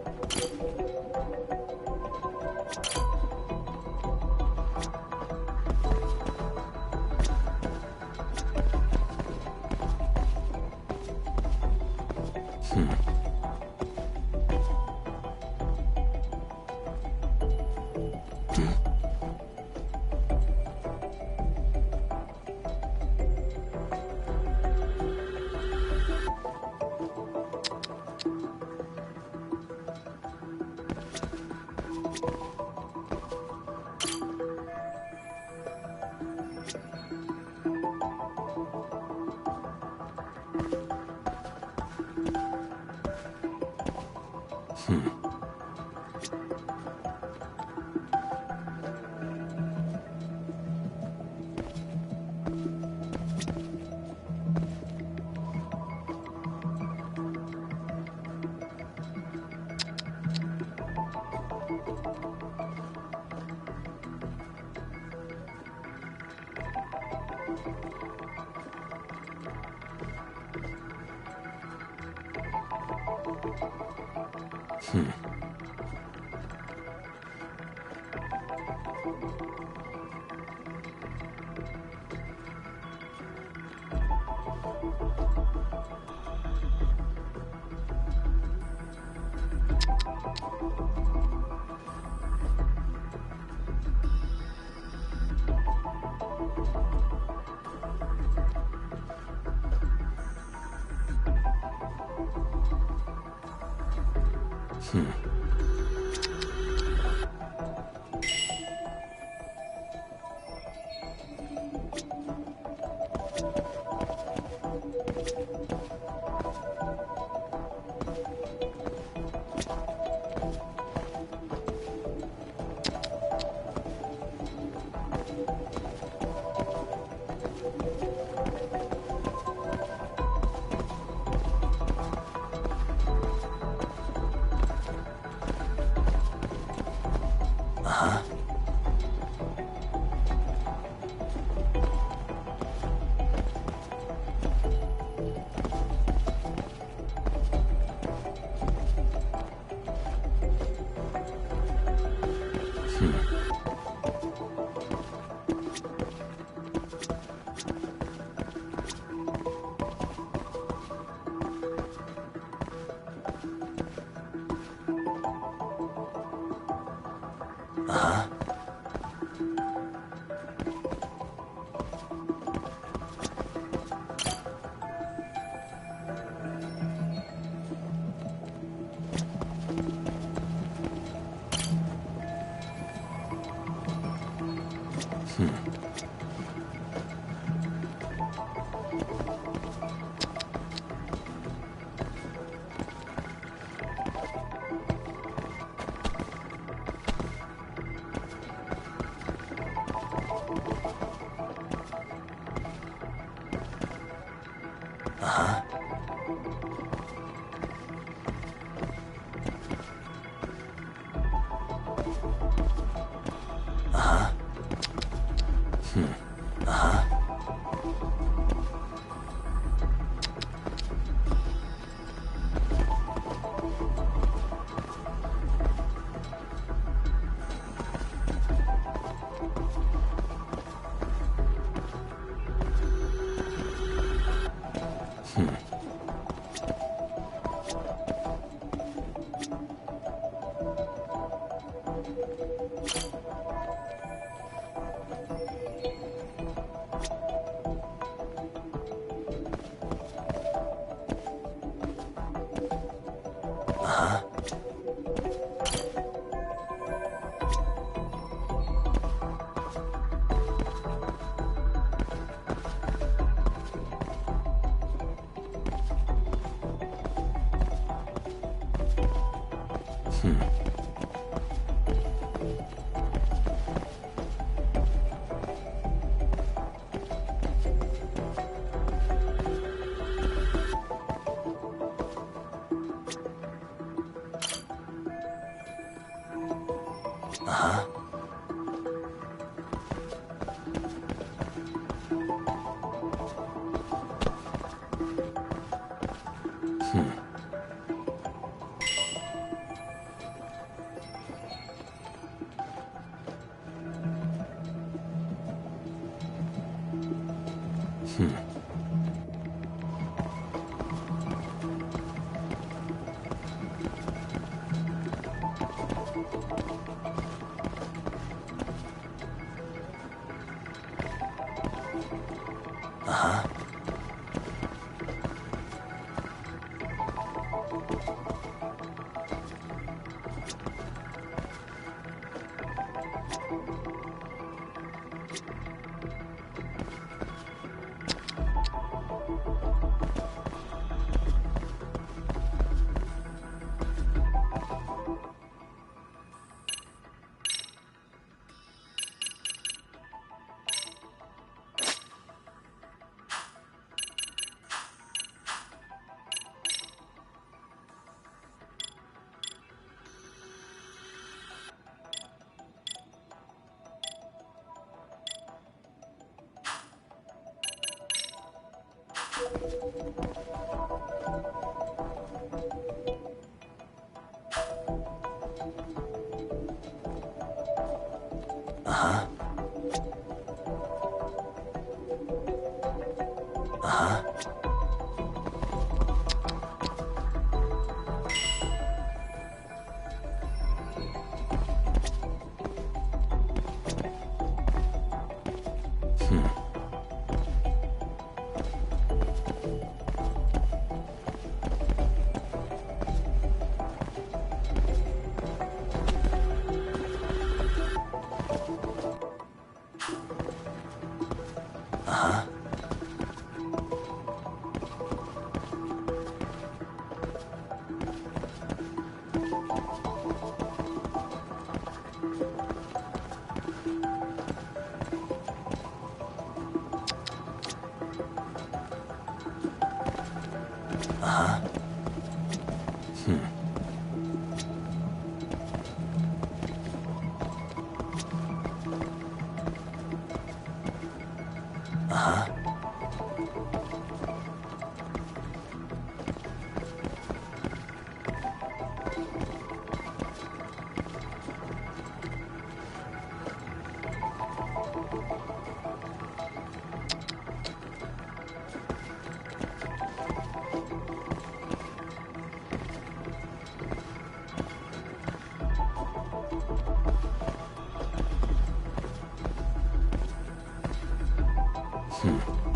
Hmm.